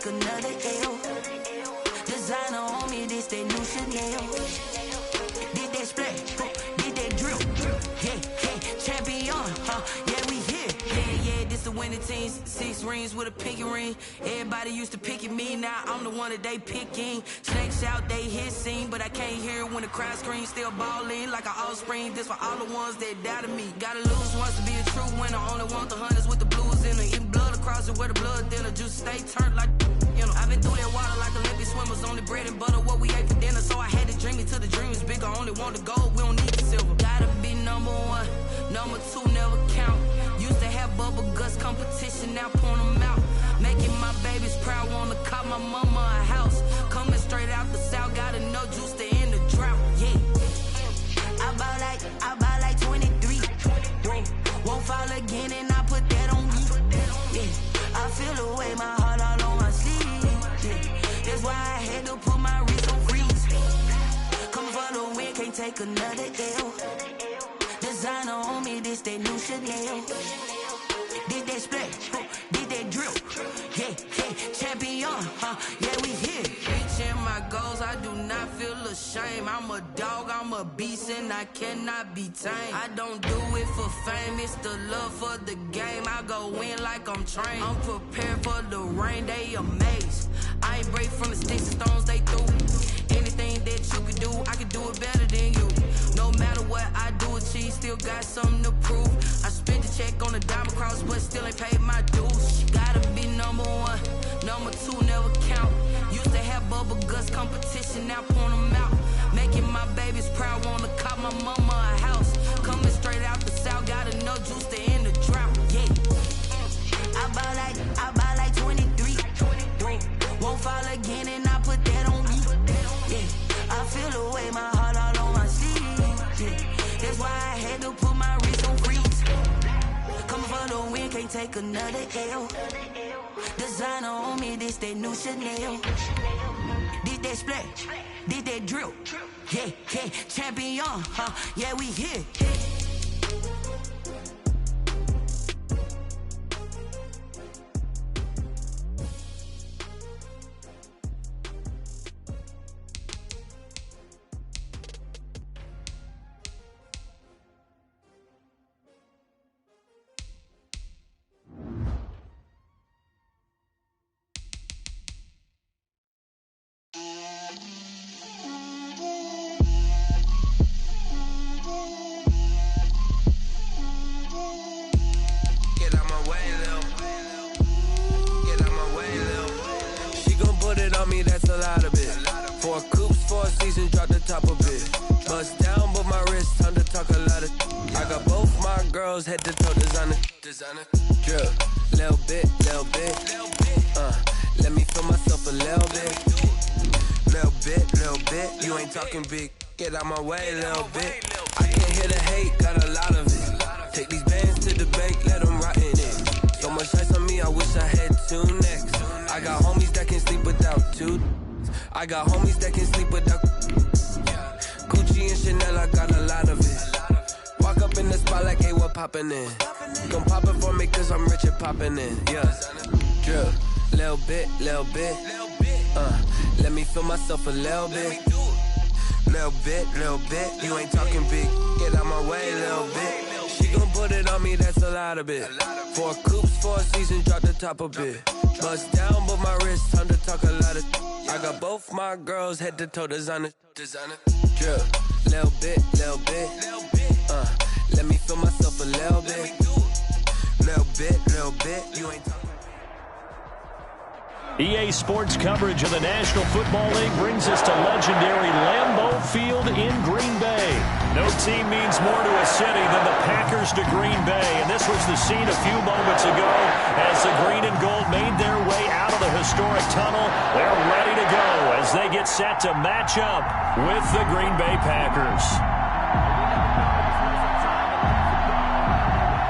take another L. Designer on me, this that new Chanel. Did that splash, did that drill. Yeah, champion, yeah, we here. Yeah, this the winning teams. 6 rings with a pinky ring. Everybody used to pick at me, now I'm the one that they picking. Snakes out, they hit scene, but I can't hear it when the crowd screams. Still ballin' like an offspring. This for all the ones that doubted me. Gotta lose once to be a true winner. Only want the hunters with the blues in it. Eating blood across it where the blood dinner. Juice stay turned like, you know. I've been through that water like Olympic swimmers. Only bread and butter, what we ate for dinner. So I had to dream it till the dream is bigger. Only want the gold, we don't need the silver. Gotta be number 1, number 2 never count. Used to have bubble guts competition, now point them out. Making my babies proud, wanna call my mama a house. Coming straight out the south, gotta know juice to end the drought. Yeah, I bought like 23. Won't fall again, and I put that on me. Yeah, I feel the way, my heart all on my sleeve. Yeah, that's why I had to put my wrist on freeze. Coming for the win, can't take another L. Designer on me, this that new Chanel. Did that splash, did that drill. Yeah, champion, yeah, we here. Reaching my goals, I do not feel ashamed. I'm a dog, I'm a beast, and I cannot be tamed. I don't do it for fame, it's the love for the game. I go in like I'm trained. I'm prepared for the rain, they amazed. I ain't break from the sticks and stones they threw. Anything that you can do, I can do it better than you. No matter what I do, achieve, still got something to prove. I spent the check on the diamond cross, but still ain't paid my dues. Gotta be number 1, number 2 never count. Used to have bubble guts competition, now point them out. Making my babies proud, wanna call my mama a house. Coming straight out the south, gotta know juice to end the drought. Yeah, I bought like 23. Won't fall again, and I put that on me. Yeah, I feel the way, my heart all on my sleeve. Yeah, that's why I had to put my wrist on freeze. Coming for the win, can't take another L. Designer on me, this that new Chanel. Did that splash, did that drill. Yeah, champion, yeah, we here. That's a lot of it. 4 coops, 4 seasons, drop the top of it. Bust down, but my wrist, time to talk a lot of. I got both my girls head to toe designer. Drill, little bit. Let me feel myself a little bit. You ain't talking big. Get out my way, little bit. I can't hear the hate, got a lot of it. Take these bands to the bank, let them rot in it. So much ice on me, I wish I had 2 necks. I got homies that can sleep without 2. I got homies that can sleep without Gucci and Chanel, I got a lot of it. Walk up in the spot like, hey, what poppin' in? Gon' pop it for me cause I'm rich and poppin' in. Yeah, drill, little bit. Let me feel myself a little bit. Little bit. You ain't talking big. Get out my way, little bit. She gon' put it on me, that's a lot of it. 4 coops, 4 seasons, drop the top of it. Bust down, but my wrist, time to talk a lot of. I got both my girls head to toe designer. Drill, little bit. Let me feel myself a little bit. Little bit. You ain't talking. EA Sports coverage of the National Football League brings us to legendary Lambeau Field in Green Bay. No team means more to a city than the Packers to Green Bay, and this was the scene a few moments ago as the green and gold made their way out of the historic tunnel. They're ready to go as they get set to match up with the Green Bay Packers.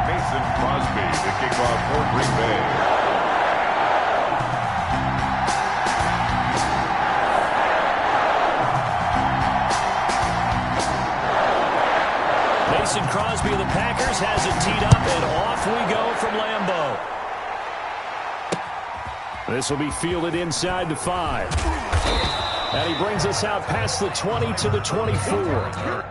Mason Crosby, the kickoff for Green Bay. Mason Crosby of the Packers has it teed up, and off we go from Lambeau. This will be fielded inside the 5. And he brings us out past the 20 to the 24.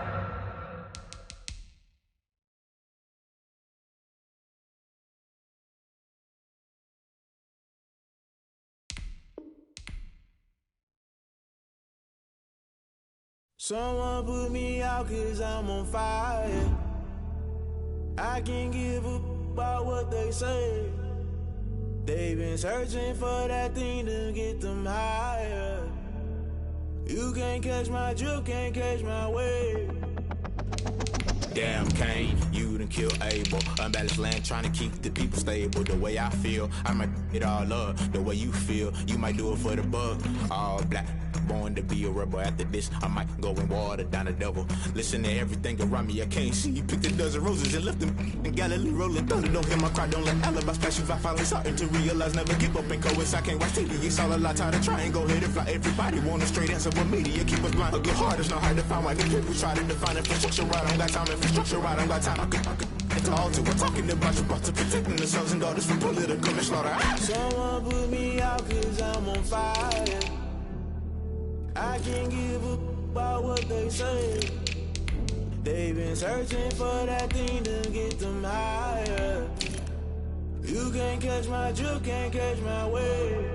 Someone put me out 'cause I'm on fire. I can't give a about what they say. They've been searching for that thing to get them higher. You can't catch my drift, can't catch my wave. Damn, Kane, you done killed Abel. Unbalanced land, trying to keep the people stable. The way I feel, I might it all up. The way you feel, you might do it for the bug. All black, born to be a rebel. After this, I might go and water down the devil. Listen to everything around me, I can't see. Picked a dozen roses and left them in Galilee rolling thunder. Don't hear my cry, don't let alibis pass you. I finally starting to realize, never give up and coast. I can't watch TV, it's all a lot. Tired of trying, go ahead and fly. Everybody want a straight answer, but media keep us blind. A good heart is not hard to find. Why the people try to define infrastructure right? I don't got time, infrastructure right? I don't got time. I could call to we're talking about you, about to protecting the sons and daughters from political slaughter. Someone put me out 'cause I'm on fire. I can't give a about what they say. They've been searching for that thing to get them higher. You can't catch my drift, can't catch my wave.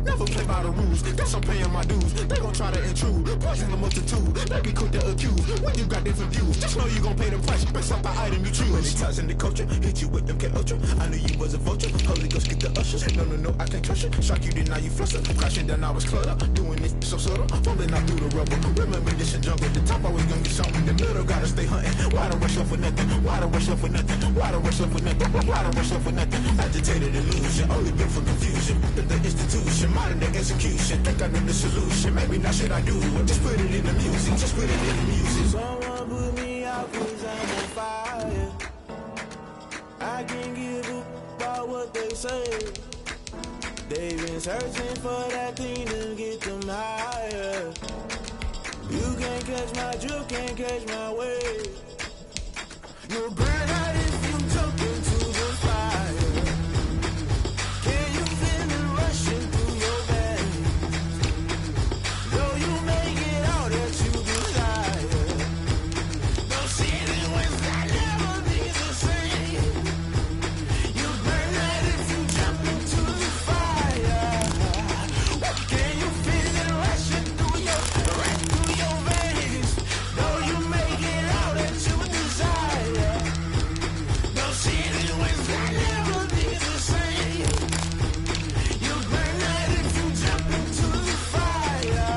Never play by the rules, guess I'm paying my dues. They gon' try to intrude, poison the multitude. They be quick to accuse, when you got different views. Just know you gon' pay the price, based off the item you choose. Many times in the culture, hit you with them K-Ultra. I knew you was a vulture, Holy Ghost get the ushers. No, I can't trust you. Shock you, then now you fluster. Crashing down, I was cluttered. Doing this so subtle, falling out through the rubble. Remember this and jungle, the top always gonna be something. The middle gotta stay hunting. Why the rush up for nothing? Why the rush up for nothing? Why the rush up for nothing? Why the rush up for nothing? Agitated illusion, only built for confusion. The institution, modern day execution. Think I know the solution, maybe not should I do it. Just put it in the music, just put it in the music. Someone put me out 'cause I'm on fire. I can't give a about what they say. They've been searching for that thing to get them higher. You can't catch my drift, can't catch my wave. You'll burn out if you jump into the fire. Can you feel it rushing through your veins? Though you make it all that you desire. No ceiling wins that never be the same. You burn out if you jump into the fire. Can you feel it rushing through your veins? Though you make it all that you desire. No ceiling wins that never be the same. You burn out if you jump into the fire.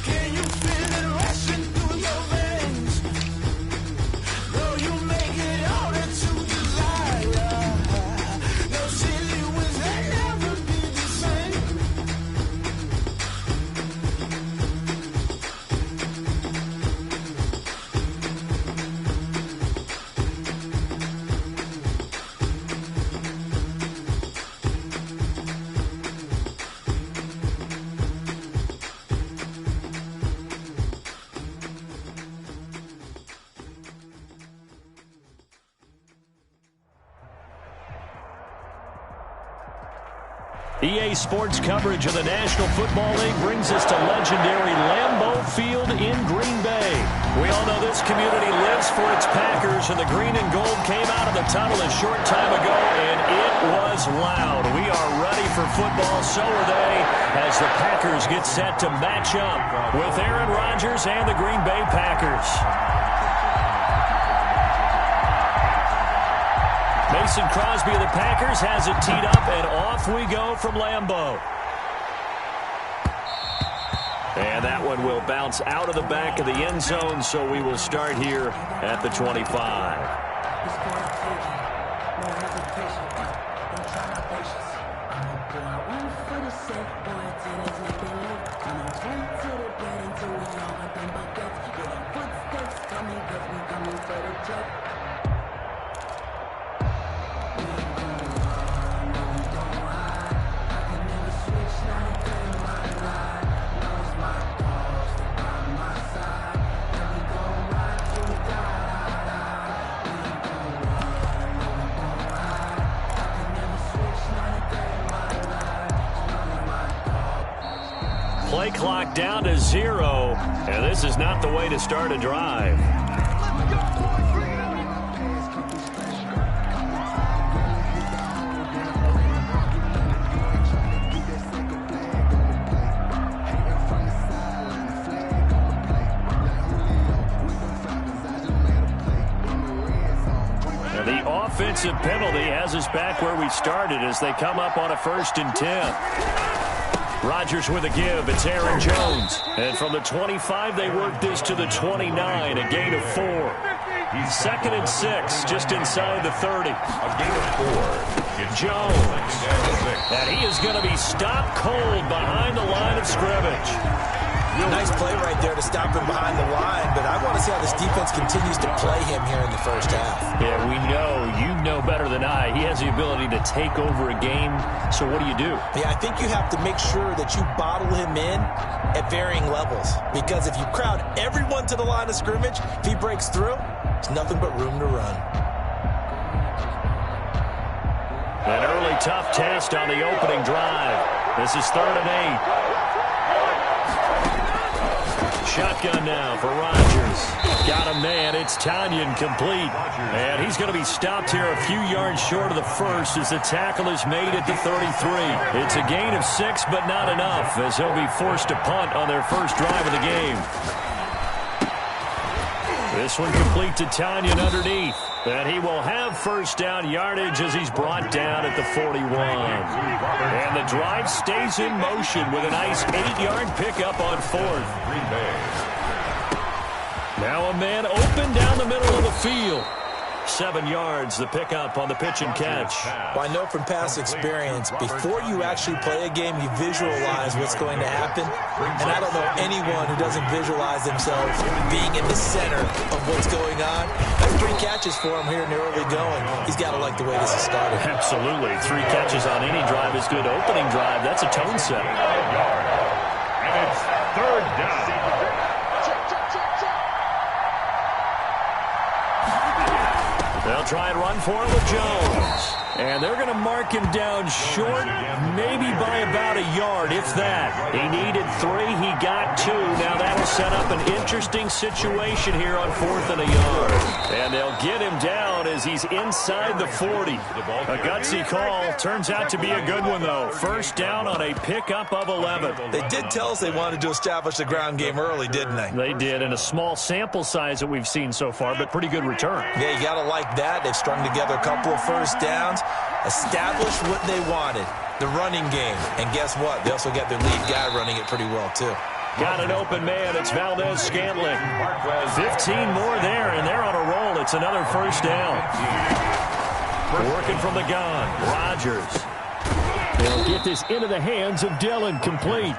Can you feel it rushing through your veins? Though you make it all that you desire. No ceiling wins that never be the same. EA Sports coverage of the National Football League brings us to legendary Lambeau Field in Green Bay. We all know this community lives for its Packers, and the green and gold came out of the tunnel a short time ago, and it was loud. We are ready for football, so are they, as the Packers get set to match up with Aaron Rodgers and the Green Bay Packers. Mason Crosby of the Packers has it teed up, and off we go from Lambeau. And that one will bounce out of the back of the end zone, so we will start here at the 25. clock down to 0, and this is not the way to start a drive. The offensive penalty has us back where we started as they come up on a 1st and 10. Rodgers with a give. It's Aaron Jones. And from the 25, they work this to the 29, a gain of 4. 2nd and 6, just inside the 30. A gain of 4. Jones. And he is going to be stopped cold behind the line of scrimmage. Nice play right there to stop him behind the line, but I want to see how this defense continues to play him here in the first half. Yeah, we know. You know better than I. He has the ability to take over a game, so what do you do? Yeah, I think you have to make sure that you bottle him in at varying levels, because if you crowd everyone to the line of scrimmage, if he breaks through, there's nothing but room to run. An early tough test on the opening drive. This is 3rd and 8. Shotgun now for Rodgers. Got a man. It's Tanyan complete. And he's going to be stopped here a few yards short of the first as the tackle is made at the 33. It's a gain of 6, but not enough as he'll be forced to punt on their first drive of the game. This one complete to Tanyan underneath. And he will have first down yardage as he's brought down at the 41. And the drive stays in motion with a nice 8-yard pickup on 4th. Now a man open down the middle of the field. 7 yards, the pickup on the pitch and catch. Well, I know from past experience, before you actually play a game, you visualize what's going to happen. And I don't know anyone who doesn't visualize themselves being in the center of what's going on. That's 3 catches for him here in the early going. He's got to like the way this is started. Absolutely. 3 catches on any drive is good. Opening drive, that's a tone setter. And it's 3rd down. They'll try and run for it with Jones. And they're going to mark him down short, maybe by about a yard, if that. He needed 3. He got 2. Now that'll set up an interesting situation here on 4th and a yard. And they'll get him down as he's inside the 40. A gutsy call. Turns out to be a good one, though. First down on a pickup of 11. They did tell us they wanted to establish the ground game early, didn't they? They did, in a small sample size that we've seen so far, but pretty good return. Yeah, you got to like that. They've strung together a couple of first downs. Established what they wanted, the running game. And guess what? They also got their lead guy running it pretty well, too. Got an open man. It's Valdez-Scantling. 15 more there, and they're on a roll. It's another first down. Working from the gun. Rodgers. They'll get this into the hands of Dillon, complete.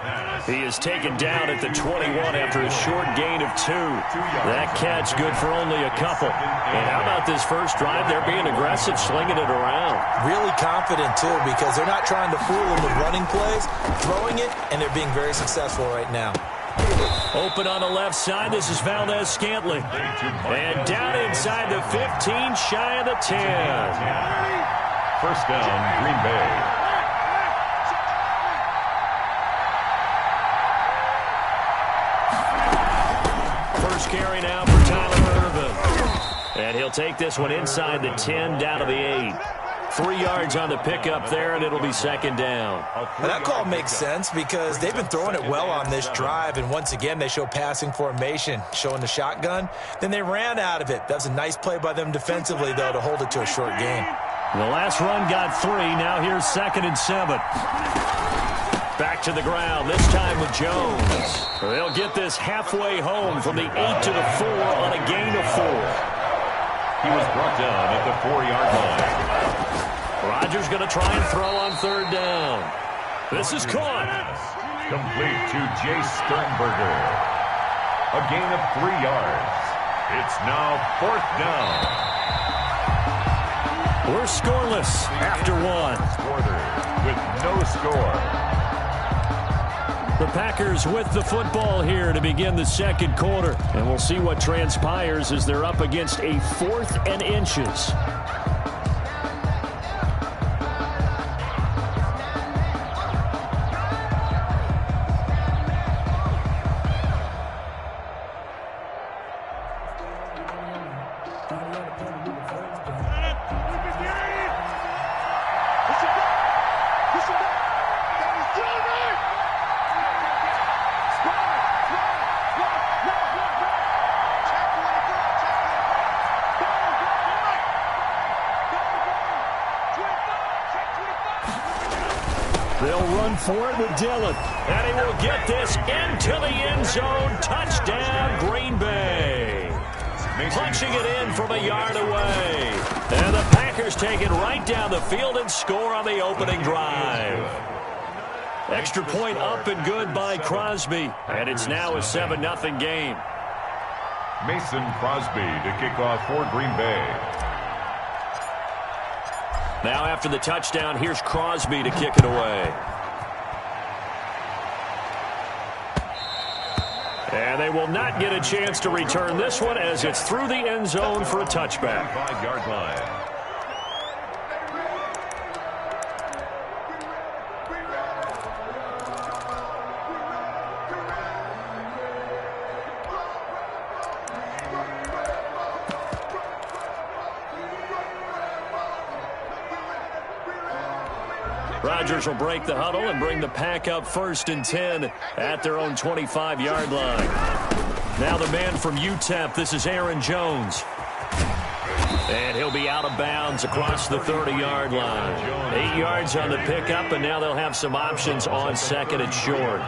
He is taken down at the 21 after a short gain of 2. That catch good for only a couple. And how about this first drive? They're being aggressive, slinging it around. Really confident, too, because they're not trying to fool them with running plays, throwing it, and they're being very successful right now. Open on the left side. This is Valdez-Scantling. And down inside the 15, shy of the 10. First down, Green Bay. First carry now for Tyler Ervin. And he'll take this one inside the 10, down to the 8. 3 yards on the pickup there, and it'll be second down. Well, that call makes sense because they've been throwing it well on this drive, and once again they show passing formation, showing the shotgun. Then they ran out of it. That was a nice play by them defensively, though, to hold it to a short gain. The last run got 3. Now here's 2nd and 7. Back to the ground, this time with Jones. They'll get this halfway home from the 8 to the 4 on a gain of 4. He was brought down at the 4-yard line. Rodgers going to try and throw on 3rd down. This is caught. Complete to Jay Sternberger. A gain of 3 yards. It's now 4th down. We're scoreless after 1. Quarter with no score. The Packers with the football here to begin the second quarter. And we'll see what transpires as they're up against a 4th and inches. going for it with Dillon. And he will get this into the end zone. Touchdown, Green Bay. Punching it in from a yard away. And the Packers take it right down the field and score on the opening drive. Extra point up and good by Crosby. And it's now a 7-0 game. Mason Crosby to kick off for Green Bay. Now after the touchdown, here's Crosby to kick it away. And they will not get a chance to return this one as it's through the end zone for a touchback. 5-yard line. Rodgers will break the huddle and bring the Pack up 1st and 10 at their own 25-yard line. Now the man from UTEP, this is Aaron Jones. And he'll be out of bounds across the 30-yard line. 8 yards on the pickup, and now they'll have some options on 2nd and short.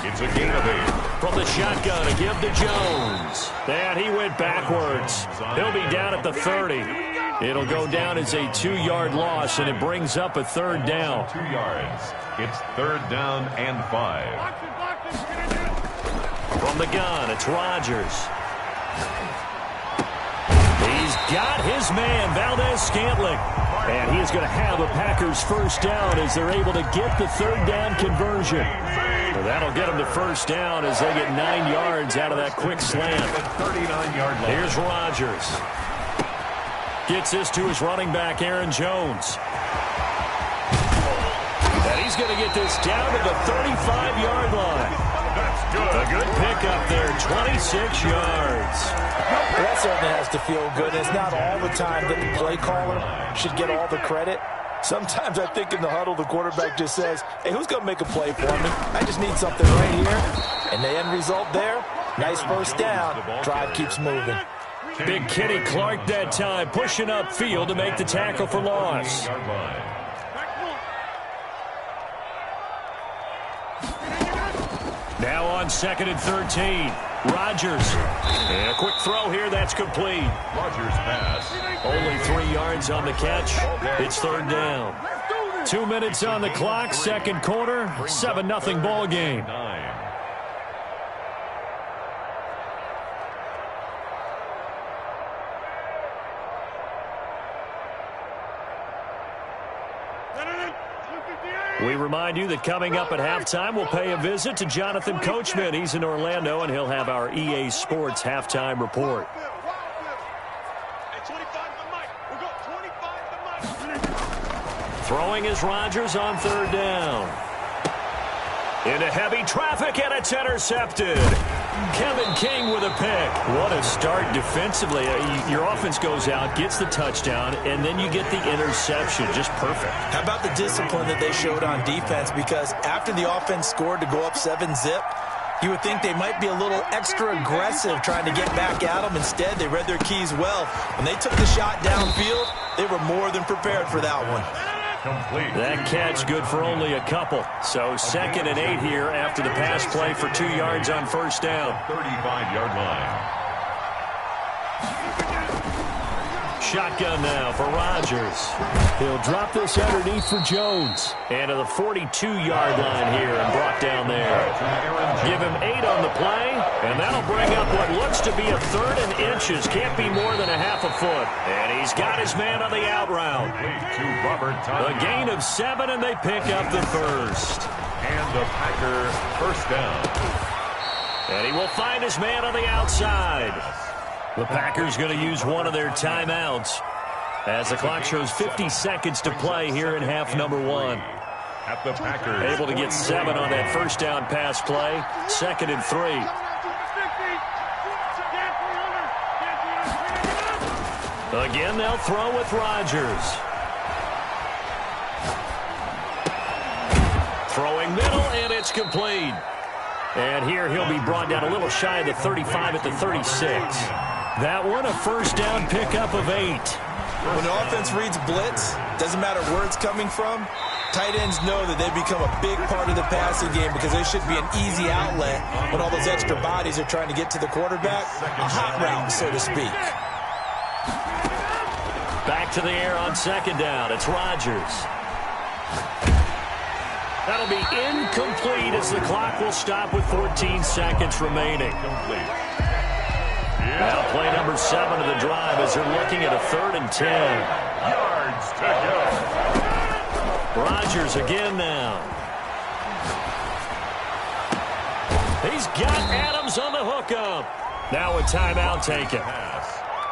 It's a gain of 8. From the shotgun, a give to Jones. And he went backwards. He'll be down at the 30. It'll go down as a 2-yard loss, and it brings up a 3rd down. 2 yards. It's 3rd down and 5. From the gun, it's Rodgers. He's got his man, Valdez-Scantling. And he is going to have a Packers 1st down as they're able to get the 3rd down conversion. Well, that'll get them to 1st down as they get 9 yards out of that quick slant. 39-yard line. Here's Rodgers. Gets this to his running back, Aaron Jones. And he's going to get this down to the 35-yard line. That's good. A good pickup there, 26 yards. That certainly has to feel good. It's not all the time that the play caller should get all the credit. Sometimes I think in the huddle, the quarterback just says, hey, who's going to make a play for me? I just need something right here. And the end result there, nice 1st down. Drive keeps moving. Big Kenny Clark that time, pushing upfield to make the tackle for loss. Now on 2nd and 13. Rodgers. And a quick throw here, that's complete. Rodgers pass. Only 3 yards on the catch. It's 3rd down. 2 minutes on the clock, 2nd quarter, 7-0 ball game. We remind you that coming up at halftime, we'll pay a visit to Jonathan Coachman. He's in Orlando, and he'll have our EA Sports halftime report. Throwing is Rodgers on 3rd down. Into heavy traffic, and it's intercepted. Kevin King with a pick. What a start defensively. Your offense goes out, gets the touchdown, and then you get the interception. Just perfect. How about the discipline that they showed on defense? Because after the offense scored to go up 7-zip, you would think they might be a little extra aggressive trying to get back at them. Instead, they read their keys well. When they took the shot downfield, they were more than prepared for that one. Complete. That catch good for only a couple. So 2nd and 8 here after the pass play for 2 yards on 1st down. 35-yard line. Shotgun now for Rodgers. He'll drop this underneath for Jones. And to the 42-yard line here and brought down there. Give him 8 on the play, and that'll bring up what looks to be a 3rd and inches. Can't be more than a half a foot. And he's got his man on the out route. A gain of 7, and they pick up the 1st. And the Packer 1st down. And he will find his man on the outside. The Packers going to use one of their timeouts as the clock shows 50 seconds to play here in half number 1. At the Packers. Able to get 7 on that 1st down pass play. 2nd and 3. Again, they'll throw with Rodgers. Throwing middle, and it's complete. And here he'll be brought down a little shy of the 35 at the 36. That one, a 1st down pickup of 8. When the offense reads blitz, doesn't matter where it's coming from, Tight ends know that they've become a big part of the passing game because they should be an easy outlet when all those extra bodies are trying to get to the quarterback. A hot route, so to speak. Back to the air on second down. It's Rodgers. That'll be incomplete as the clock will stop with 14 seconds remaining. Now play number 7 of the drive as they're looking at a 3rd and 10. Yards to go. Rodgers again now. He's got Adams on the hookup. Now a timeout taken.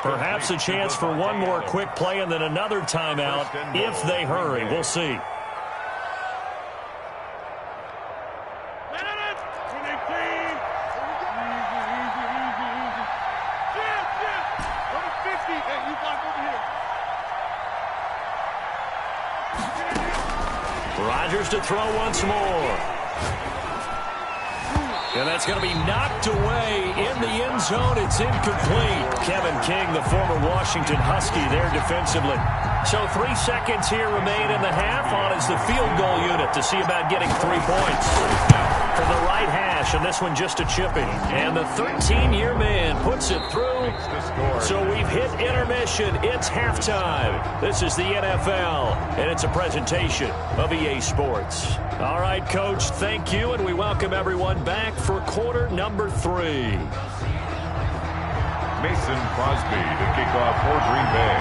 Perhaps a chance for one more quick play and then another timeout if they hurry. We'll see. Rodgers to throw once more. And that's going to be knocked away in the end zone. It's incomplete. Kevin King, the former Washington Husky, there defensively. So 3 seconds here remain in the half. On is the field goal unit to see about getting 3 points. From the right hash, and this one just a chipping. And the 13-year man puts it through. So we've hit intermission. It's halftime. This is the NFL, and it's a presentation of EA Sports. All right, Coach, thank you, and we welcome everyone back for quarter number 3. Mason Crosby to kick off for Green Bay.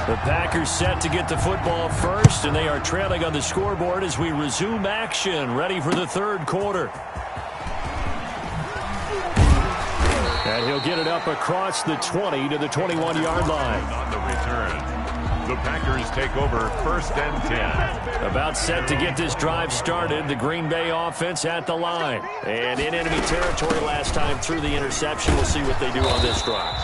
The Packers set to get the football first, and they are trailing on the scoreboard as we resume action, ready for the 3rd quarter. And he'll get it up across the 20 to the 21-yard line. On the return, the Packers take over 1st and 10. About set to get this drive started, the Green Bay offense at the line. And in enemy territory last time through the interception. We'll see what they do on this drive.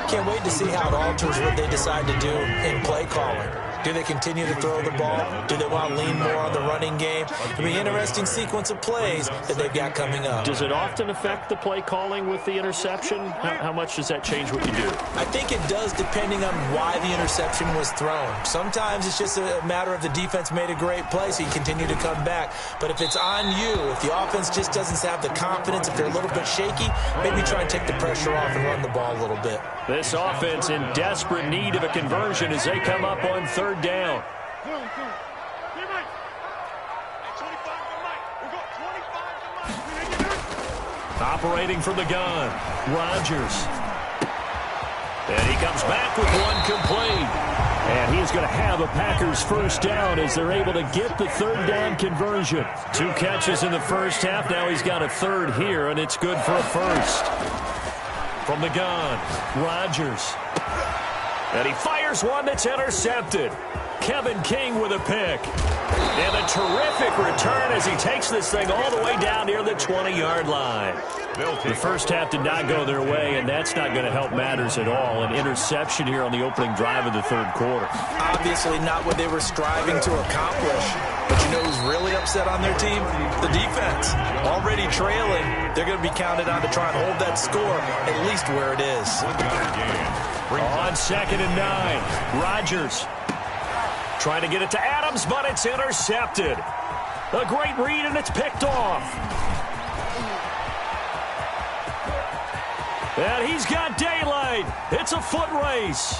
Can't wait to see how it alters what they decide to do in play calling. Do they continue to throw the ball? Do they want to lean more on the running game? It'll be an interesting sequence of plays that they've got coming up. Does it often affect the play calling with the interception? How much does that change what you do? I think it does depending on why the interception was thrown. Sometimes it's just a matter of the defense made a great play, so you continue to come back. But if it's on you, if the offense just doesn't have the confidence, if they're a little bit shaky, maybe try and take the pressure off and run the ball a little bit. This offense in desperate need of a conversion as they come up on 3rd down. Operating from the gun, Rodgers. And he comes back with one complete. And he's going to have a Packers 1st down as they're able to get the 3rd down conversion. 2 catches in the first half. Now he's got a 3rd here, and it's good for a 1st. From the gun, Rodgers. And he fires one that's intercepted. Kevin King with a pick. And a terrific return as he takes this thing all the way down near the 20-yard line. The first half did not go their way, and that's not going to help matters at all. An interception here on the opening drive of the 3rd quarter. Obviously not what they were striving to accomplish. But you know who's really upset on their team? The defense. Already trailing, they're going to be counted on to try and hold that score at least where it is. On 2nd and 9, Rodgers trying to get it to Adams, but it's intercepted. A great read, and it's picked off. And he's got daylight. It's a foot race.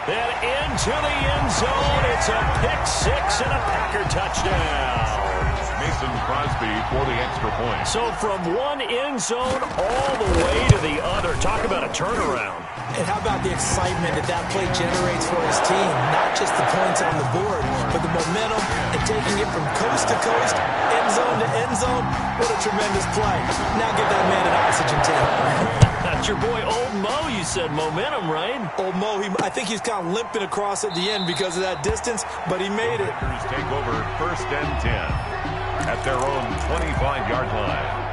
And into the end zone. It's a pick 6 and a Packer touchdown. Mason Crosby for the extra point. So from one end zone all the way to the other. Talk about a turnaround. And how about the excitement that play generates for his team? Not just the points on the board, but the momentum and taking it from coast to coast, end zone to end zone. What a tremendous play. Now give that man an oxygen tank. That's your boy Old Mo, you said. Momentum, right? Old Mo, I think he's kind of limping across at the end because of that distance, but he made it. Take over 1st and 10 at their own 25-yard line.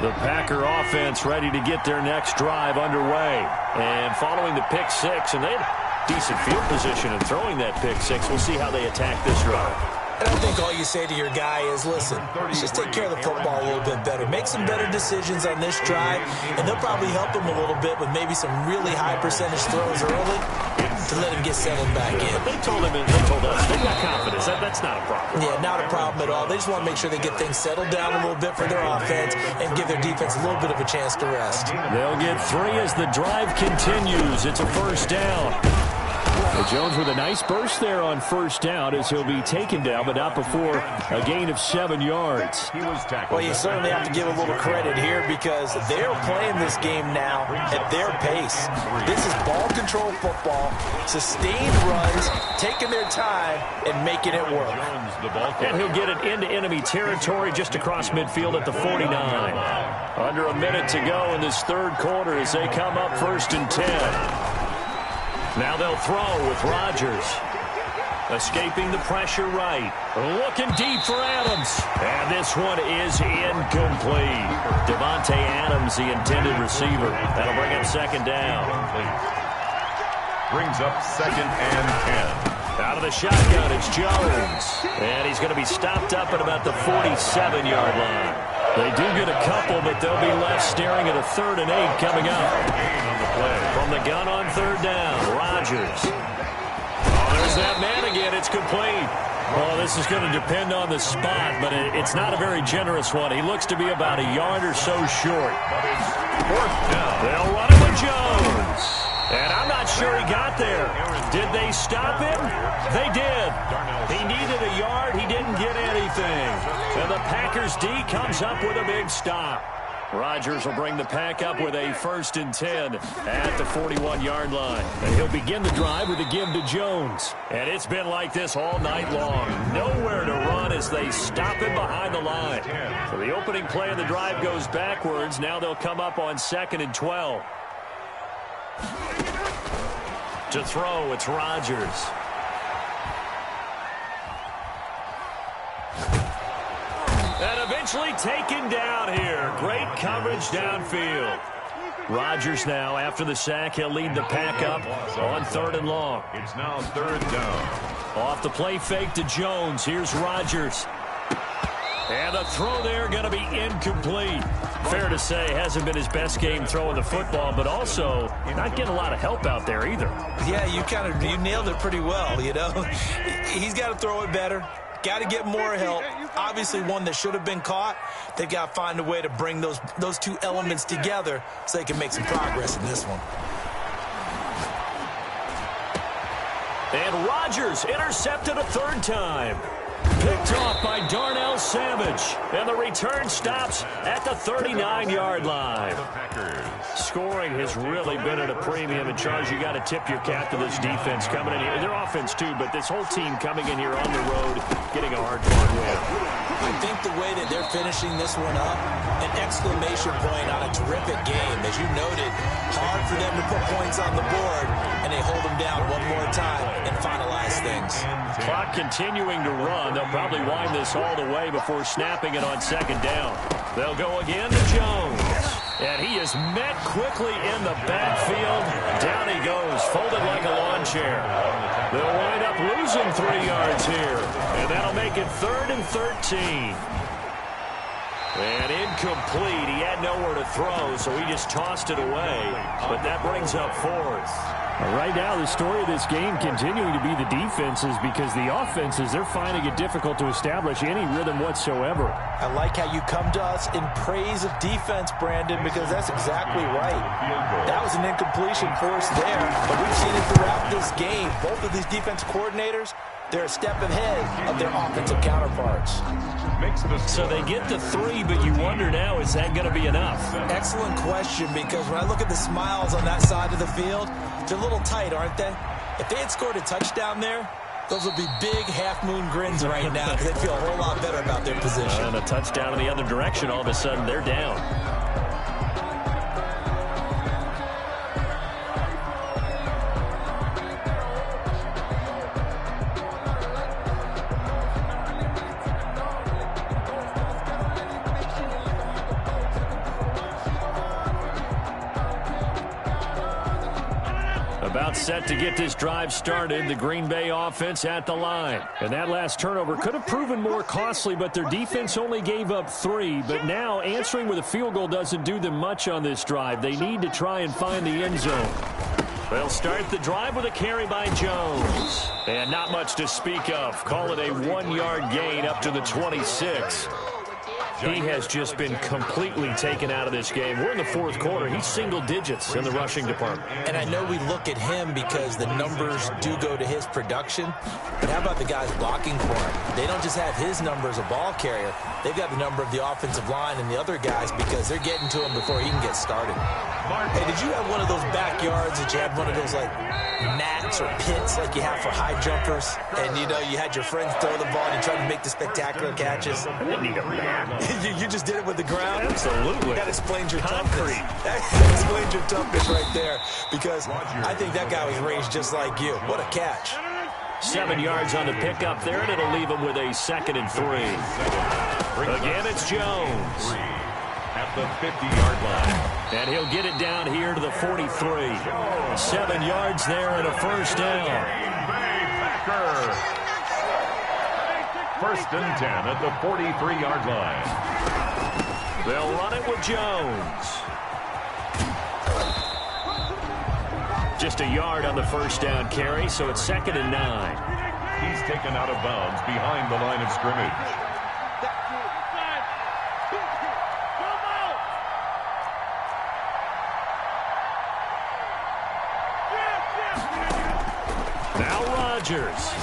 The Packer offense ready to get their next drive underway. And following the pick 6, and they had decent field position in throwing that pick 6. We'll see how they attack this drive. And I think all you say to your guy is, listen, let's just take care of the football a little bit better. Make some better decisions on this drive, and they'll probably help him a little bit with maybe some really high percentage throws early to let him get settled back in. But they told us, they've got confidence. That's not a problem. Yeah, not a problem at all. They just want to make sure they get things settled down a little bit for their offense and give their defense a little bit of a chance to rest. They'll get 3 as the drive continues. It's a first down. Jones with a nice burst there on first down as he'll be taken down, but not before a gain of 7 yards. Well, you certainly have to give a little credit here because they're playing this game now at their pace. This is ball control football, sustained runs, taking their time, and making it work. And he'll get it into enemy territory just across midfield at the 49. Under a minute to go in this third quarter as they come up 1st and 10. Now they'll throw with Rodgers. Escaping the pressure right. Looking deep for Adams. And this one is incomplete. Devontae Adams, the intended receiver. That'll bring up 2nd down. Brings up 2nd and 10. Out of the shotgun, it's Jones. And he's going to be stopped up at about the 47-yard line. They do get a couple, but they'll be left staring at a 3rd and 8 coming up. From the gun on 3rd down, Rodgers. Oh, there's that man again. It's complete. Well, this is going to depend on the spot, but it's not a very generous one. He looks to be about a yard or so short. 4th down. They'll run it with Jones. And I'm not sure he got there. Did they stop him? They did. He needed a yard. He didn't get anything. And the Packers D comes up with a big stop. Rodgers will bring the pack up with a 1st and 10 at the 41-yard line. And he'll begin the drive with a give to Jones. And it's been like this all night long. Nowhere to run as they stop him behind the line. So the opening play of the drive goes backwards. Now they'll come up on 2nd and 12. To throw, it's Rodgers. And eventually taken down here. Great coverage downfield. Rodgers now, after the sack, he'll lead the pack up on 3rd and long. It's now 3rd down. Off the play fake to Jones. Here's Rodgers. And the throw there going to be incomplete. Fair to say, hasn't been his best game throwing the football, but also not getting a lot of help out there either. Yeah, you nailed it pretty well, you know. He's got to throw it better. Got to get more help. Obviously one that should have been caught. They've got to find a way to bring those 2 elements together so they can make some progress in this one. And Rodgers intercepted a 3rd time. Picked off by Darnell Savage. And the return stops at the 39-yard line. Scoring has really been at a premium. And, Charles, you got to tip your cap to this defense coming in here. Their offense, too, but this whole team coming in here on the road, getting a hard-fought win. I think the way that they're finishing this one up, an exclamation point on a terrific game. As you noted, hard for them to put points on the board, and they hold them down one more time and finalize things. Clock continuing to run. They'll probably wind this all the way before snapping it on 2nd down. They'll go again to Jones. And he is met quickly in the backfield. Down he goes, folded like a lawn chair. They'll wind up losing 3 yards here. And that'll make it 3rd and 13. And incomplete. He had nowhere to throw, so he just tossed it away. But that brings up 4th. Right now, the story of this game continuing to be the defenses, because the offenses, they're finding it difficult to establish any rhythm whatsoever. I like how you come to us in praise of defense, Brandon, because that's exactly right. That was an incompletion for us there, but we've seen it throughout this game. Both of these defense coordinators, they're a step ahead of their offensive counterparts. So they get the 3, but you wonder now, is that going to be enough? Excellent question, because when I look at the smiles on that side of the field, they're a little tight, aren't they? If they had scored a touchdown there, those would be big half-moon grins right now because they'd feel a whole lot better about their position. And a touchdown in the other direction, all of a sudden they're down. about set to get this drive started. The Green Bay offense at the line. And that last turnover could have proven more costly, but their defense only gave up 3. But now answering with a field goal doesn't do them much on this drive. They need to try and find the end zone. They'll start the drive with a carry by Jones. And not much to speak of. Call it a 1-yard gain up to the 26. He has just been completely taken out of this game. We're in the fourth quarter. He's single digits in the rushing department. And I know we look at him because the numbers do go to his production. But how about the guys blocking for him? They don't just have his number as a ball carrier. They've got the number of the offensive line and the other guys because they're getting to him before he can get started. Hey, did you have one of those backyards that you had one of those, like, mats or pits like you have for high jumpers? And, you know, you had your friends throw the ball and you tried to make the spectacular catches? I didn't need a mat. You just did it with the ground? Absolutely. That explains your Concrete. toughness. That explains your toughness right there because I think that guy was raised just like you. What a catch. 7 yards on the pickup there, and it'll leave him with a 2nd and 3. Again, it's Jones. At the 50-yard line. And he'll get it down here to the 43. 7 yards there and a first down. First and 10 at the 43-yard line. They'll run it with Jones. Just a yard on the first down carry, so it's 2nd and 9. He's taken out of bounds behind the line of scrimmage. Now Rodgers.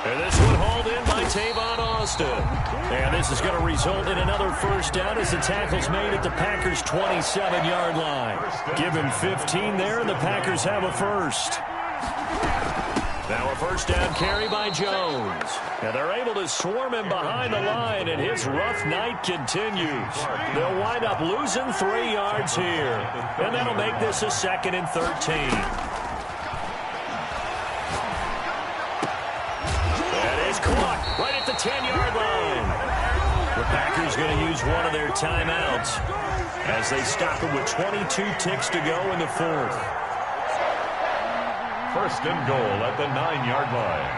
And this one hauled in by Tavon Austin. And this is going to result in another first down as the tackle's made at the Packers' 27-yard line. Give him 15 there, and the Packers have a first. Now a first down carry by Jones. And they're able to swarm him behind the line, and his rough night continues. They'll wind up losing 3 yards here. And that'll make this a 2nd and 13. Caught right at the 10-yard line. The Packers going to use one of their timeouts as they stop it with 22 ticks to go in the fourth. First and goal at the 9-yard line.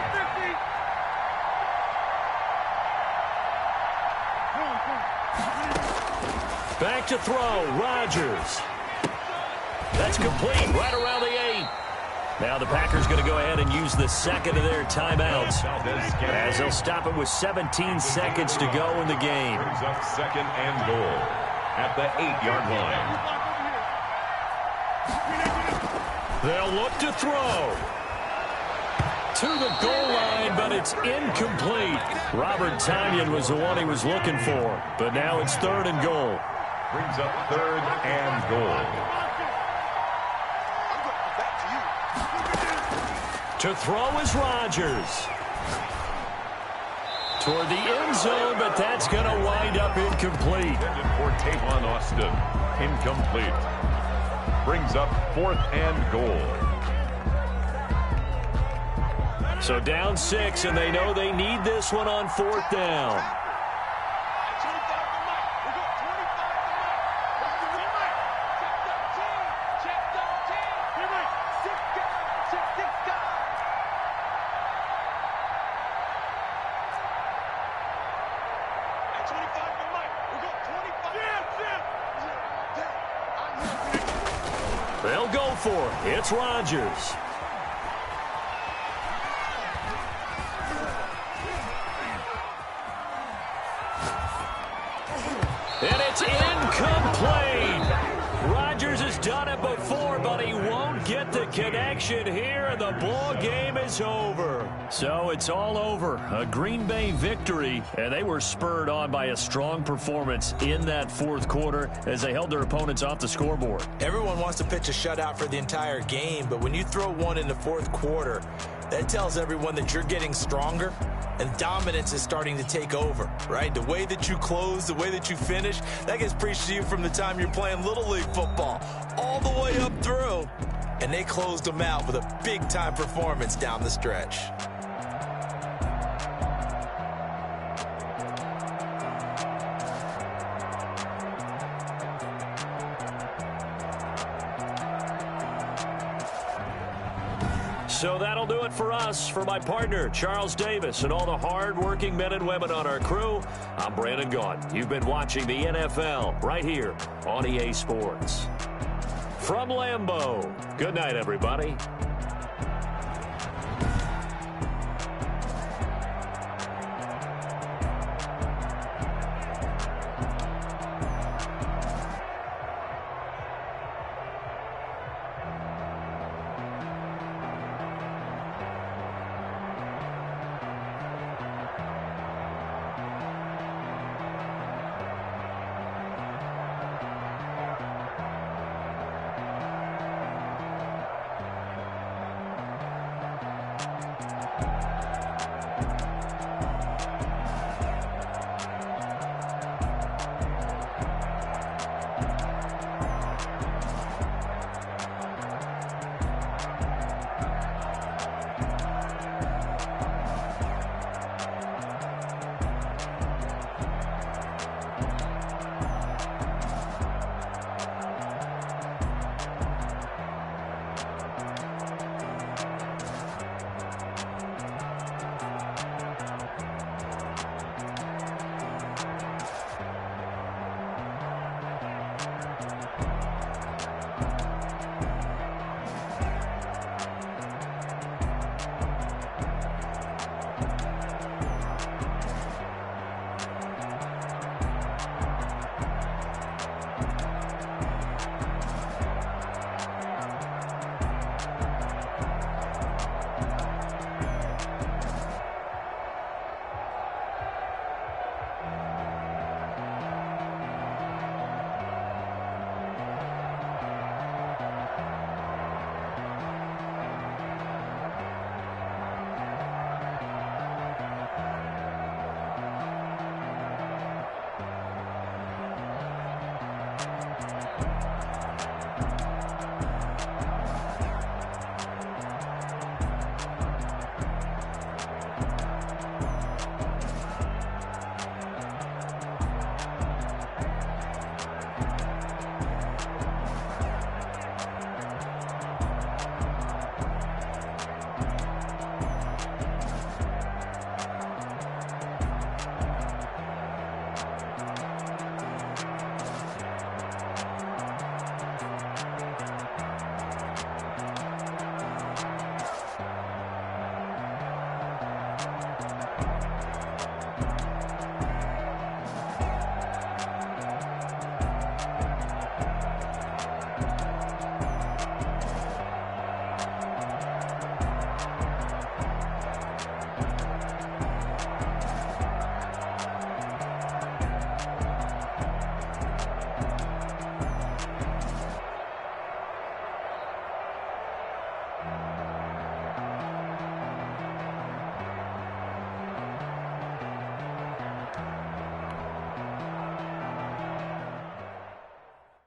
Back to throw, Rodgers. That's complete right around the 8. Now the Packers going to go ahead and use the 2nd of their timeouts as they'll stop it with 17 seconds to go in the game. Brings up 2nd and goal at the 8-yard line. They'll look to throw to the goal line, but it's incomplete. Robert Tonyan was the one he was looking for, but now it's 3rd and goal. Brings up 3rd and goal. To throw is Rodgers. Toward the end zone, but that's going to wind up incomplete. For Tavon Austin, incomplete. Brings up 4th and goal. So down 6, and they know they need this one on 4th down. They'll go for it. It's Rodgers. And it's incomplete. Rodgers has done it before, but he won't get the connection here, and the ball game is over. So it's all over. A Green Bay victory, and they were spurred on by a strong performance in that fourth quarter as they held their opponents off the scoreboard. Everyone wants to pitch a shutout for the entire game, but when you throw one in the fourth quarter, that tells everyone that you're getting stronger and dominance is starting to take over, right? The way that you close, the way that you finish, that gets preached to you from the time you're playing Little League football all the way up through. And they closed them out with a big-time performance down the stretch. So that'll do it for us. For my partner, Charles Davis, and all the hard-working men and women on our crew, I'm Brandon Gaudin. You've been watching the NFL right here on EA Sports. From Lambeau, good night, everybody.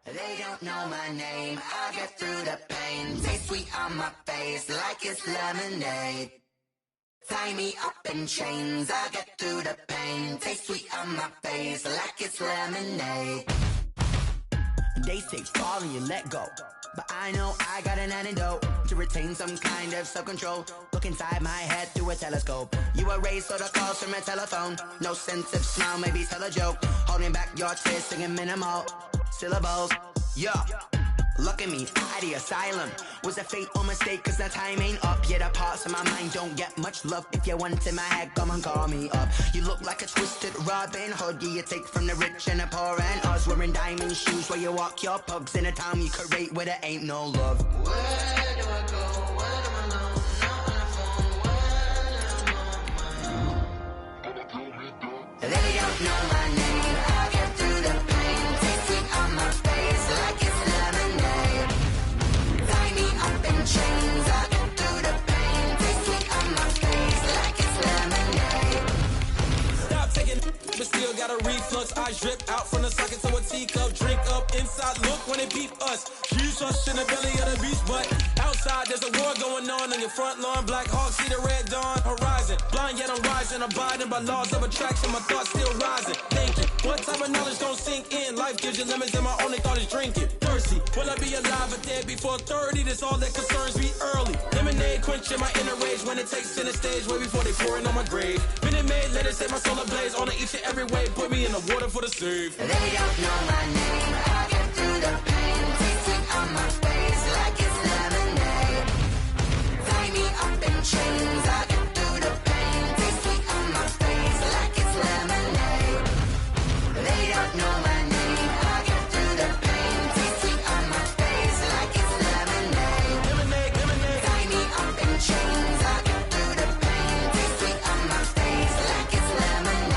They don't know my name, I'll get through the pain. Taste sweet on my face like it's lemonade. Tie me up in chains, I'll get through the pain. Taste sweet on my face like it's lemonade. They say fall and you let go, but I know I got an antidote to retain some kind of self-control. Look inside my head through a telescope. You erase all the calls from a telephone. No sense of smile, maybe tell a joke. Holding back your tears, singing minimal syllables. Yeah, look at me, out the asylum. Was a fate or mistake, cause the time ain't up. Yeah, the parts of my mind don't get much love. If you want in my head, come and call me up. You look like a twisted Robin Hood. Yeah, you take from the rich and the poor and us. Wearing diamond shoes where you walk your pugs. In a town you create where there ain't no love. Where do I go? When I'm alone? Not on the phone. When I'm on my own. They don't know my name. I'll get through the pain. Taste sweet on my face like it's lemonade. Tie me up in chains. I'll get through the pain. Taste sweet on my face like it's lemonade. Stop taking but still got a reflux. Eyes drip out from the socket to a teacup. Drink up inside, look when they beat us. Use us in the belly of the beast, but outside there's a war going on your front lawn. Black Hawk, see the red dawn horizon. Blind yet I'm rising. and abiding by laws of attraction. My thoughts still rising, thinking. What type of knowledge gon' sink in? Life gives you lemons and my only thought is drinking. Thirsty, will I be alive or dead before 30? That's all that concerns me early. Lemonade quenching my inner rage when it takes center stage way before they pour it on my grave. Minute Maid, let it set my soul ablaze on each and every way. Put me in the water for the save. They don't know my name. I get through the pain. Tasting on my face like it's lemonade. Tie me up in chains. I get through the pain. Tasting on my face like it's lemonade. They don't know my name. I get through the pain. Tasting on my face like it's lemonade. Lemonade, lemonade. Tie me up in chains. I get through the pain. Tasting on my face like it's lemonade.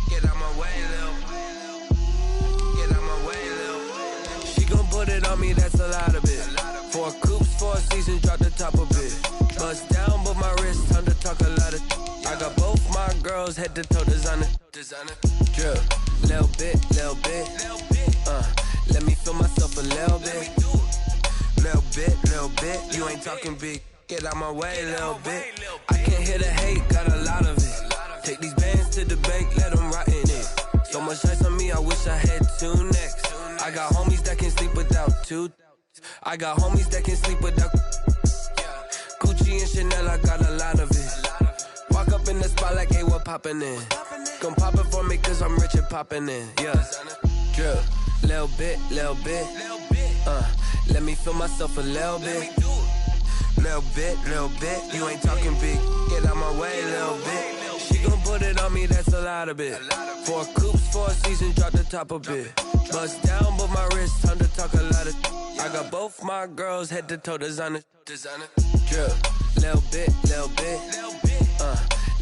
Get out my way, Lil. Get out my way, Lil. She gon' put it on me, that's a lot of it. 4 coops, 4 seasons, drop the top a bit. Bust down, but my wrist, time to talk a lot of. I got both my girls, head to toe designer. Drip, little bit, little bit. Let me feel myself a little bit. Little bit. You ain't talking big. Get out my way, little bit. I can't hear the hate, got a lot of it. Take these bands to the bank, let them rot in it. So much ice on me, I wish I had 2 necks. I got homies that can sleep without 2. I got homies that can sleep without. Gucci and Chanel, I got a lot of it. Walk up in the spot like, hey, what poppin' in? Come pop it for me, cause I'm rich and poppin' in. Yeah, drip, little bit. Let me feel myself a little bit. Little bit. You ain't talking big. Get out my way, little bit. She gon' put it on me, that's a lot of it. 4 coops, 4 seasons, drop the top a bit. Bust down, but my wrist, time to talk a lot of. I got both my girls, head to toe designer. Drip, little bit.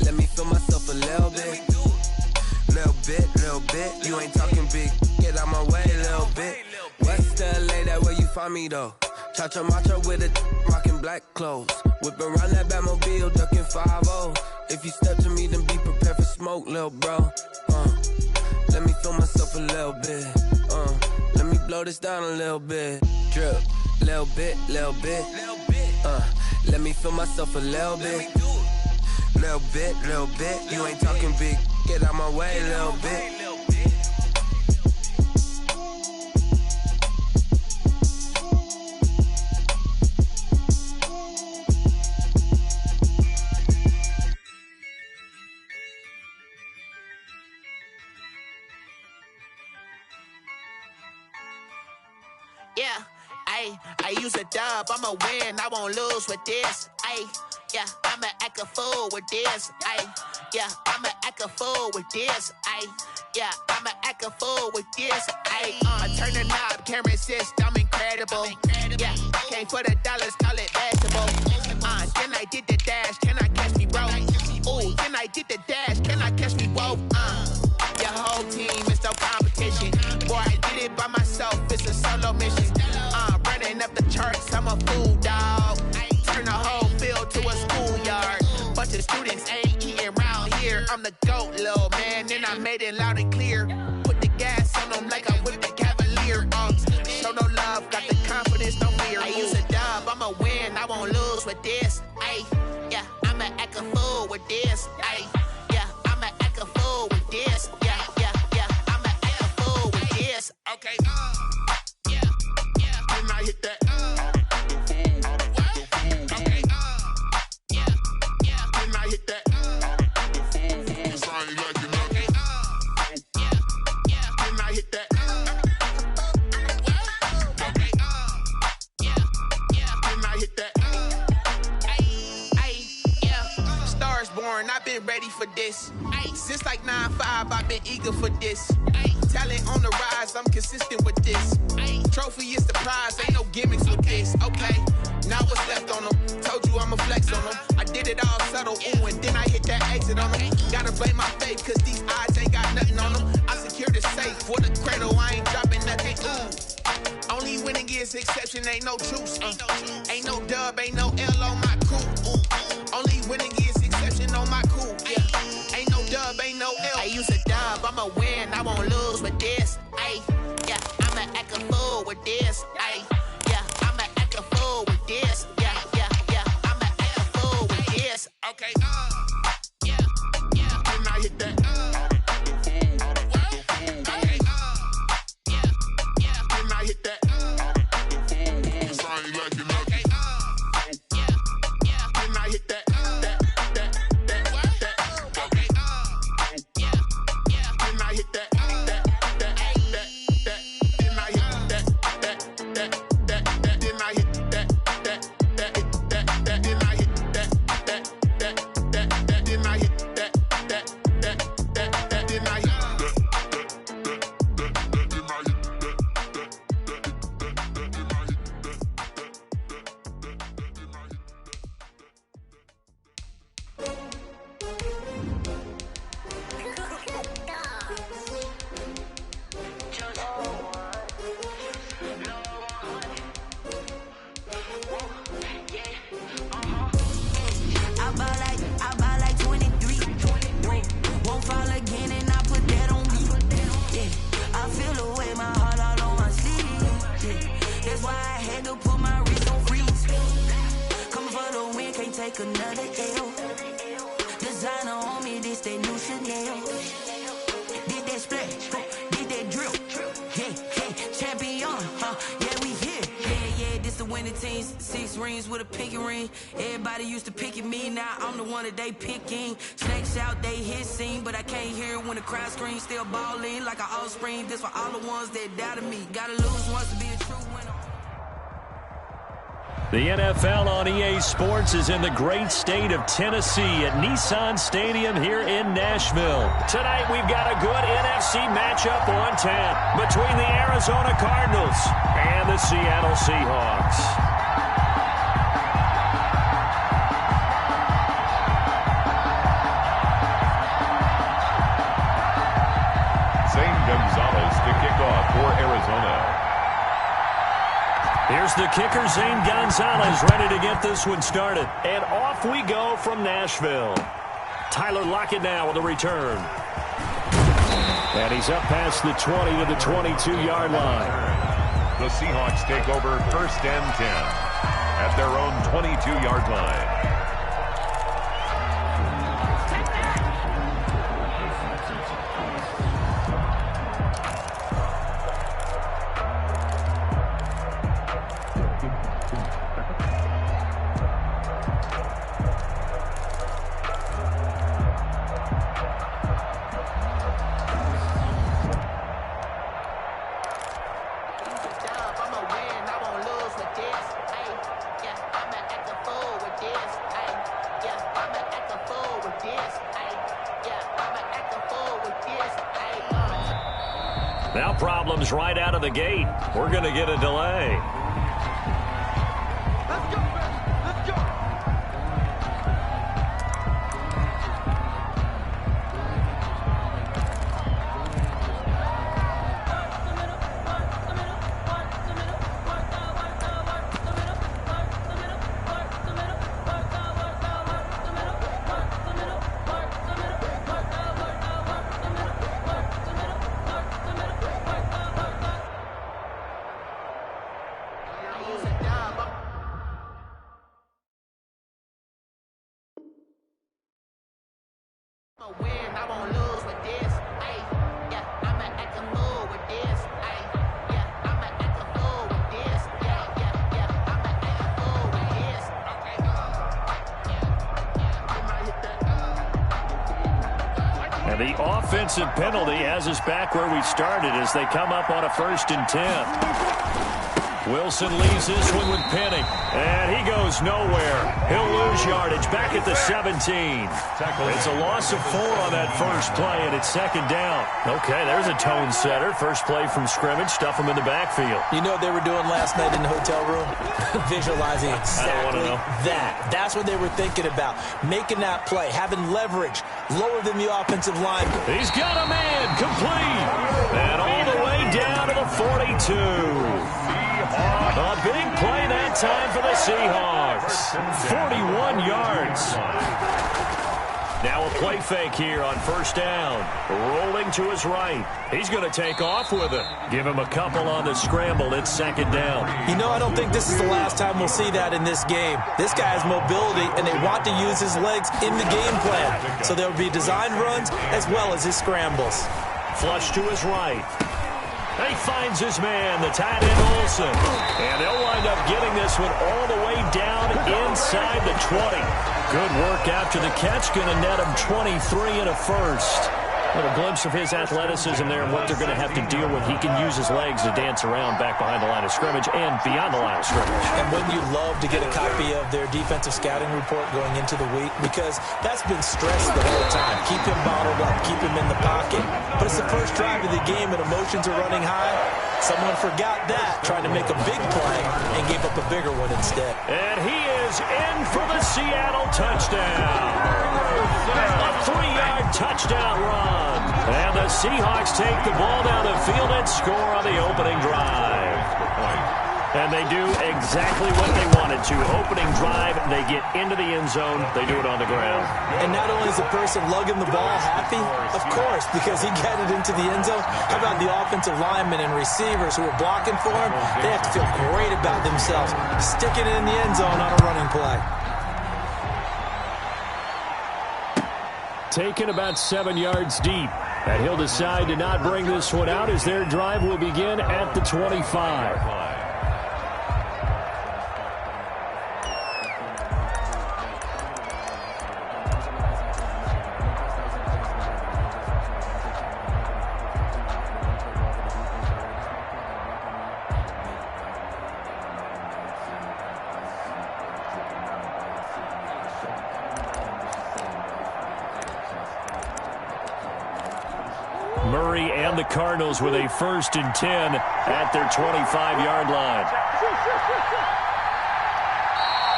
Let me feel myself a little bit. Little bit. You ain't talking big. Get out my way, little bit. West LA, that where you find me though. Cha-cha matcha with a rockin' black clothes. Whip around that Batmobile, duckin' 5-0. If you step to me, then be prepared for smoke, lil' bro. Let me feel myself a little bit. Let me blow this down a little bit. Drip, little bit. Let me feel myself a little bit. Little bit. You ain't talking big. Get out my way, little bit. Yeah, I use a dub, I'ma win, I won't lose with this. Yeah, I'ma act a fool with this. Yeah, I'ma act a fool with this. Yeah, I'ma act a fool with this. I turn the knob, camera assist, I'm incredible. Yeah, came for the dollars, call it basketball. Then I did the dash, can I catch me, bro? Ooh, then I did the dash, can I catch me, whoa? Your whole team is no competition. Boy, I did it by myself, it's a solo mission. Running up the charts, I'm a fool, dog. Turn the whole field to a schoolyard. Bunch of students ain't eating round here. I'm the GOAT, little man, and I made it loud and clear. Put the gas on them like I whipped the Cavalier. Show no love, got the confidence, no fear. I use a dub, I'ma win, I won't lose with this. Yeah, I'ma act a fool with this. Yeah, I'ma act a fool with this. Yeah, I'ma act a fool with this. Okay, yeah, when I hit that. Okay, yeah, when I hit that. Cause I ain't like it. Okay, yeah, when I hit that. Okay, yeah, when I hit that. Yeah, stars born, I've been ready. ready for this. Ay, since like 9-5, I've been eager for this. Ay, talent on the rise, I'm consistent with this. Ay, trophy is the prize, ain't no gimmicks with this. Okay, now what's left on them? Told you I'ma flex on them. I did it all subtle, ooh, and then I hit that exit on them. Gotta blame my faith, cause these odds ain't got nothing on them. I secure the safe for the cradle, I ain't dropping nothing, ooh. Only winning is exception, ain't no truce. Ain't no dub, ain't no L on my crew. Only winning is exception on my crew. Yeah, ain't no dub, ain't no L. I use a dub, I'ma win, I won't lose with this. Ay, yeah, I'ma act a fool with this. Ay, yeah, I'ma act a fool with this. Yeah, yeah, yeah, I'ma act a fool with this. Okay, yeah, yeah, then I hit that. They picking snakes out, they hissing, but I can't hear when the crowd screams. Still balling like an offspring. This for all the ones that doubted me. Gotta lose once to be a true winner. The NFL on EA Sports is in the great state of Tennessee at Nissan Stadium here in Nashville. Tonight we've got a good NFC matchup on tap between the Arizona Cardinals and the Seattle Seahawks. For Arizona. Here's the kicker, Zane Gonzalez, ready to get this one started. And off we go from Nashville. Tyler Lockett now with a return. And he's up past the 20 to the 22-yard line. The Seahawks take over 1st and 10 at their own 22-yard line. Now problems right out of the gate. We're going to get a delay. Let's go, man. Let's go. And the offensive penalty has us back where we started as they come up on a 1st and 10. Wilson leaves this one with Penny, and he goes nowhere. He'll lose yardage back at the 17. It's a loss of 4 on that first play, and it's second down. Okay, there's a tone setter. First play from scrimmage, stuff him in the backfield. You know what they were doing last night in the hotel room? Visualizing exactly that. That's what they were thinking about. Making that play, having leverage, lower than the offensive line. He's got a man, complete, and all the way down to the 42. A big play that time for the Seahawks. 41 yards. Now a play fake here on first down. Rolling to his right. He's going to take off with it. Give him a couple on the scramble. It's second down. You know, I don't think this is the last time we'll see that in this game. This guy has mobility, and they want to use his legs in the game plan. So there will be designed runs as well as his scrambles. Flush to his right. He finds his man, the tight end Olsen. And they'll wind up getting this one all the way down inside the 20. Good work after the catch. Going to net him 23 and a first. A little glimpse of his athleticism there and what they're going to have to deal with. He can use his legs to dance around back behind the line of scrimmage and beyond the line of scrimmage. And wouldn't you love to get a copy of their defensive scouting report going into the week? Because that's been stressed the whole time. Keep him bottled up. Keep him in the pocket. But it's the first drive of the game and emotions are running high. Someone forgot that, trying to make a big play and gave up a bigger one instead. And he is in for the Seattle touchdown. A 3-yard touchdown run. And the Seahawks take the ball down the field and score on the opening drive. And they do exactly what they wanted to. Opening drive, they get into the end zone. They do it on the ground. And not only is the person lugging the ball happy, of course, because he got it into the end zone. How about the offensive linemen and receivers who are blocking for him? They have to feel great about themselves, sticking it in the end zone on a running play. Taken about 7 yards deep. And he'll decide to not bring this one out as their drive will begin at the 25. Murray and the Cardinals with a 1st and 10 at their 25-yard line.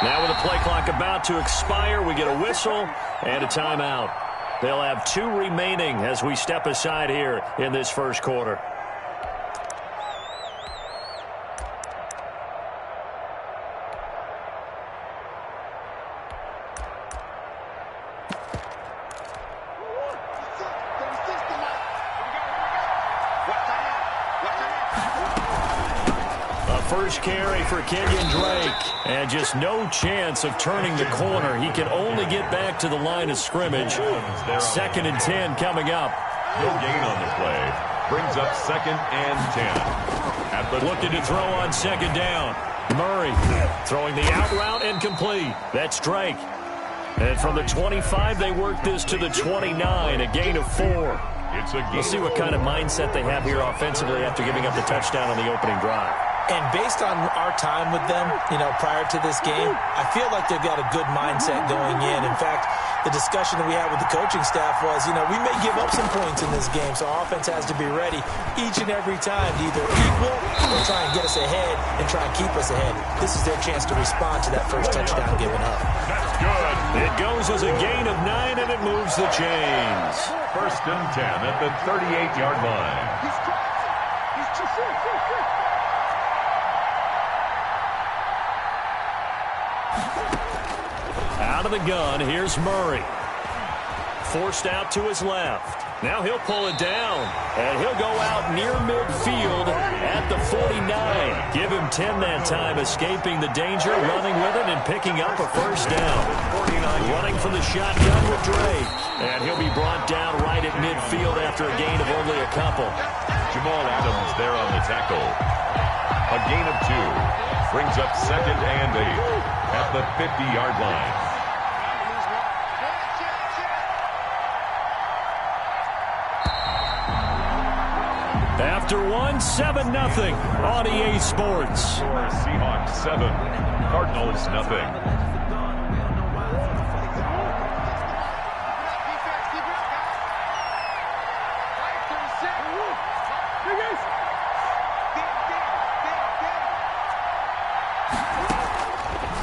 Now with the play clock about to expire, we get a whistle and a timeout. They'll have 2 remaining as we step aside here in this first quarter. First carry for Kenyon Drake. And just no chance of turning the corner. He can only get back to the line of scrimmage. 2nd and 10 coming up. No gain on the play. Brings up 2nd and 10. Looking to throw on 2nd down. Murray throwing the out route and complete. That's Drake. And from the 25, they work this to the 29, a gain of 4. We'll see what kind of mindset they have here offensively after giving up the touchdown on the opening drive. And based on our time with them, prior to this game, I feel like they've got a good mindset going in. In fact, the discussion that we had with the coaching staff was, we may give up some points in this game, so our offense has to be ready each and every time to either equal or try and get us ahead and try and keep us ahead. This is their chance to respond to that first touchdown given up. That's good. It goes as a gain of 9, and it moves the chains. 1st and 10 at the 38-yard line. Out of the gun, here's Murray. Forced out to his left. Now he'll pull it down, and he'll go out near midfield at the 49. Give him 10 that time, escaping the danger, running with it, and picking up a first down. 49 running from the shotgun with Drake. And he'll be brought down right at midfield after a gain of only a couple. Jamal Adams there on the tackle. A gain of 2. Brings up 2nd and 8 at the 50-yard line. After one, 7-0 on EA Sports. Seahawks 7, Cardinals 0.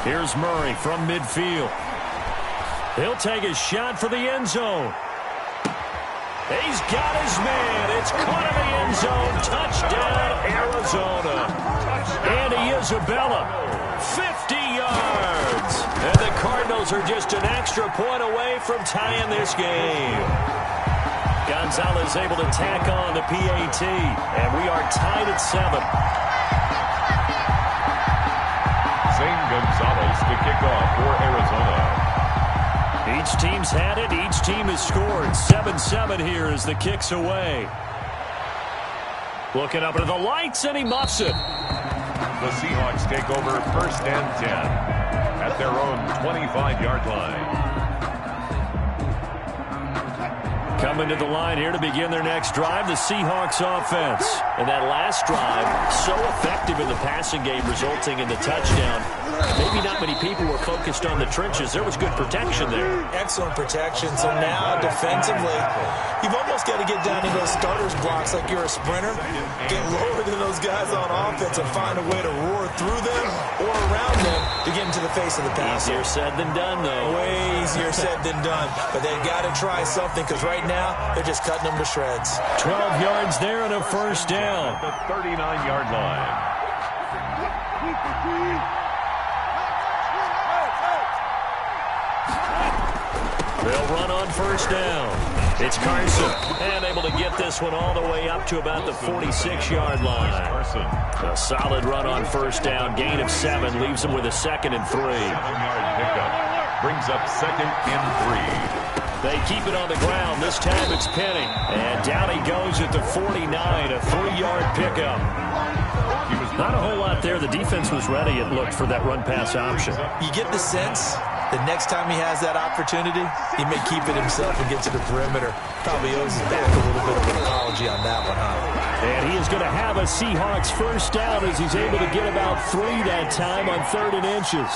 Here's Murray from midfield. He'll take a shot for the end zone. He's got his man. It's caught in the end zone. Touchdown, Arizona. Andy Isabella, 50 yards. And the Cardinals are just an extra point away from tying this game. Gonzalez able to tack on the PAT. And we are tied at 7. Zane Gonzalez to kick off for Arizona. Each team's had it. Each team has scored. 7-7 here as the kick's away. Looking up into the lights, and he muffs it. The Seahawks take over 1st and 10 at their own 25-yard line. Coming to the line here to begin their next drive, the Seahawks offense. And that last drive, so effective in the passing game, resulting in the touchdown. Maybe not many people were focused on the trenches. There was good protection there. Excellent protection. So now, defensively, you've almost got to get down to those starters blocks like you're a sprinter. Get lower than those guys on offense and find a way to roar through them or around them to get into the face of the passer. Easier said than done, though. Way easier said than done. But they've got to try something because right now, they're just cutting them to shreds. 12 yards there and a first down. The 39-yard line. They'll run on first down. It's Carson, and able to get this one all the way up to about the 46-yard line. A solid run on first down. Gain of 7 leaves him with a 2nd and 3. 7-yard pickup brings up 2nd and 3. They keep it on the ground. This time it's Penny. And down he goes at the 49, a 3-yard pickup. Not a whole lot there. The defense was ready, it looked, for that run-pass option. You get the sense the next time he has that opportunity, he may keep it himself and get to the perimeter. Probably owes his back a little bit of an apology on that one, huh? And he is going to have a Seahawks first down as he's able to get about 3 that time on 3rd and inches.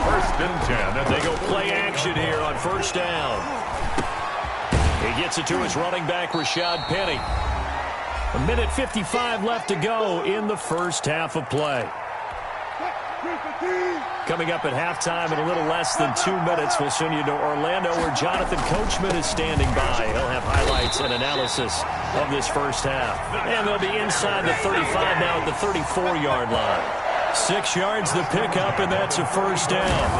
1st and 10. And they go play action here on first down. He gets it to his running back, Rashad Penny. 1:55 left to go in the first half of play. Coming up at halftime in a little less than 2 minutes, we'll send you to Orlando where Jonathan Coachman is standing by. He'll have highlights and analysis of this first half. And they'll be inside the 35 now at the 34-yard line. 6 yards the pickup, and that's a first down.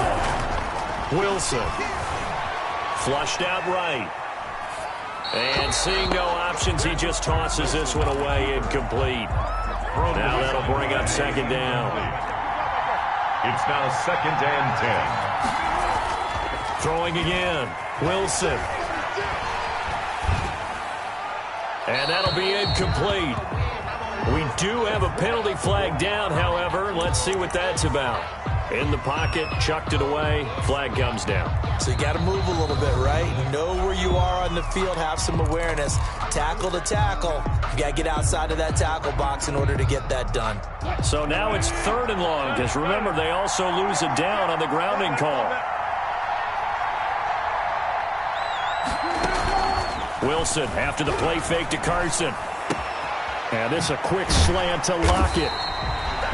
Wilson. Flushed out right. And seeing no options, he just tosses this one away, incomplete. Now that'll bring up 2nd down. It's now 2nd and 10. Throwing again. Wilson. And that'll be incomplete. We do have a penalty flag down, however. Let's see what that's about. In the pocket, chucked it away, flag comes down. So you got to move a little bit, right? Know where you are on the field, have some awareness. Tackle to tackle. You got to get outside of that tackle box in order to get that done. So now it's 3rd and long, because remember, they also lose it down on the grounding call. Wilson after the play fake to Carson. And this a quick slant to Lockett.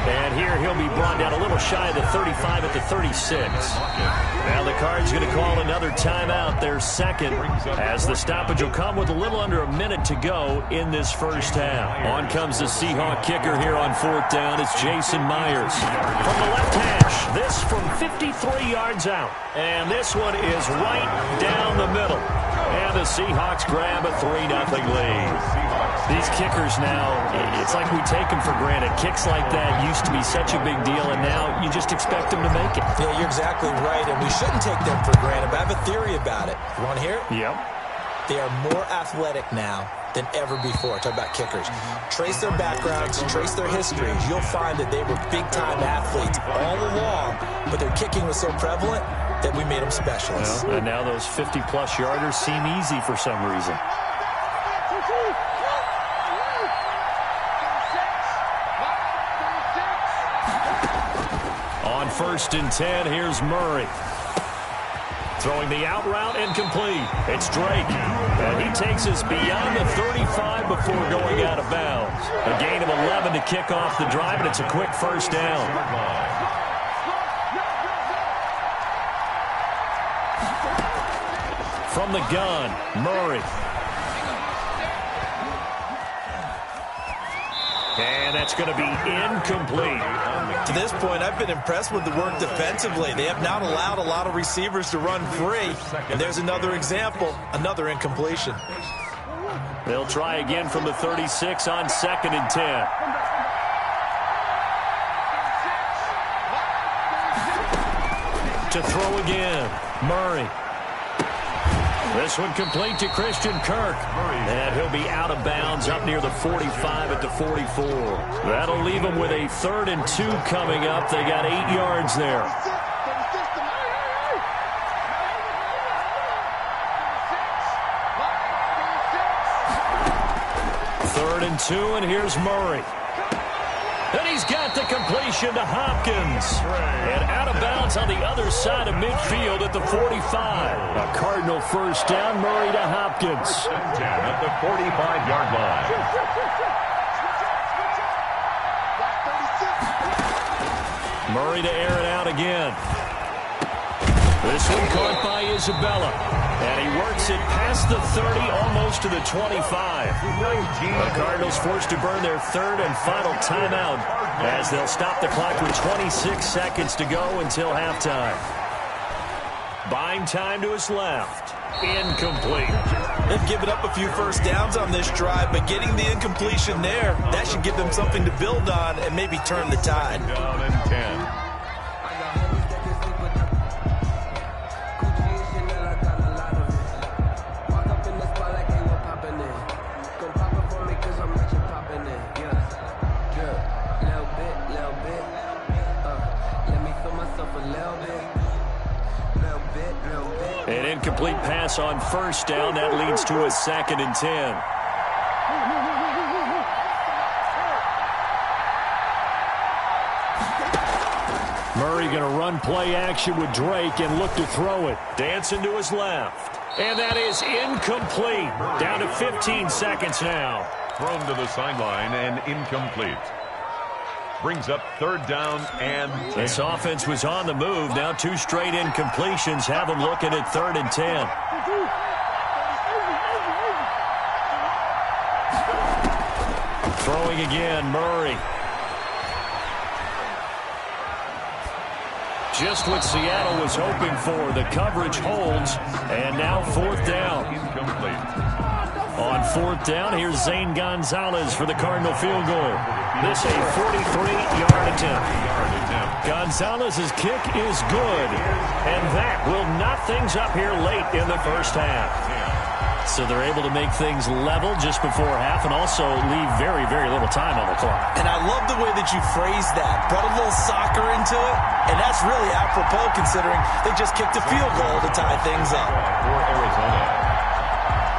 And here he'll be brought down a little shy of the 35 at the 36. Now the Cards going to call another timeout, their 2nd, as the stoppage will come with a little under a minute to go in this first half. On comes the Seahawk kicker here on 4th down. It's Jason Myers. From the left hash, this from 53 yards out. And this one is right down the middle. And the Seahawks grab a 3-0 lead. These kickers now, it's like we take them for granted. Kicks like that used to be such a big deal, and now you just expect them to make it. Yeah, you're exactly right, and we shouldn't take them for granted, but I have a theory about it. You want to hear it? Yep. They are more athletic now than ever before. Talk about kickers. Trace their backgrounds, trace their histories. You'll find that they were big-time athletes all along, but their kicking was so prevalent that we made them specialists. Well, and now those 50-plus yarders seem easy for some reason. On 1st and 10, here's Murray. Throwing the out route incomplete. It's Drake. And he takes us beyond the 35 before going out of bounds. A gain of 11 to kick off the drive, and it's a quick first down. From the gun, Murray. And that's going to be incomplete. To this point, I've been impressed with the work defensively. They have not allowed a lot of receivers to run free. And there's another example, another incompletion. They'll try again from the 36 on 2nd and 10. To throw again, Murray. This one complete to Christian Kirk. And he'll be out of bounds up near the 45 at the 44. That'll leave them with a 3rd and 2 coming up. They got 8 yards there. 3rd and 2, and here's Murray. And he's got the completion to Hopkins. And out of bounds on the other side of midfield at the 45. A Cardinal first down, Murray to Hopkins. 10 at the 45-yard line. Murray to air it out again. This one caught by Isabella. And he works it past the 30, almost to the 25. The Cardinals forced to burn their 3rd and final timeout as they'll stop the clock with 26 seconds to go until halftime. Buying time to his left. Incomplete. They've given up a few first downs on this drive, but getting the incompletion there, that should give them something to build on and maybe turn the tide. Down and 10. An incomplete pass on first down. That leads to a 2nd and 10. Murray going to run play action with Drake and look to throw it. Dancing to his left. And that is incomplete. Down to 15 seconds now. Thrown to the sideline and incomplete. Brings up 3rd down and 10. This offense was on the move. Now 2 straight incompletions have them looking at 3rd and 10. Throwing again, Murray. Just what Seattle was hoping for. The coverage holds, and now 4th down. Incomplete. On 4th down, here's Zane Gonzalez for the Cardinal field goal. This a 43-yard attempt. Gonzalez's kick is good, and that will knot things up here late in the first half. So they're able to make things level just before half and also leave very, very little time on the clock. And I love the way that you phrased that. Brought a little soccer into it, and that's really apropos considering they just kicked a field goal to tie things up. For Arizona.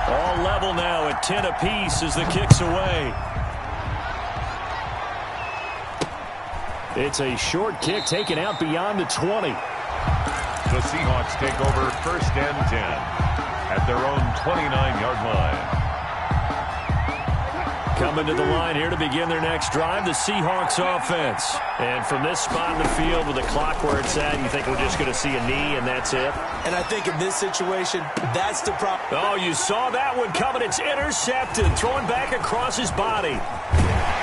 All level now at 10 apiece as the kick's away. It's a short kick taken out beyond the 20. The Seahawks take over 1st and 10 at their own 29-yard line. Coming to the line here to begin their next drive, the Seahawks offense. And from this spot in the field with the clock where it's at, you think we're just going to see a knee and that's it? And I think in this situation, that's the problem. Oh, you saw that one coming. It's intercepted. Throwing back across his body.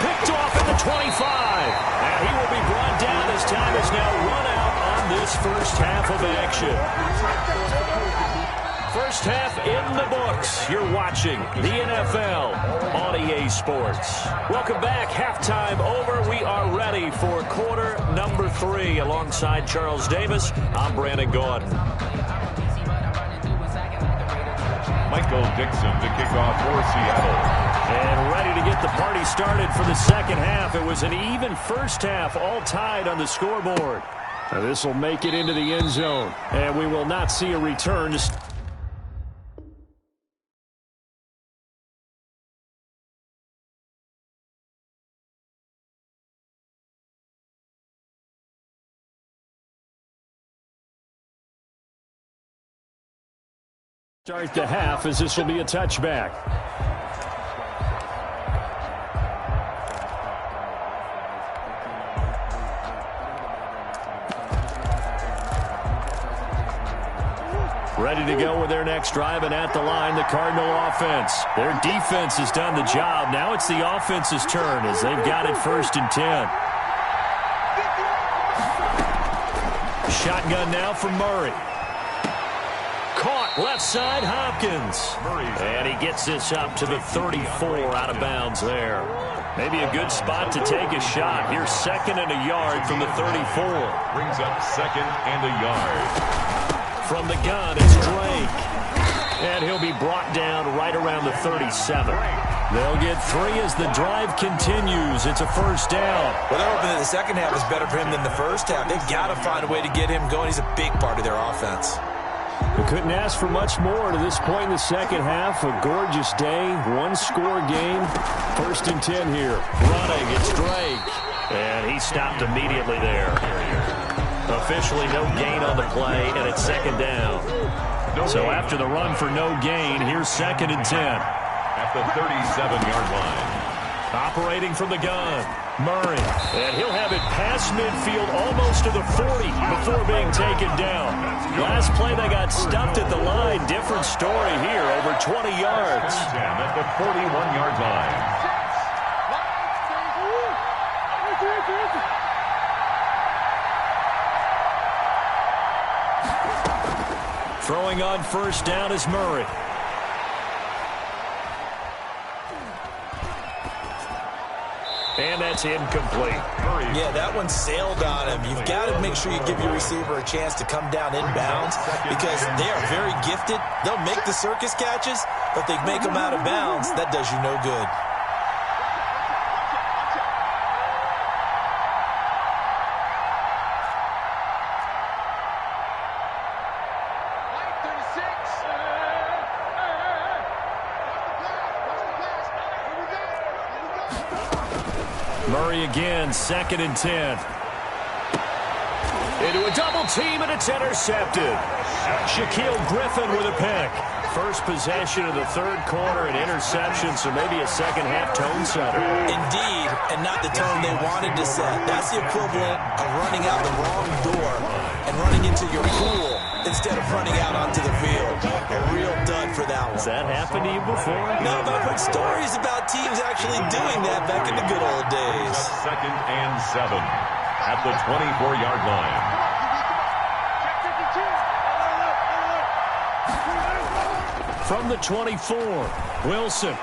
Picked off at the 25. And he will be brought down as time is now run out on this first half of action. First half in the books. You're watching the NFL on EA Sports. Welcome back. Halftime over. We are ready for quarter number 3. Alongside Charles Davis, I'm Brandon Gordon. Michael Dixon to kick off for Seattle. And ready to get the party started for the second half. It was an even first half, all tied on the scoreboard. Now this will make it into the end zone. And we will not see a return to Start the half as this will be a touchback. Ready to go with their next drive, and at the line, the Cardinal offense. Their defense has done the job. Now it's the offense's turn as they've got it 1st and 10. Shotgun now from Murray. Caught left side, Hopkins. And he gets this up to the 34, out of bounds there. Maybe a good spot to take a shot. Here's 2nd and a yard from the 34. Brings up 2nd and a yard. From the gun, it's Drake. And he'll be brought down right around the 37. They'll get 3 as the drive continues. It's a 1st down. Well, they're hoping that the second half is better for him than the first half. They've got to find a way to get him going. He's a big part of their offense. We couldn't ask for much more to this point in the second half. A gorgeous day, one-score game. 1st and 10 here. Running, it's Drake. And he stopped immediately there. Officially no gain on the play, and it's 2nd down. So after the run for no gain, here's 2nd and 10. At the 37-yard line. Operating from the gun, Murray. And he'll have it past midfield almost to the 40 before being taken down. Last play they got stuffed at the line. Different story here, over 20 yards. At the 41-yard line. Throwing on 1st down is Murray. And that's incomplete. Yeah, that one sailed on him. You've got to make sure you give your receiver a chance to come down inbounds because they are very gifted. They'll make the circus catches, but they make them out of bounds. That does you no good. Murray again, 2nd and 10. Into a double team, and it's intercepted. Shaquille Griffin with a pick. First possession of the 3rd quarter, an interception, so maybe a second-half tone setter. Indeed, and not the tone they wanted to set. That's the equivalent of running out the wrong door and running into your pool instead of running out onto the field. A real dud for that one. Has that happened to you before? No, but I've heard stories about teams actually doing that back in the good old days. 2nd and 7 at the 24-yard line. From the 24, Wilson.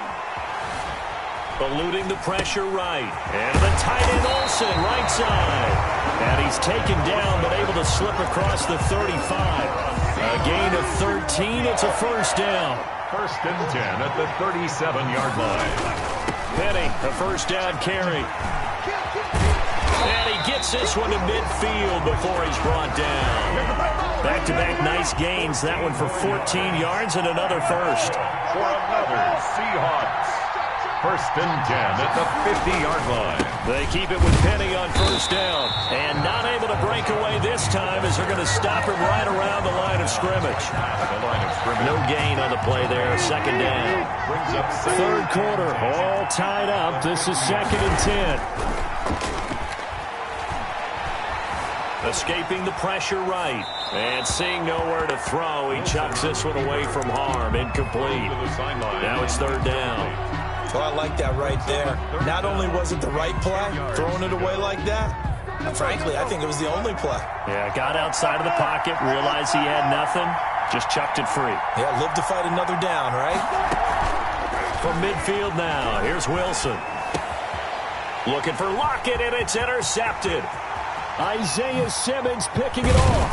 Eluding the pressure right. And the tight end Olsen, right side. And he's taken down, but able to slip across the 35. A gain of 13. It's a 1st down. 1st and 10 at the 37-yard line. Penny, a 1st down carry. And he gets this one to midfield before he's brought down. Back-to-back nice gains. That one for 14 yards and another 1st. For another Seahawks. 1st and 10 at the 50-yard line. They keep it with Penny on 1st down. And not able to break away this time as they're going to stop him right around the line of scrimmage. No gain on the play there. 2nd down. 3rd quarter, all tied up. This is 2nd and 10. Escaping the pressure right. And seeing nowhere to throw, he chucks this one away from harm. Incomplete. Now it's 3rd down. Well, I like that right there. Not only was it the right play, throwing it away like that, frankly, I think it was the only play. Yeah, got outside of the pocket, realized he had nothing, just chucked it free. Yeah, live to fight another down, right? From midfield now, here's Wilson. Looking for Lockett, and it's intercepted. Isaiah Simmons picking it off.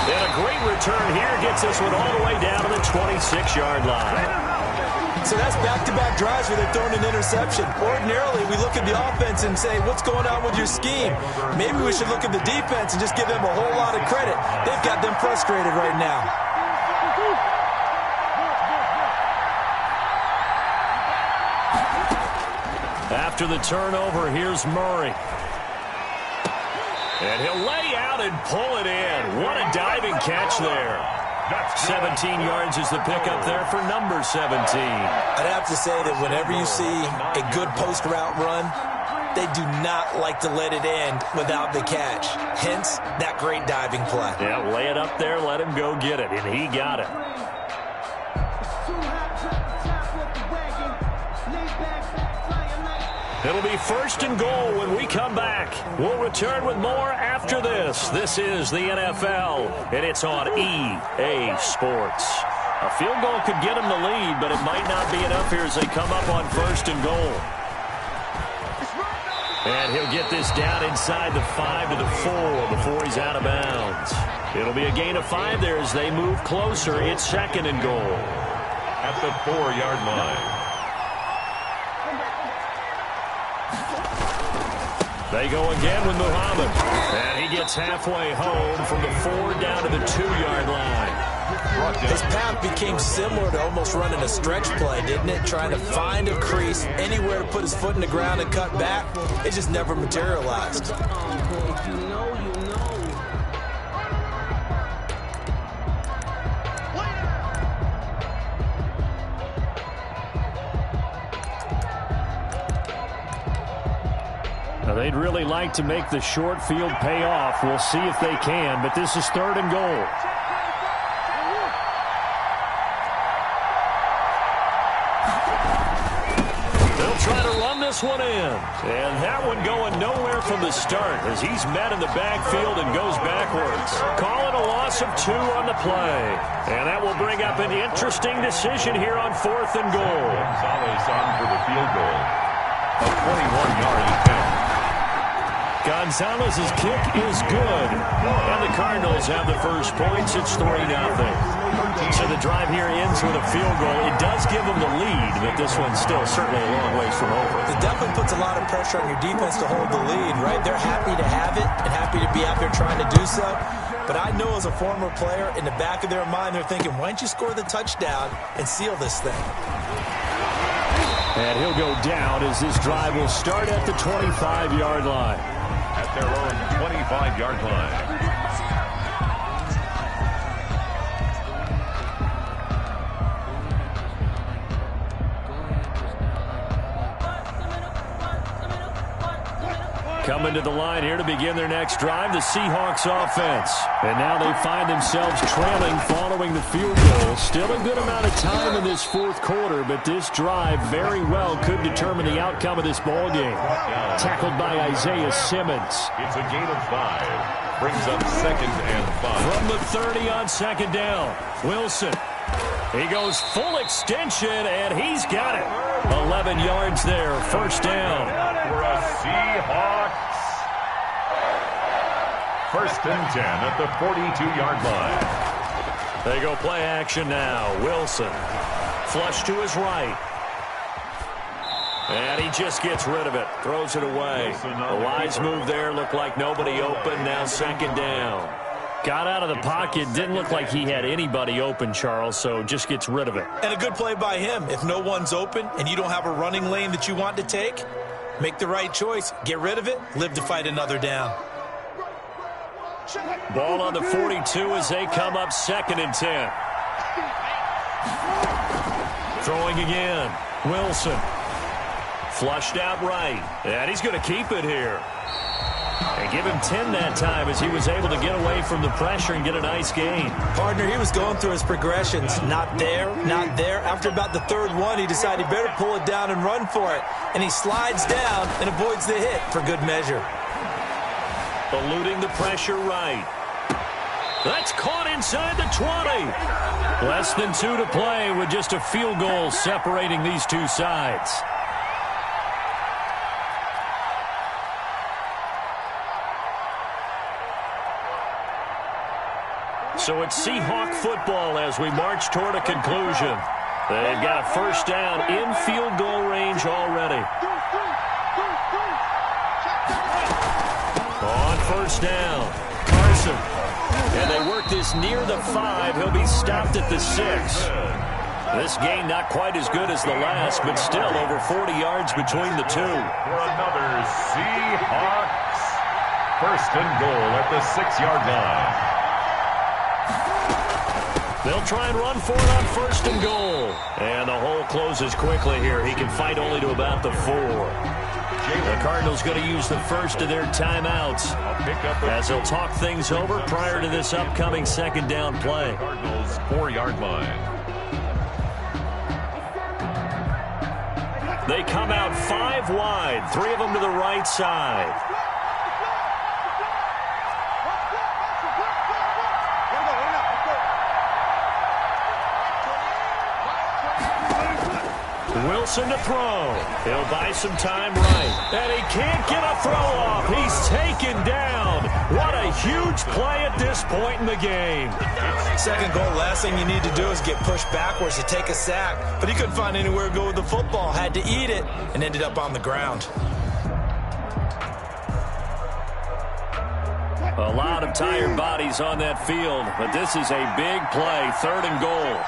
And a great return here gets this one all the way down to the 26-yard line. So that's back-to-back drives where they're throwing an interception. Ordinarily, we look at the offense and say, what's going on with your scheme? Maybe we should look at the defense and just give them a whole lot of credit. They've got them frustrated right now. After the turnover, here's Murray. And he'll lay out and pull it in. What a diving catch there. 17 yards is the pickup there for number 17. I'd have to say that whenever you see a good post route run, they do not like to let it end without the catch. Hence, that great diving play. Yeah, lay it up there, let him go get it, and he got it. It'll be 1st and goal when we come back. We'll return with more after this. This is the NFL, and it's on EA Sports. A field goal could get them the lead, but it might not be enough here as they come up on 1st and goal. And he'll get this down inside the 5 to the 4 before he's out of bounds. It'll be a gain of 5 there as they move closer. It's 2nd and goal. At the 4-yard line. They go again with Muhammad. And he gets halfway home from the 4 down to the 2-yard line. His path became similar to almost running a stretch play, didn't it? Trying to find a crease, anywhere to put his foot in the ground and cut back. It just never materialized. They'd really like to make the short field pay off. We'll see if they can, but this is 3rd and goal. They'll try to run this one in. And that one going nowhere from the start as he's met in the backfield and goes backwards. Call it a loss of 2 on the play. And that will bring up an interesting decision here on 4th and goal. Gonzalez on for the field goal. A 21-yard attempt. Gonzalez's kick is good. And the Cardinals have the first points. It's 3-0. So the drive here ends with a field goal. It does give them the lead, but this one's still certainly a long ways from over. It definitely puts a lot of pressure on your defense to hold the lead, right? They're happy to have it and happy to be out there trying to do so. But I know as a former player, in the back of their mind, they're thinking, why don't you score the touchdown and seal this thing? And he'll go down as this drive will start at the 25-yard line. At their own 25-yard line. Coming to the line here to begin their next drive, the Seahawks offense. And now they find themselves trailing following the field goal. Still a good amount of time in this 4th quarter, but this drive very well could determine the outcome of this ball game. Tackled by Isaiah Simmons. It's a gain of 5. Brings up 2nd and 5. From the 30 on 2nd down, Wilson. He goes full extension, and he's got it. 11 yards there, 1st down. For a Seahawks. 1st and 10 at the 42-yard line. They go play action now. Wilson. Flush to his right. And he just gets rid of it. Throws it away. A wise move there. Looked like nobody open. Now 2nd down. Got out of the pocket. Didn't look like he had anybody open, Charles, so just gets rid of it. And a good play by him. If no one's open and you don't have a running lane that you want to take, make the right choice. Get rid of it. Live to fight another down. Ball on the 42 as they come up 2nd and 10. Throwing again. Wilson. Flushed out right. And he's going to keep it here. And give him 10 that time as he was able to get away from the pressure and get a nice gain. Partner, he was going through his progressions. Not there, not there. After about the 3rd one, he decided he better pull it down and run for it. And he slides down and avoids the hit for good measure. Eluding the pressure right. That's caught inside the 20. Less than 2 to play with just a field goal separating these two sides. So it's Seahawk football as we march toward a conclusion. They've got a 1st down in field goal range already. On 1st down, Carson. And they work this near the 5. He'll be stopped at the 6. This gain not quite as good as the last, but still over 40 yards between the two. For another Seahawks 1st and goal at the 6-yard line. They'll try and run for it on 1st and goal. And the hole closes quickly here. He can fight only to about the 4. The Cardinals going to use the first of their timeouts as they'll talk things over prior to this upcoming 2nd down play. Cardinals 4-yard line. They come out 5 wide, 3 of them to the right side. Wilson to throw. He'll buy some time right. And he can't get a throw off. He's taken down. What a huge play at this point in the game. 2nd goal, last thing you need to do is get pushed backwards to take a sack. But he couldn't find anywhere to go with the football. Had to eat it and ended up on the ground. A lot of tired bodies on that field, but this is a big play. 3rd and goal.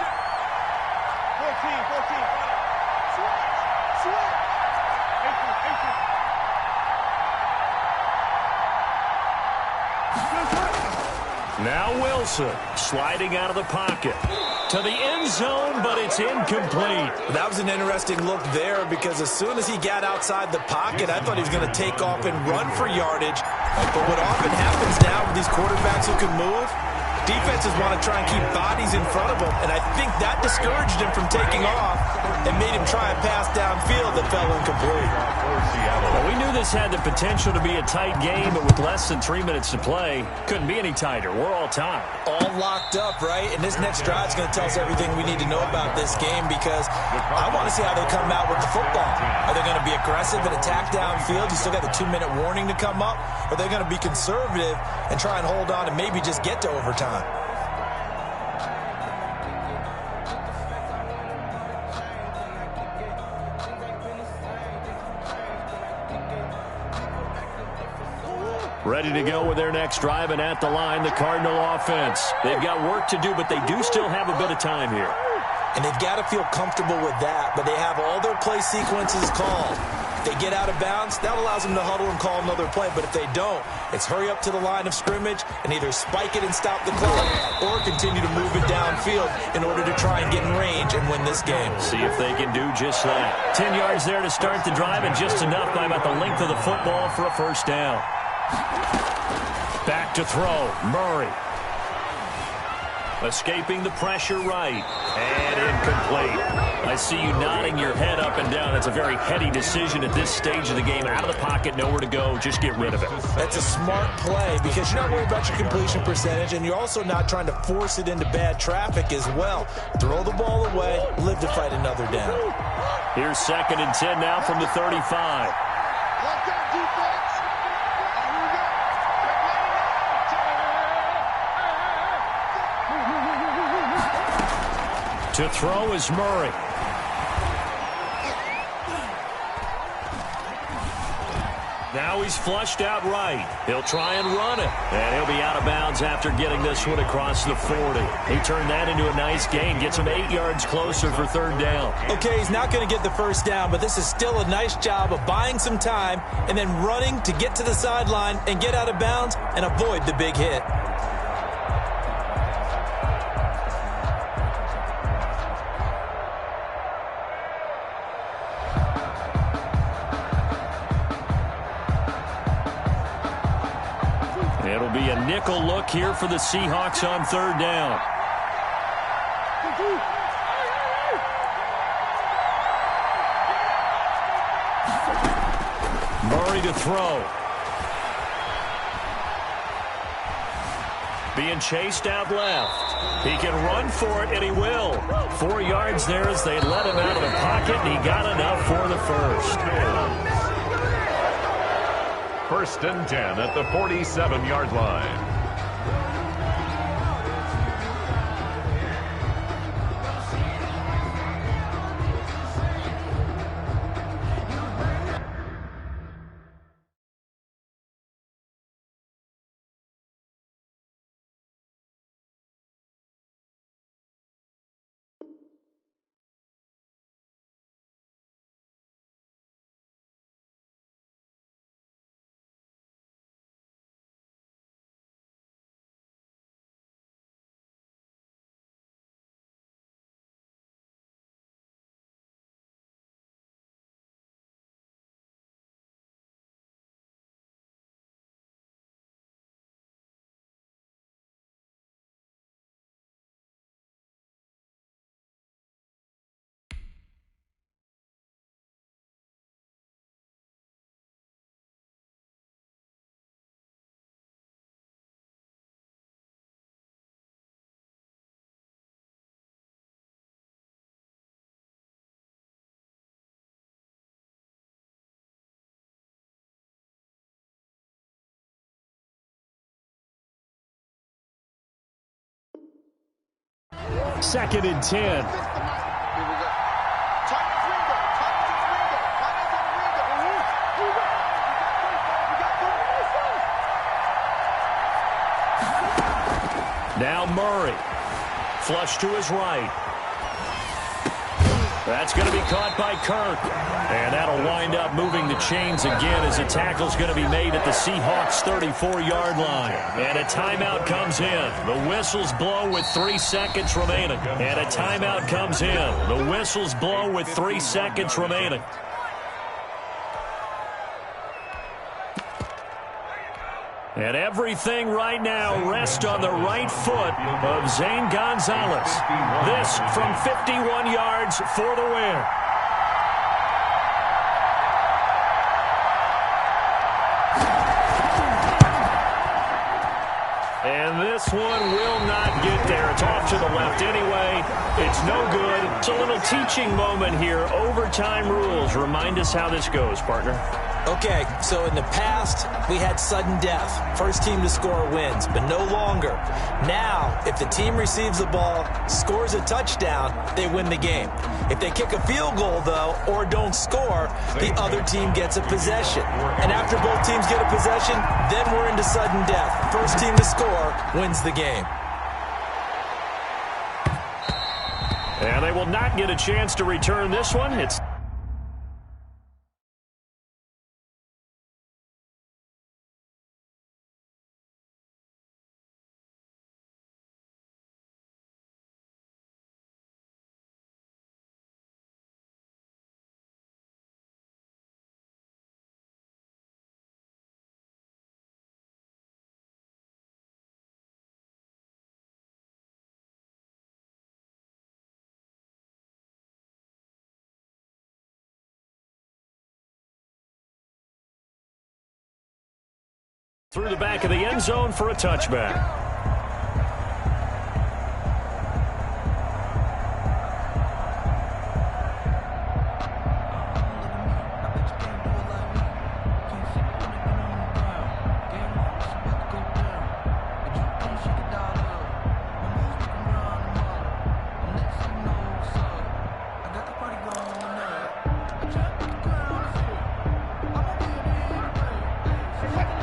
14. Now Wilson sliding out of the pocket to the end zone, but it's incomplete. That was an interesting look there because as soon as he got outside the pocket, I thought he was going to take off and run for yardage. But what often happens now with these quarterbacks who can move, defenses want to try and keep bodies in front of them, and I think that discouraged him from taking off and made him try and pass downfield that fell incomplete. Well, we knew this had the potential to be a tight game, but with less than 3 minutes to play, couldn't be any tighter. We're all tied. All locked up, right? And this next drive is going to tell us everything we need to know about this game because I want to see how they come out with the football. Are they going to be aggressive and attack downfield? You still got the 2-minute warning to come up? Or are they going to be conservative and try and hold on and maybe just get to overtime? Ready to go with their next drive, and at the line, the Cardinal offense. They've got work to do, but they do still have a bit of time here. And they've got to feel comfortable with that, but they have all their play sequences called. If they get out of bounds, that allows them to huddle and call another play, but if they don't, it's hurry up to the line of scrimmage and either spike it and stop the clock or continue to move it downfield in order to try and get in range and win this game. See if they can do just that. 10 yards there to start the drive, and just enough by about the length of the football for a 1st down. Back to throw, Murray. Escaping the pressure right, and incomplete. I see you nodding your head up and down. That's a very heady decision at this stage of the game. Out of the pocket, nowhere to go, just get rid of it. That's a smart play because you're not worried about your completion percentage, and you're also not trying to force it into bad traffic as well. Throw the ball away, live to fight another down. Here's 2nd and 10 now from the 35. To throw is Murray. Now he's flushed out right. He'll try and run it. And he'll be out of bounds after getting this one across the 40. He turned that into a nice gain. Gets him 8 yards closer for 3rd down. Okay, he's not going to get the 1st down, but this is still a nice job of buying some time and then running to get to the sideline and get out of bounds and avoid the big hit. It'll be a nickel look here for the Seahawks on 3rd down. Murray to throw. Being chased out left. He can run for it, and he will. 4 yards there as they let him out of the pocket, and he got enough for the 1st. 1st and 10 at the 47-yard line. 2nd and 10. Now Murray. Flush to his right. That's going to be caught by Kirk. And that'll wind up moving the chains again as a tackle's going to be made at the Seahawks' 34-yard line. And a timeout comes in. The whistles blow with 3 seconds remaining. And a timeout comes in. The whistles blow with 3 seconds remaining. And everything right now rests on the right foot of Zane Gonzalez. This from 51 yards for the win. And this one will not get there. It's off to the left anyway. It's no good. It's a little teaching moment here. Overtime rules. Remind us how this goes, partner. Okay, so in the past, we had sudden death. First team to score wins, but no longer. Now, if the team receives the ball, scores a touchdown, they win the game. If they kick a field goal, though, or don't score, the other team gets a possession. And after both teams get a possession, then we're into sudden death. First team to score wins the game. And they will not get a chance to return this one. It's through the back of the end zone for a touchback.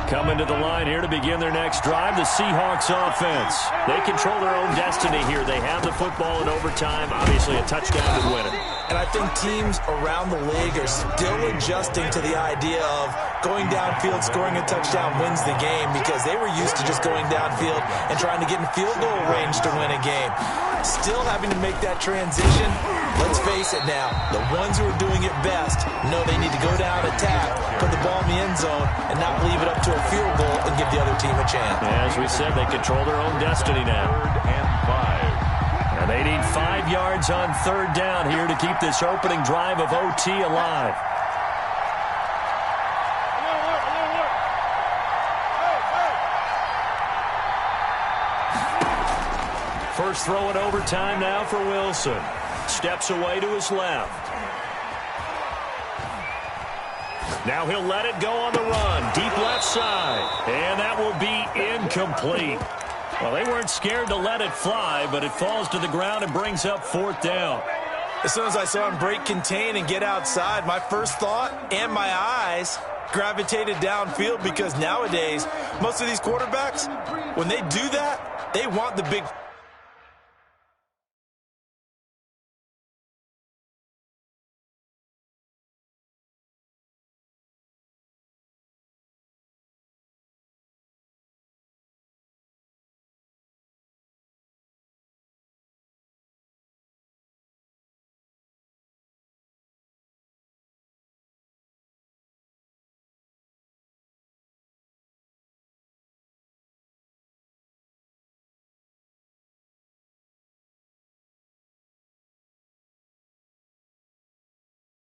Coming to the line here to begin their next drive, the Seahawks offense. They control their own destiny here. They have the football in overtime. Obviously, a touchdown to win it. And I think teams around the league are still adjusting to the idea of going downfield, scoring a touchdown wins the game, because they were used to just going downfield and trying to get in field goal range to win a game. Still having to make that transition. Let's face it now, the ones who are doing it best know they need to go down, attack, put the ball in the end zone, and not leave it up to a field goal and give the other team a chance. As we said, they control their own destiny now. 3rd and 5. And they need 5 yards on 3rd down here to keep this opening drive of OT alive. First throw in overtime now for Wilson. Steps away to his left. Now he'll let it go on the run. Deep left side. And that will be incomplete. Well, they weren't scared to let it fly, but it falls to the ground and brings up 4th down. As soon as I saw him break contain and get outside, my first thought and my eyes gravitated downfield, because nowadays, most of these quarterbacks, when they do that, they want the big...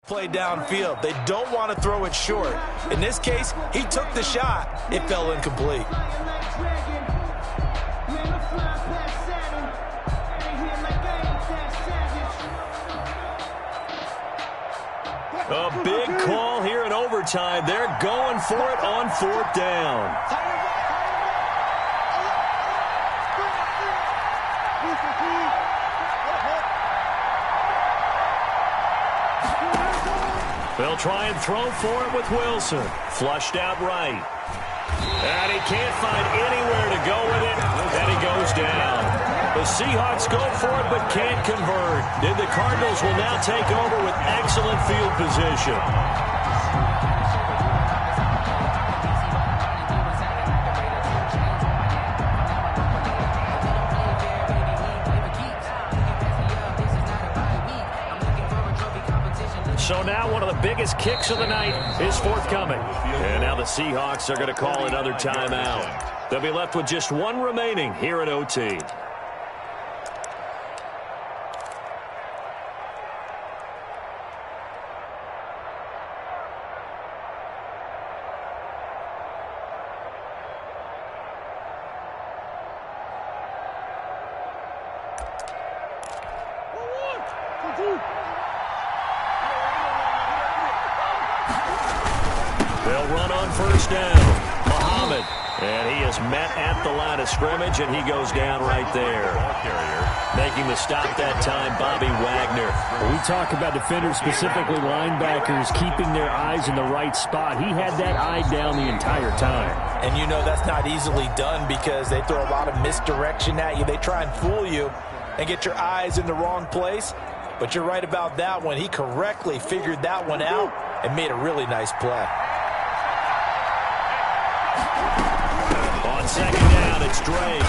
play downfield. They don't want to throw it short. In this case, he took the shot. It fell incomplete. A big call here in overtime. They're going for it on 4th down. They'll try and throw for it with Wilson. Flushed out right. And he can't find anywhere to go with it, and he goes down. The Seahawks go for it but can't convert. And the Cardinals will now take over with excellent field position. So now one of the biggest kicks of the night is forthcoming. And now the Seahawks are going to call another timeout. They'll be left with just one remaining here at OT. They'll run on first down. Muhammad. And he is met at the line of scrimmage, and he goes down right there. Making the stop that time, Bobby Wagner. We talk about defenders, specifically linebackers, keeping their eyes in the right spot. He had that eye down the entire time. And you know that's not easily done because they throw a lot of misdirection at you. They try and fool you and get your eyes in the wrong place. But you're right about that one. He correctly figured that one out and made a really nice play. On second down, it's Drake.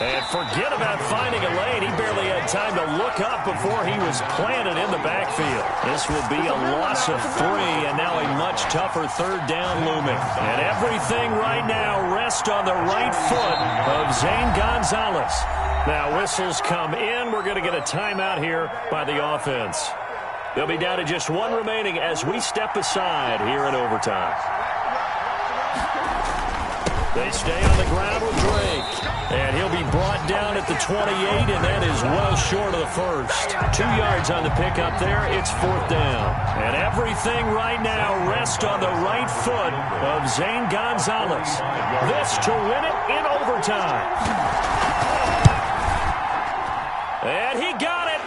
And forget about finding a lane. He barely had time to look up before he was planted in the backfield. This will be a loss of 3, and now a much tougher third down looming. And everything right now rests on the right foot of Zane Gonzalez. Now whistles come in. We're going to get a timeout here by the offense. They'll be down to just one remaining as we step aside here in overtime. They stay on the ground with Drake. And he'll be brought down at the 28, and that is well short of the first. 2 yards on the pickup there. It's fourth down. And everything right now rests on the right foot of Zane Gonzalez. This to win it in overtime. And he got it.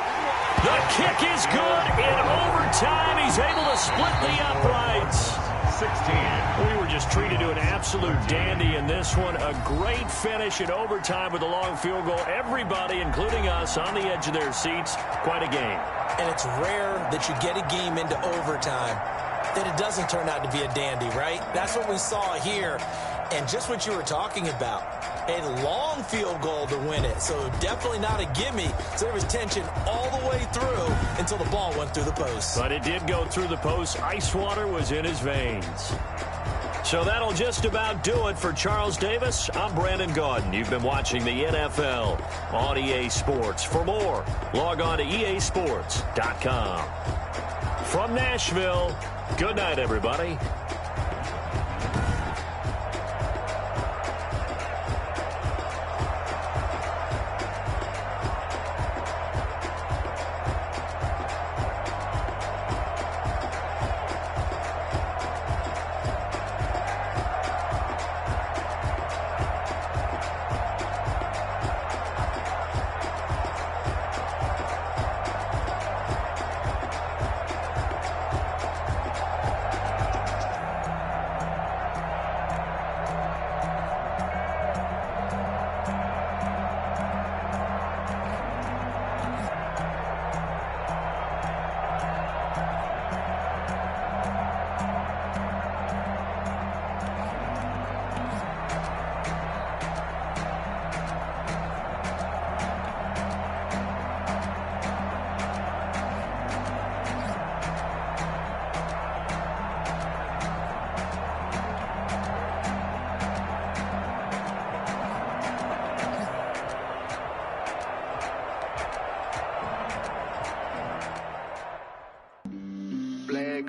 The kick is good in overtime. He's able to split the uprights. 16. We were just treated to an absolute dandy in this one. A great finish in overtime with a long field goal. Everybody, including us, on the edge of their seats. Quite a game. And it's rare that you get a game into overtime that it doesn't turn out to be a dandy, right? That's what we saw here. And just what you were talking about, a long field goal to win it. So definitely not a gimme. So there was tension all the way through until the ball went through the post. But it did go through the post. Ice water was in his veins. So that'll just about do it for Charles Davis. I'm Brandon Gaudin. You've been watching the NFL on EA Sports. For more, log on to easports.com. From Nashville, good night, everybody.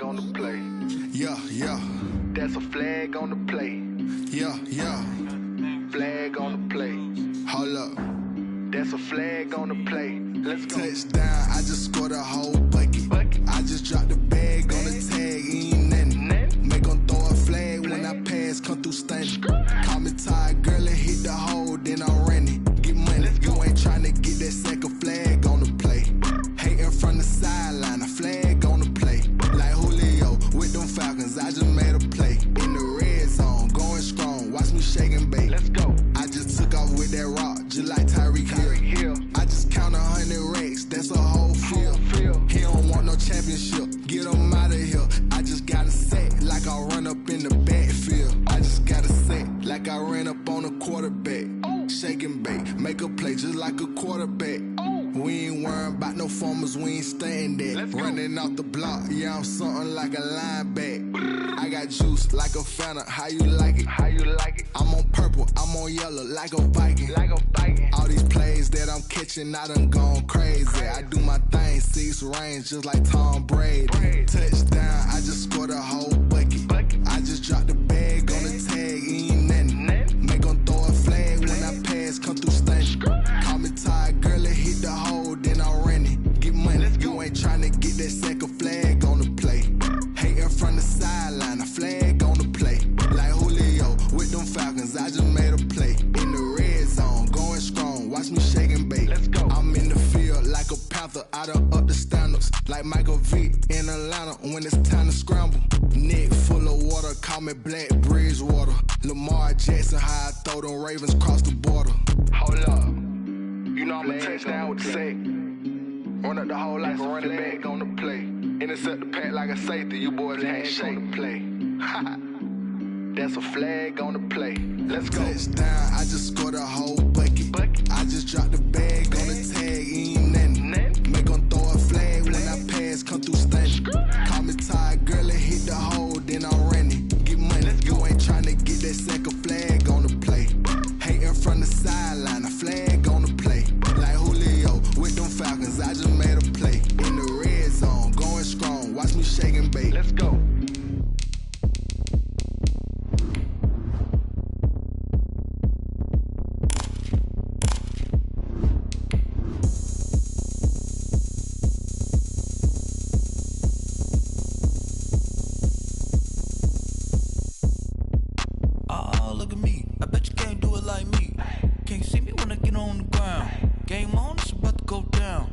On the play. Yeah, yeah. That's a flag on the play. Yeah, yeah. Flag on the play. Hold up. That's a flag on the play. Let's go. Touchdown, I just scored a whole bucket. I just dropped the bag on the tag, ain't nothing. Make them throw a flag when I pass, come through stunning. Call me tired, girl, and hit the hole, then I'm running. Get money, you ain't trying to get that second flag on the play. Hating from the sideline, a flag on the play. Like Julio, just made a play. In the red zone, going strong. Watch me shake and bake. Let's go. I just took off with that rock, just like Tyreek Hill. I just count 100 racks, that's a whole field. He don't want no championship, get him out of here. I just got a set, like I run up in the backfield. I just got a set, like I ran up on a quarterback. Shake and bake, make a play just like a quarterback. We ain't worrying about no formers, we ain't staying there. Running off the block, yeah, I'm something like a linebacker. I got juice like a Fanta, how you like it? How you like it? I'm on purple, I'm on yellow, like a Viking. Like a Viking. All these plays that I'm catching, I done gone crazy. I do my thing, 6 range, just like Tom Brady. Touchdown, I just scored a whole bucket. I just dropped the bag on the tag, ain't nothing. Make 'em throw a flag when I pass, come through stunning. Call me tired, girl, hit the hole, then I ran it. Get money, you ain't tryna get that second flag on the play. Hating from the sideline, a flag on the play. Like Julio with them Falcons, I just made a play. In the red zone, going strong, watch me shake and bake. Let's go. I'm in the field like a Panther, I done up the standards. Like Michael Vick in Atlanta when it's time to scramble. Neck full of water, call me Black Bridgewater. Lamar Jackson, how I throw them Ravens cross the border. Hold up. You know I'm a touchdown with the sack. Run up the whole like a running back on the play. Intercept the pack like a safety, you boys can't shake the play. That's a flag on the play. Let's go. Touchdown, I just scored a whole bucket. I just dropped the bag on the tag, ain't nothing. Make 'em throw a flag when I pass, come through stunning. Call me tired, girl, hit the hole, then I ran it. Get money, you ain't tryna get that second flag on the play. Hating from the sideline, a flag on the play. Like Julio with them Falcons, I just made a play. In the red zone, going strong, watch me shake and bake. Let's go. Look at me, I bet you can't do it like me. Can't see me when I get on the ground. Game on, it's about to go down.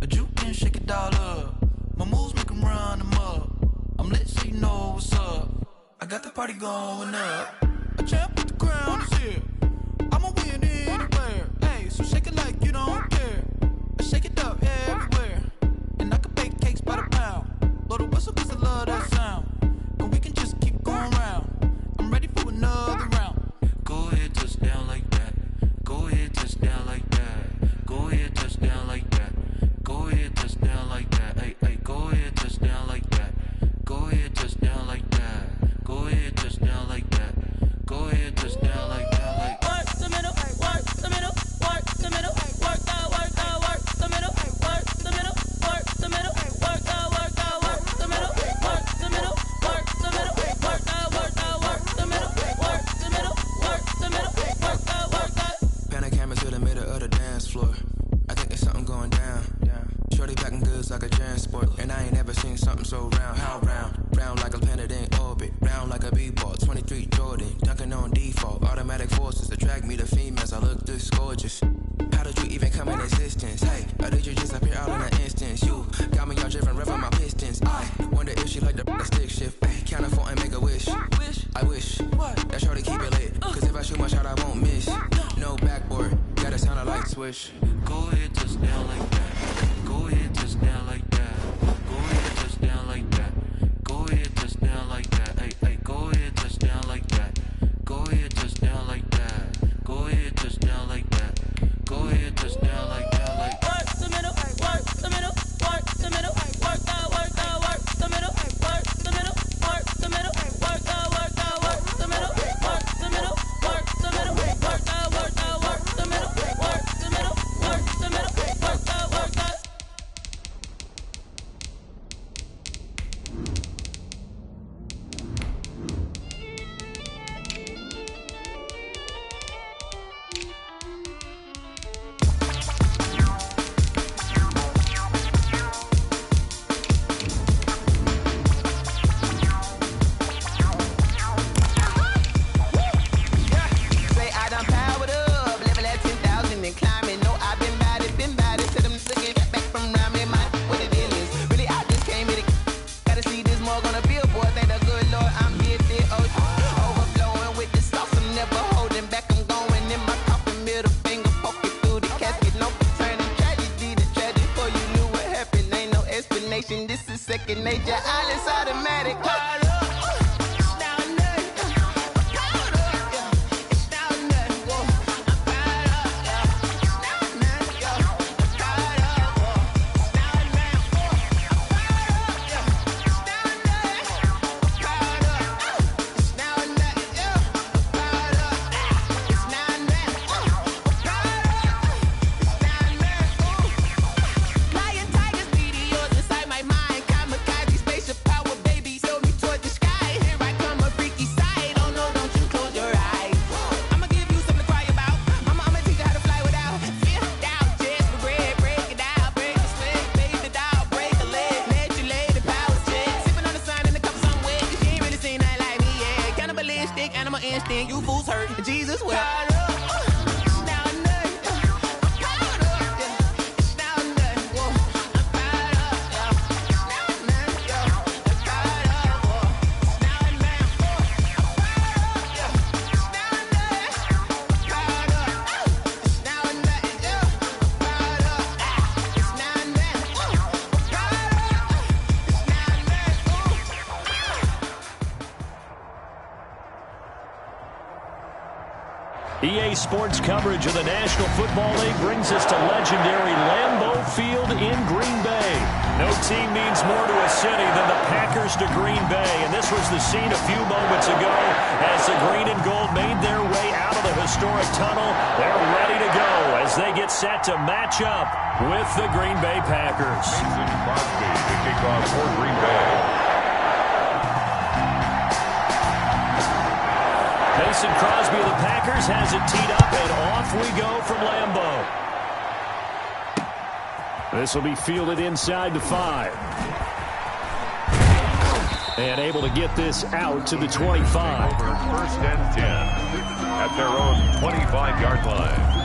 A juke and shake it all up. My moves make 'em run them up. I'm lit so you know what's up. I got the party going up. A champ with the crown is here. I'ma win anywhere. Hey, so shake it like you don't care. I shake it up everywhere. And I can bake cakes by the pound. Blow the whistle 'cause I love that sound. And we can just keep going round. I'm ready for another round. Go ahead, touch down like that. Go ahead, touch down like that. Go ahead, touch down like that. Go ahead, touch down like that. Hey, hey, go ahead, touch down like that. Go ahead, touch down like that. Go ahead, touch down like that. Go ahead, touch down like that. Like work the middle, work the middle, work the middle, work the middle, work the middle, work the middle, work the middle, work the middle, work the middle, work the middle, work the middle, work the middle, work the middle, work the middle, work the. Pan a camera to the middle of the dance floor. I think there's something going down. Shorty packing goods like a transport, and I ain't never seen something so round. How round? Round like a planet in orbit, round like a b-ball. 23 Jordan, dunking on default. Automatic forces attract me to females. I look this gorgeous. How did you even come in existence? Hey, or did you just appear all in an instance? You got me all driven, revving my pistons. I wonder if she like the stick shift. Hey, count a 4 and make a wish. I wish that shorty keep it lit, 'cause if I shoot my shot, I won't miss. No backboard, gotta sound a light switch. Go ahead, touch down like that. Go ahead, touch down like that. Go ahead, touch down like that. Go ahead, touch down like that. Hey, hey, go ahead, touch down like that. Go ahead, touch down like that. Go ahead, touch down like that. Go ahead, touch down like that. Like work the middle, work the middle, work the middle, work the middle, work the middle, work the middle, work the middle, work the middle, work the middle, work the middle, work the middle, work the middle, work the middle, work the middle, work the middle, work the middle, work the second nature. All is automatic. You fools hurt. Jesus will. EA Sports coverage of the National Football League brings us to legendary Lambeau Field in Green Bay. No team means more to a city than the Packers to Green Bay, and this was the scene a few moments ago as the green and gold made their way out of the historic tunnel. They're ready to go as they get set to match up with the Green Bay Packers. Mason Crosby to kick off for Green Bay. Mason Crosby of the Packers has it teed up, and off we go from Lambeau. This will be fielded inside the 5. And able to get this out to the 25. Over first and 10 at their own 25-yard line.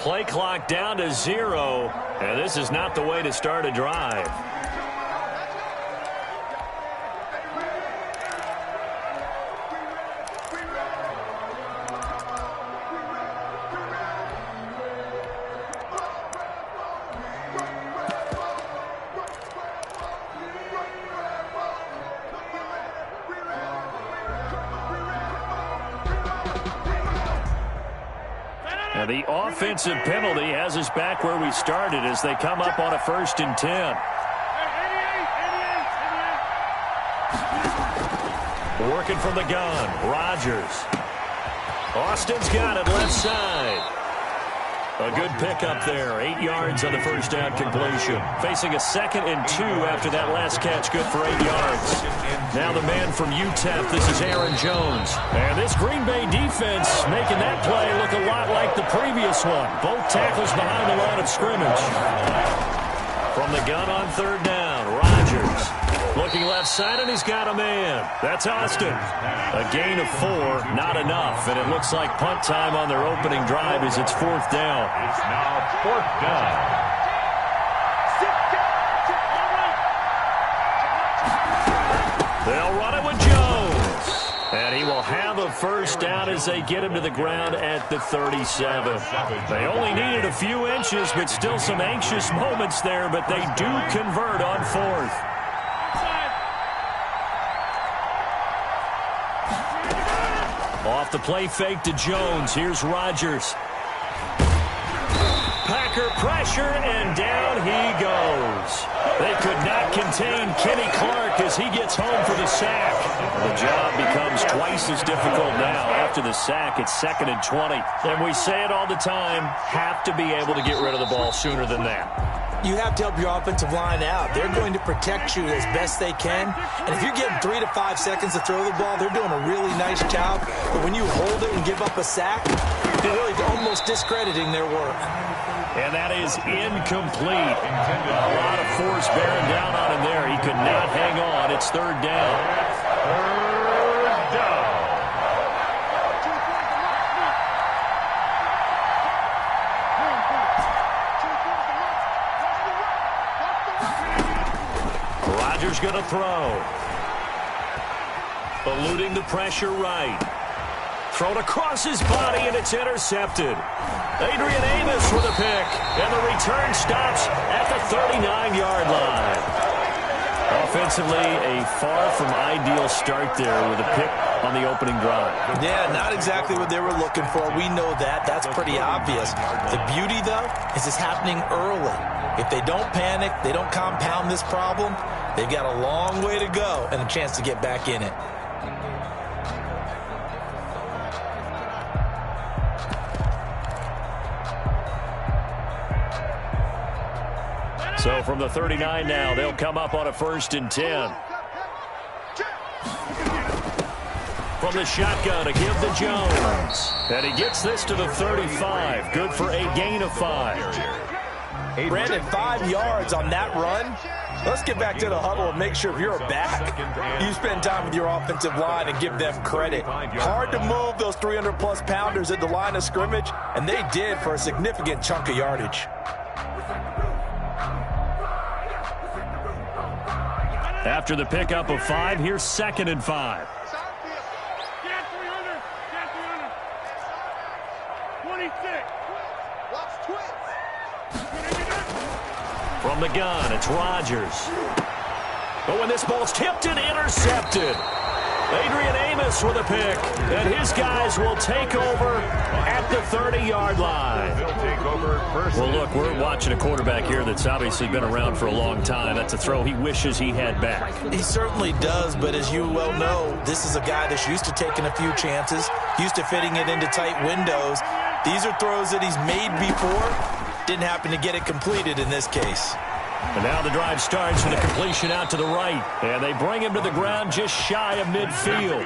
Play clock down to 0, and this is not the way to start a drive. And the offensive penalty has us back where we started as they come up on a 1st and 10. Working from the gun, Rodgers. Austin's got it left side. A good pickup there, 8 yards on the first down completion. Facing a 2nd and 2 after that last catch, good for 8 yards. Now the man from UTEP, this is Aaron Jones. And this Green Bay defense making that play look a lot like the previous one. Both tackles behind the line of scrimmage. From the gun on 3rd down, Rodgers. Looking left side, and he's got a man. That's Austin. A gain of 4, not enough. And it looks like punt time on their opening drive as it's 4th down. It's now 4th down. They'll run it with Jones. And he will have a first down as they get him to the ground at the 37. They only needed a few inches, but still some anxious moments there. But they do convert on 4th. Off the play fake to Jones. Here's Rodgers. Packer pressure, and down he goes. They could not contain Kenny Clark as he gets home for the sack. The job becomes twice as difficult now. After the sack, it's 2nd and 20. And we say it all the time, have to be able to get rid of the ball sooner than that. you have to help your offensive line out. They're going to protect you as best they can. And if you're getting 3 to 5 seconds to throw the ball, they're doing a really nice job. But when you hold it and give up a sack, you're really almost discrediting their work. And that is incomplete. A lot of force bearing down on him there. He could not hang on. It's third down. Third down. Rodgers going to throw. Eluding the pressure right. Thrown across his body, and it's intercepted. Adrian Amos with a pick, and the return stops at the 39-yard line. Offensively, a far from ideal start there with a pick on the opening drive. Yeah, not exactly what they were looking for. We know that. That's pretty obvious. The beauty, though, is it's happening early. If they don't panic, they don't compound this problem, they've got a long way to go and a chance to get back in it. So from the 39 now, they'll come up on a 1st and 10. From the shotgun to give to Jones. And he gets this to the 35. Good for a gain of 5. Brandon, 5 yards on that run. Let's get back to the huddle and make sure if you're a back, you spend time with your offensive line and give them credit. Hard to move those 300-plus pounders at the line of scrimmage, and they did for a significant chunk of yardage. After the pickup of 5, here's 2nd and 5. From the gun, it's Rodgers. But when this ball's tipped and intercepted, Adrian Amos with a pick, and his guys will take over at the 30-yard line. Well, look, we're watching a quarterback here that's obviously been around for a long time. That's a throw he wishes he had back. He certainly does, but as you well know, this is a guy that's used to taking a few chances, used to fitting it into tight windows. These are throws that he's made before. Didn't happen to get it completed in this case. And now the drive starts with a completion out to the right. And they bring him to the ground just shy of midfield.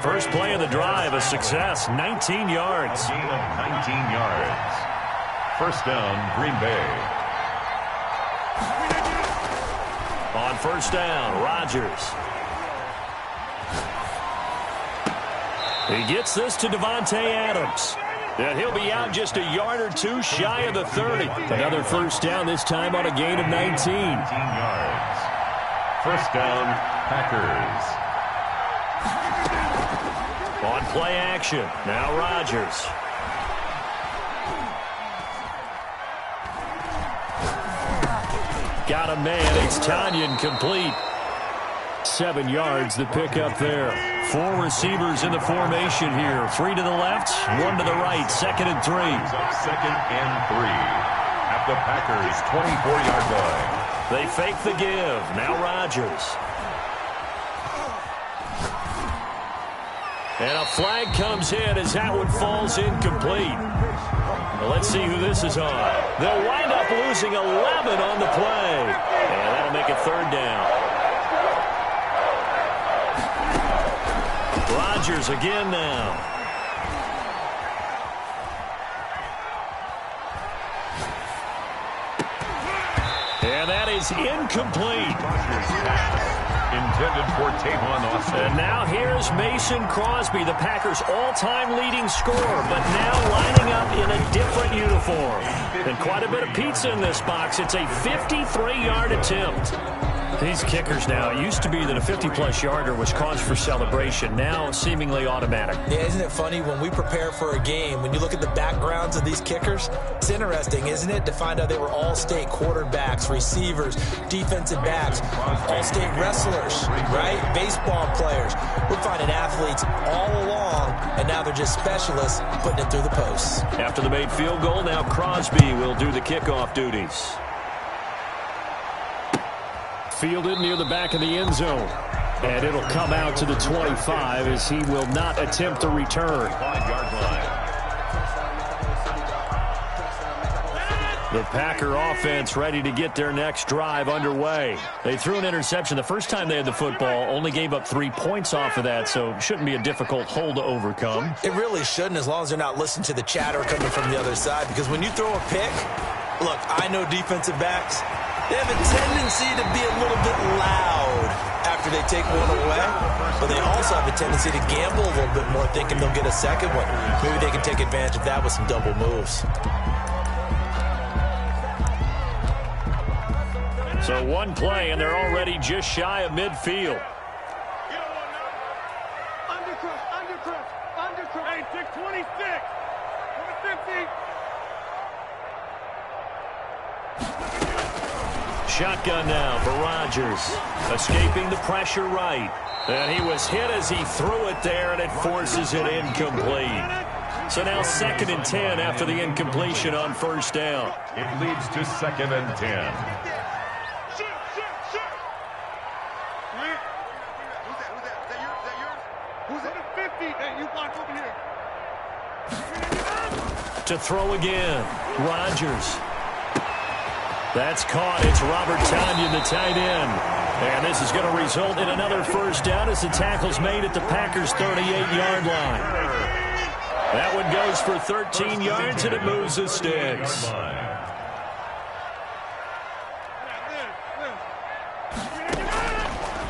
First play of the drive, a success, 19 yards. Gain of 19 yards. First down, Green Bay. On first down, Rodgers. He gets this to Devontae Adams. And he'll be out just a yard or two shy of the 30. Another first down, this time on a gain of 19. 19 yards. First down, Packers. On play action, now Rodgers. Got a man, it's Tanyan complete. 7 yards, the pickup there. 4 receivers in the formation here. 3 to the left, 1 to the right. 2nd and 3. 2nd and 3 at the Packers' 24-yard line. They fake the give. Now Rodgers. And a flag comes in as that one falls incomplete. Well, let's see who this is on. They'll wind up losing 11 on the play. And that'll make it 3rd down. Rodgers again now. And that is incomplete. Intended for Tavon Austin. And now here's Mason Crosby, the Packers' all-time leading scorer, but now lining up in a different uniform. And quite a bit of pizza in this box. It's a 53-yard attempt. These kickers now, it used to be that a 50-plus yarder was cause for celebration. Now seemingly automatic. Yeah, isn't it funny when we prepare for a game, when you look at the backgrounds of these kickers, it's interesting, isn't it, to find out they were all-state quarterbacks, receivers, defensive backs, all-state wrestlers, right? Baseball players. We're finding athletes all along, and now they're just specialists putting it through the posts. After the made field goal, now Crosby will do the kickoff duties. Fielded near the back of the end zone. And it'll come out to the 25 as he will not attempt a return. 5-yard line. The Packer offense ready to get their next drive underway. They threw an interception the first time they had the football, only gave up 3 points off of that, so it shouldn't be a difficult hole to overcome. It really shouldn't, as long as they're not listening to the chatter coming from the other side, because when you throw a pick, look, I know defensive backs, they have a tendency to be a little bit loud after they take one away, but they also have a tendency to gamble a little bit more, thinking they'll get a second one. Maybe they can take advantage of that with some double moves. So one play, and they're already just shy of midfield. Hey, 626. 150. Shotgun now for Rodgers. Escaping the pressure right. And he was hit as he threw it there, and it forces it incomplete. So now 2nd and 10 after the incompletion on first down. It leads to 2nd and 10. To throw again, Rodgers. That's caught. It's Robert Tonyan, the tight end. And this is going to result in another first down as the tackle's made at the Packers' 38-yard line. That one goes for 13 yards, and it moves the sticks.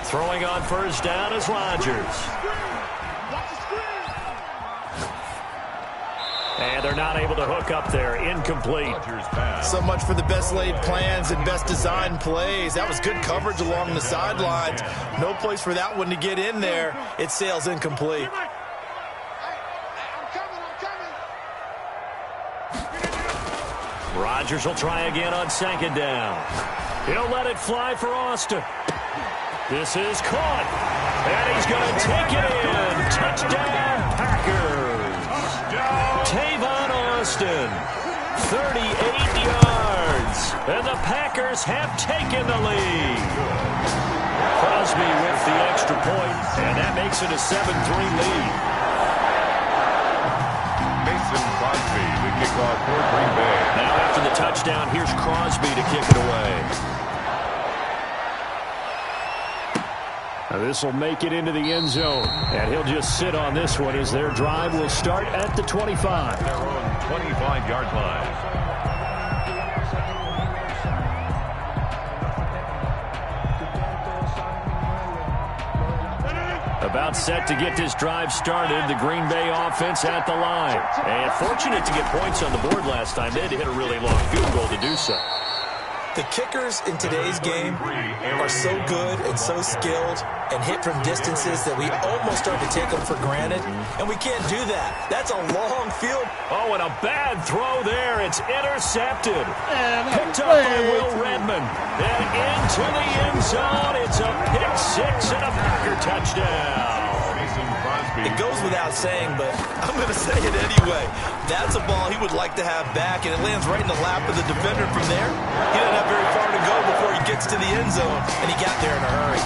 Throwing on first down is Rodgers. And they're not able to hook up there. Incomplete. So much for the best laid plans and best designed plays. That was good coverage along the sidelines. No place for that one to get in there. It sails incomplete. Rodgers will try again on 2nd down. He'll let it fly for Austin. This is caught. And he's going to take it in. Touchdown, Packers. Tavon Austin, 38 yards, and the Packers have taken the lead. Crosby with the extra point, and that makes it a 7-3 lead. Mason Crosby, the kickoff for Green Bay. Now after the touchdown, here's Crosby to kick it away. Now this will make it into the end zone, and he'll just sit on this one as their drive will start at the 25. Their own 25-yard line. About set to get this drive started, the Green Bay offense at the line. And fortunate to get points on the board last time. They had to hit a really long field goal to do so. The kickers in today's game are so good and so skilled and hit from distances that we almost start to take them for granted, and we can't do that. That's a long field. Oh, and a bad throw there. It's intercepted. Picked up by Will Redmond. And into the end zone. It's a pick six and a Packer touchdown. It goes without saying, but I'm going to say it anyway. That's a ball he would like to have back, and it lands right in the lap of the defender from there. He doesn't have very far to go before he gets to the end zone, and he got there in a hurry.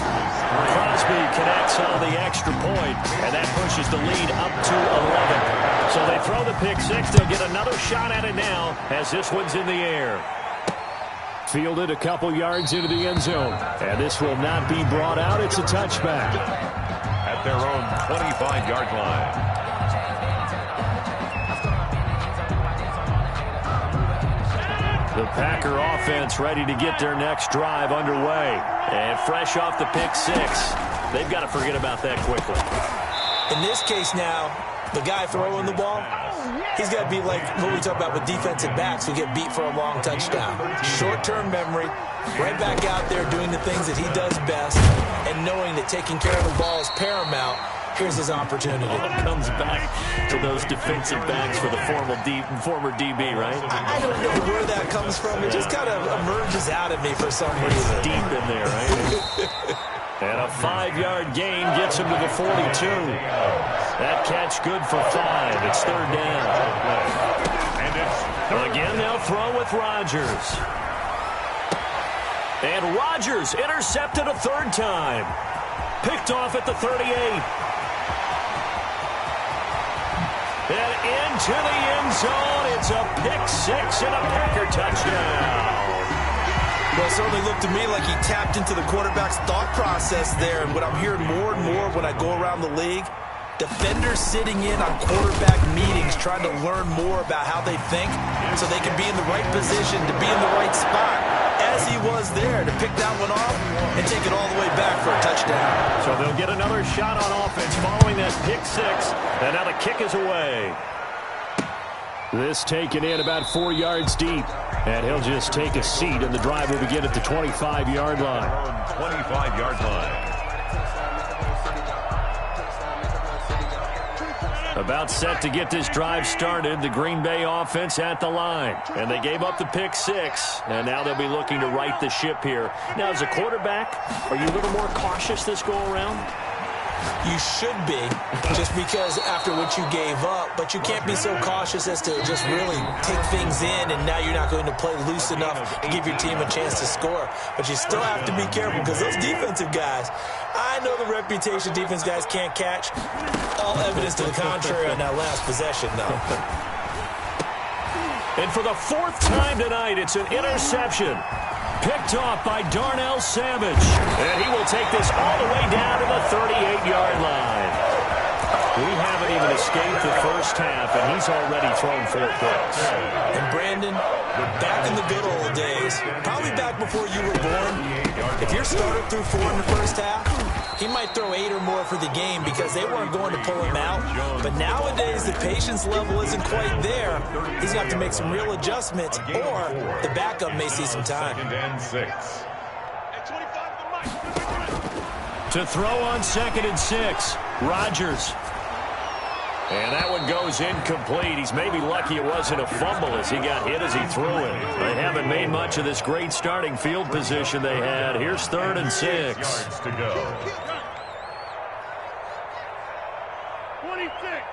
Crosby connects on the extra point, and that pushes the lead up to 11. So they throw the pick six. They'll get another shot at it now as this one's in the air. Fielded a couple yards into the end zone, and this will not be brought out. It's a touchback. At their own 25-yard line. The Packer offense ready to get their next drive underway. And fresh off the pick six, they've got to forget about that quickly. In this case now, the guy throwing the ball, he's got to be like what we talk about with defensive backs who get beat for a long touchdown. Short-term memory, right back out there doing the things that he does best, and knowing that taking care of the ball is paramount. Here's his opportunity. Comes back to those defensive backs for the former DB, right? I don't know where that comes from. It just kind of emerges out of me for some reason. Deep in there, right? And a 5-yard gain gets him to the 42. That catch good for 5. It's third down. And again, they'll throw with Rodgers. And Rodgers intercepted a third time. Picked off at the 38. And into the end zone. It's a pick six and a Packer touchdown. Well, it certainly looked to me like he tapped into the quarterback's thought process there. And what I'm hearing more and more when I go around the league, defenders sitting in on quarterback meetings trying to learn more about how they think so they can be in the right position to be in the right spot, as he was there to pick that one off and take it all the way back for a touchdown. So they'll get another shot on offense following that pick six. And now the kick is away. This taken in about 4 yards deep. And he'll just take a seat, and the drive will begin at the 25-yard line. 25-yard line. About set to get this drive started, the Green Bay offense at the line. And they gave up the pick six, and now they'll be looking to right the ship here. Now, as a quarterback, are you a little more cautious this go-around? You should be, just because after what you gave up, but you can't be so cautious as to just really take things in, and now you're not going to play loose enough to give your team a chance to score. But you still have to be careful because those defensive guys, I know the reputation defense guys can't catch. All evidence to the contrary on that last possession, though. And for the fourth time tonight, it's an interception. Picked off by Darnell Savage. And he will take this all the way down to the 38-yard line. We haven't even escaped the first half, and he's already thrown 4 picks. And Brandon, back in the good old days, probably back before you were born, if your starter threw 4 in the first half, he might throw 8 or more for the game because they weren't going to pull him out. But nowadays, the patience level isn't quite there. He's got to make some real adjustments, or the backup may see some time. 2nd and 6. To throw on 2nd and 6, Rodgers. And that one goes incomplete. He's maybe lucky it wasn't a fumble as he got hit as he threw it. They haven't made much of this great starting field position they had. Here's 3rd and 6. Yards to go. 26.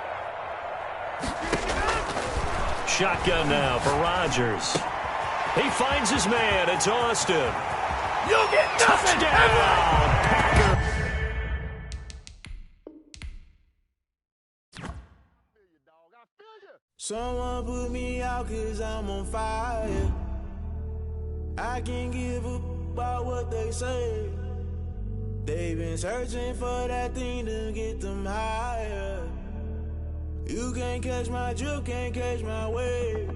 Shotgun now for Rodgers. He finds his man. It's Austin. You'll get nothing. Touchdown, Packer. Someone put me out 'cause I'm on fire. I can't give up about what they say. They've been searching for that thing to get them higher. You can't catch my drift, can't catch my wave.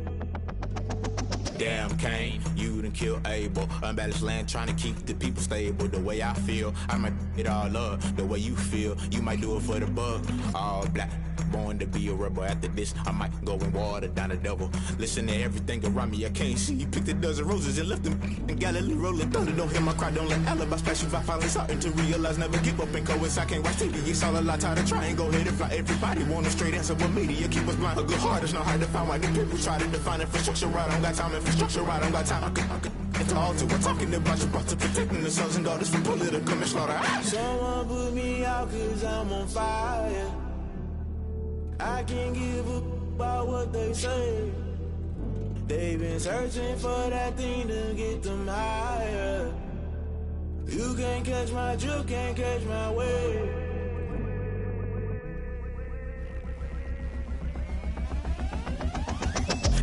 Damn, Kane, you done killed Abel. Unbalanced land, trying to keep the people stable. The way I feel, I might it all up. The way you feel, you might do it for the buck. All black, born to be a rebel. After this, I might go and water down the devil. Listen to everything around me, I can't see. Picked a dozen roses and left them in Galilee rolling thunder. Don't hear my cry, don't let alibi splash. If I finally starting to realize, never give up and coincide. Can't watch TV, it's all a lot. Tired of trying, go ahead and fly. Everybody want a straight answer, but media keep us blind. A good heart is not hard to find. Why the people try to define infrastructure right? I don't got time, infrastructure right, I don't got time. I could it's all to we're talking about you brought to protecting the sons and daughters from political and slaughter. Someone put me out 'cause I'm on fire. I can't give up about what they say. They've been searching for that thing to get them higher. You can't catch my drift, can't catch my wave.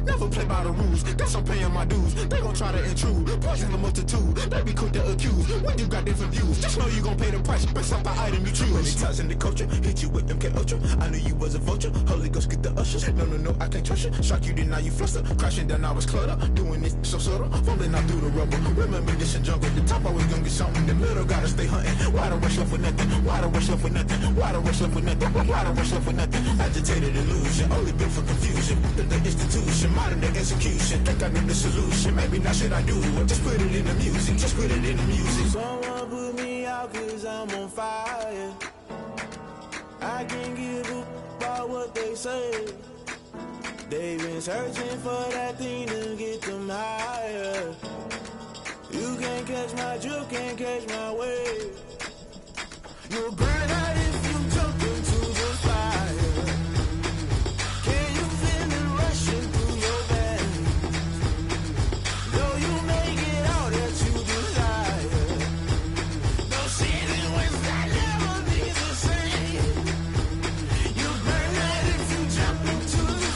Never play by the rules, guess I'm paying my dues. They gon' try to intrude, poison the multitude. They be quick to accuse, when you got different views. Just know you gon' pay the price, based off the item you choose. Many times in the culture, hit you with them MK Ultra. I knew you was a vulture, Holy Ghost get the ushers. No, I can't trust you. Shock you, then now you fluster. Crashing down, I was cluttered. Doing this so subtle, falling out through the rubble. Remember this and jungle, the top I was gonna get something. The middle gotta stay hunting. Why the rush left with nothing? Why the rush left with nothing? Why the rush left with nothing? Why the rush left with nothing? Agitated illusion, only built for confusion. The institution, modern day execution. Think I know the solution. Maybe not should I do it? Just put it in the music. Just put it in the music. Someone put me out 'cause I'm on fire. I can't give up about what they say. They've been searching for that thing to get them higher. You can't catch my drift, can't catch my wave. You'll burn out if you jump into the fire. Can you feel it rushing through your veins? Though you make it all that you desire. No season when that never be the same. You burn out if you jump into the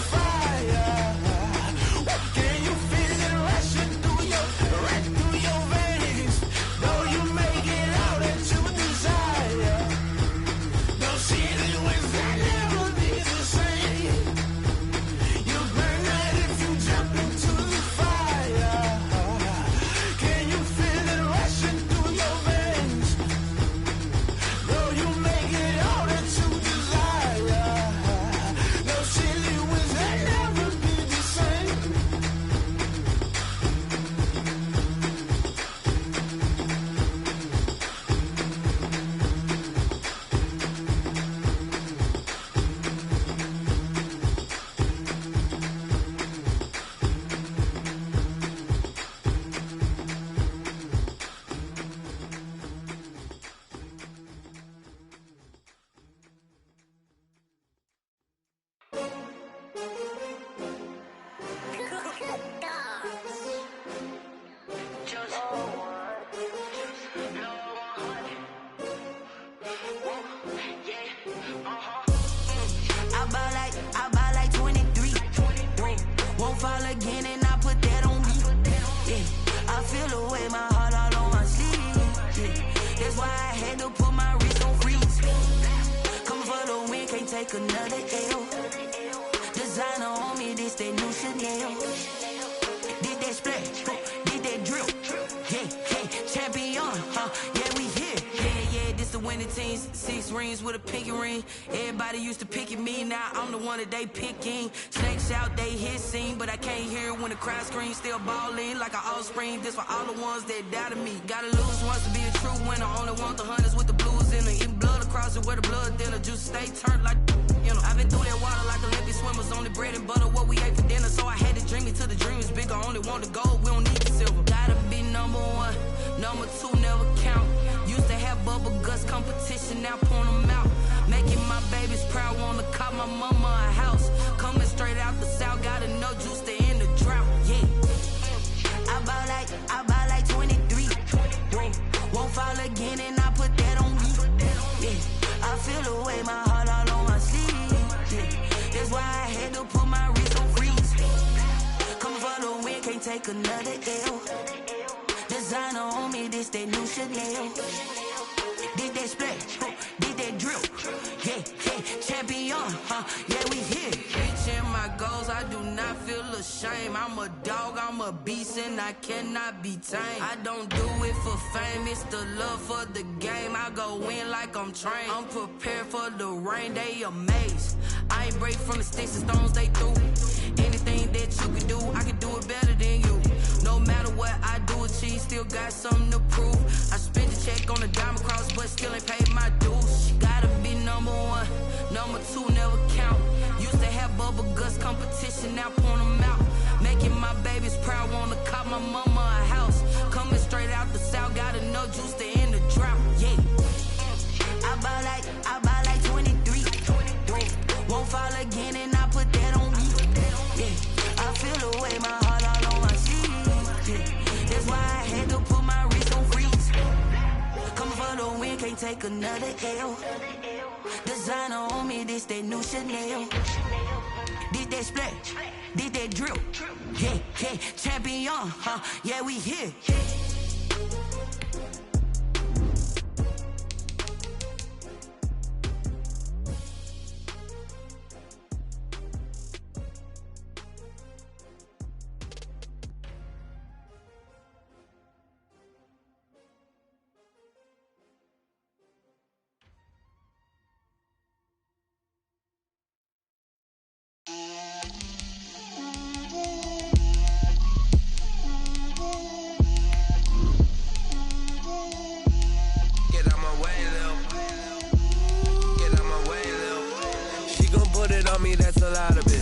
I buy like 23. Won't fall again and I put that on me. Yeah, I feel away my heart all on my sleeve. Yeah, that's why I had to put my wrist on freeze. Coming for the win, can't take another L. Designer on me, this that new Chanel. Did that splash, did that drill. Yeah, champion, yeah, we here. Yeah, this the winning team. 6 rings with a pinky ring. Everybody used to pick at me, now I'm the one that they picking. Snakes out, they hit scene, but I can't hear it when the crowd screams. Still ballin' like an offspring. This for all the ones that doubted me. Gotta lose once to be a true winner. Only want the hunters with the blues in it. Eating blood across it where the blood dinner. Juice stay turned like, you know. I've been through that water like Olympic swimmers. Only bread and butter, what we ate for dinner. So I had to dream it till the dream is bigger. Only want the gold, we don't need the silver. Gotta be number 1, number 2 never count. Used to have bubble guts competition, now point them out. Making my babies proud, wanna call my mama a house. Coming straight out the south, gotta know juice to end the drought. Yeah, I buy like 23. Won't fall again and I put that on me. Yeah, I feel away my heart all on my sleeve. Yeah, that's why I had to put my wrist on freeze. Coming for the win, can't take another L. Designer on me, this that new Chanel. Did that splash, did that drill. Yeah, champion, yeah, we here. Reaching my goals, I do not feel ashamed. I'm a dog, I'm a beast, and I cannot be tamed. I don't do it for fame, it's the love for the game. I go in like I'm trained. I'm prepared for the rain, they amazed. I ain't break from the sticks and stones they threw. Anything that you can do, I can do it better than you. No matter what I do, achieve, still got something to prove. I spent the check on the diamond cross, but still ain't paid my dues. Gotta be number 1, number 2 never count. Used to have bubble guts competition, now point them out. Making my babies proud, wanna call my mama a house. Coming straight out the south, gotta know juice to end the drought. Yeah, I buy like 23. Won't fall again and I put that on me. Yeah, I feel away my heart all on my sleeve. Yeah, that's why I had to put my wrist on freeze. Coming for the win, can't take another L. Designer on me, this that new Chanel. Did that splash, did that drill. Yeah, champion, yeah, we here. That's a lot of it.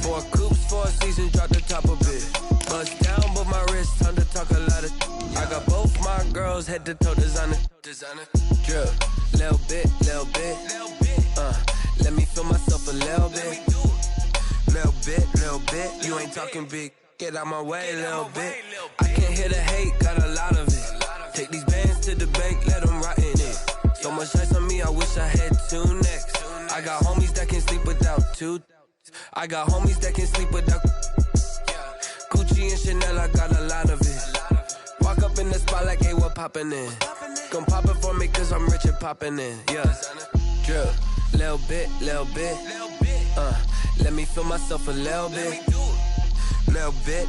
4 coops, 4 seasons, drop the top of it. Bust down, but my wrist, time to talk a lot of. I got both my girls head to toe designer. Drip, little bit. Let me feel myself a little bit. Little bit. You ain't talking big. Get out my way, little bit. I can't hear the hate, got a lot of it. Take these bands to the bank, let them rot in it. So much ice on me, I wish I had 2 necks. I got homies that can sleep without 2. I got homies that can sleep without Gucci and Chanel, I got a lot of it. Walk up in the spot like, hey, what poppin' in? Gon' pop it for me cause I'm rich and poppin' in. Yeah, drip, little bit. Let me feel myself a little bit. Little bit.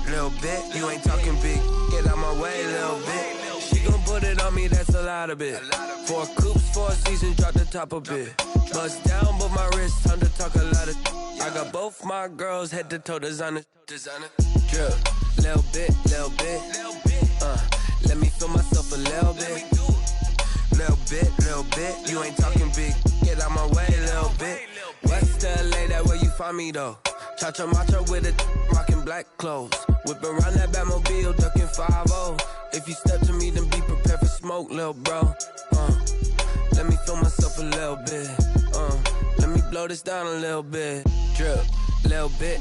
You ain't talking big. Get out my way, little bit. She gon' put it on me, that's a lot of it. 4 coops, 4 seasons, drop the top a bit. Bust down, but my wrist, time to talk a lot of. I got both my girls head to toe designer. Drip, little bit. Let me feel myself a little bit. Little bit. You ain't talking big. Get out my way, little bit. West LA, that where you find me though. Cha-cha macha with it, rockin' black clothes. Whip around that Batmobile, ducking 5-0. If you step to me, then be prepared for smoke, lil' bro. Let me feel myself a little bit. Let me blow this down a little bit. Drip, little bit.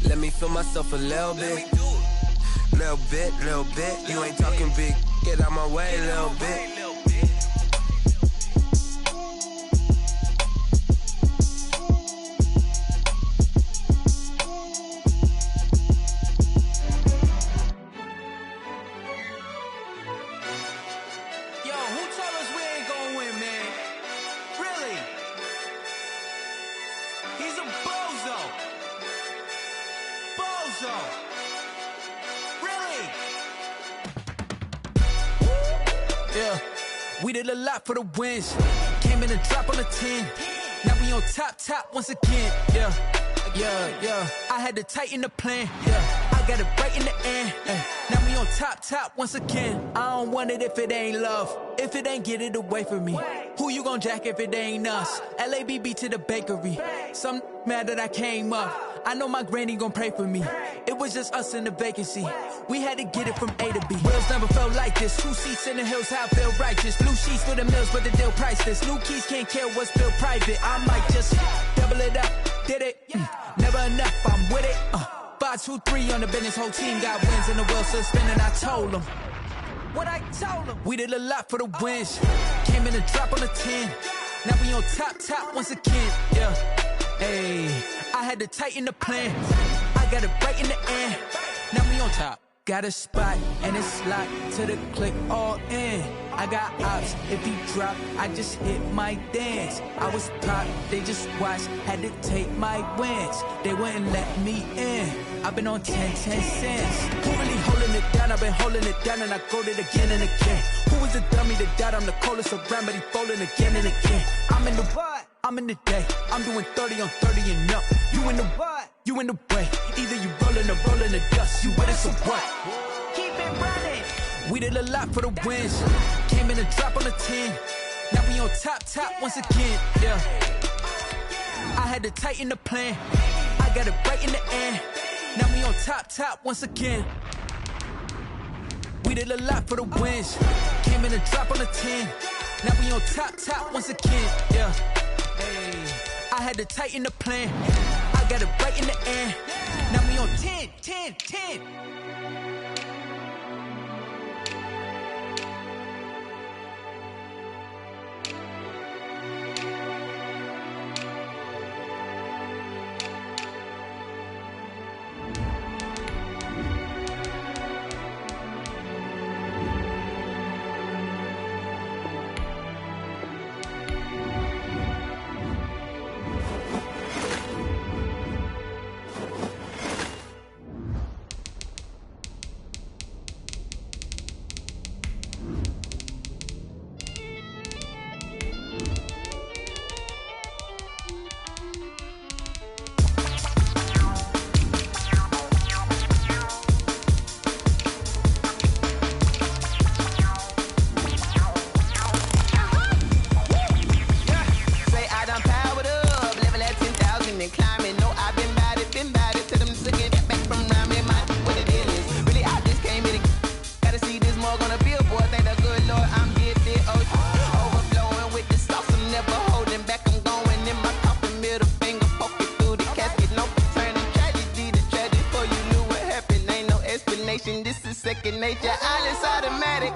Let me feel myself a little bit. little bit. You ain't talking big, get out my way, little bit. We did a lot for the wins. Came in and drop on the 10. Now we on top once again. Yeah. I had to tighten the plan. Yeah, I got it right in the end. Now we on top once again. I don't want it if it ain't love. If it ain't, get it away from me. Who you gon' jack if it ain't us? LABB to the bakery. Some mad that I came up. I know my granny gon' pray for me. It was just us in the vacancy. We had to get it from A to B. Wheels never felt like this. 2 seats in the hills, how I feel righteous. Blue sheets for the mills, but the deal priceless. New keys can't care what's built private. I might just double it up. Did it? Never enough, I'm with it. 5, 2, 3 on the business. Whole team got wins and the wheels still spinning. I told them what I told them. We did a lot for the wins. Came in and drop on the 10. Now we on top once again. Yeah. Hey, I had to tighten the plan. I got it right in the end. Now we on top. Got a spot and it's locked to the click all in. I got ops, if he drop, I just hit my dance. I was top, they just watched, had to take my wins. They wouldn't let me in. I've been on 10 cents. Who really holding it down? I've been holding it down and I go it again and again. Who was the dummy that died? I'm the coldest around, but he folding again and again. I'm in the what? I'm in the day. I'm doing 30 on 30 and up. You in the what? You in the way. Either you rolling or rolling the dust. You with it, so what? Keep it running. We did a lot for the wins. Came in and drop on the 10. Now we on top once again. Yeah. I had to tighten the plan. I got it right in the end. Now we on top once again. We did a lot for the wins. Came in and drop on the 10. Now we on top once again. Yeah. Hey, I had to tighten the plan. I got it right in the end. Now we on 10. This is second nature, all is automatic.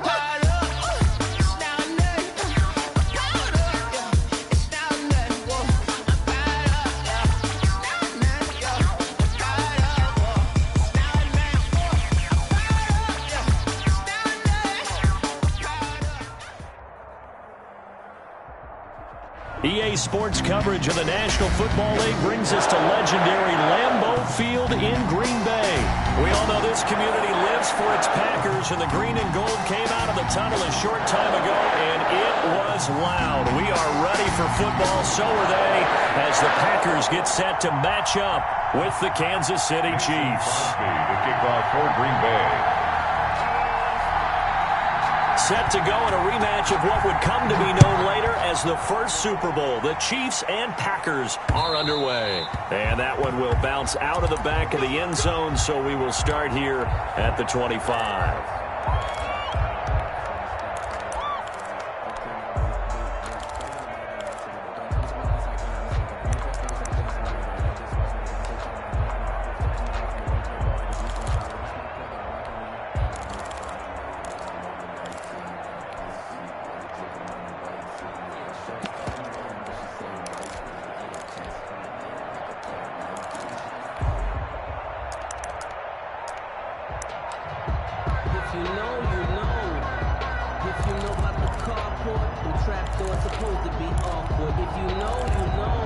EA Sports coverage of the National Football League brings us to legendary Lambeau Field in Green Bay. We all know this community lives for its Packers, and the green and gold came out of the tunnel a short time ago, and it was loud. We are ready for football, so are they, as the Packers get set to match up with the Kansas City Chiefs. The kickoff for Green Bay. Set to go in a rematch of what would come to be known later as the first Super Bowl. The Chiefs and Packers are underway. And that one will bounce out of the back of the end zone, so we will start here at the 25. If you know, you know. If you know about the carport, the trapdoor's supposed to be awkward. If you know, you know.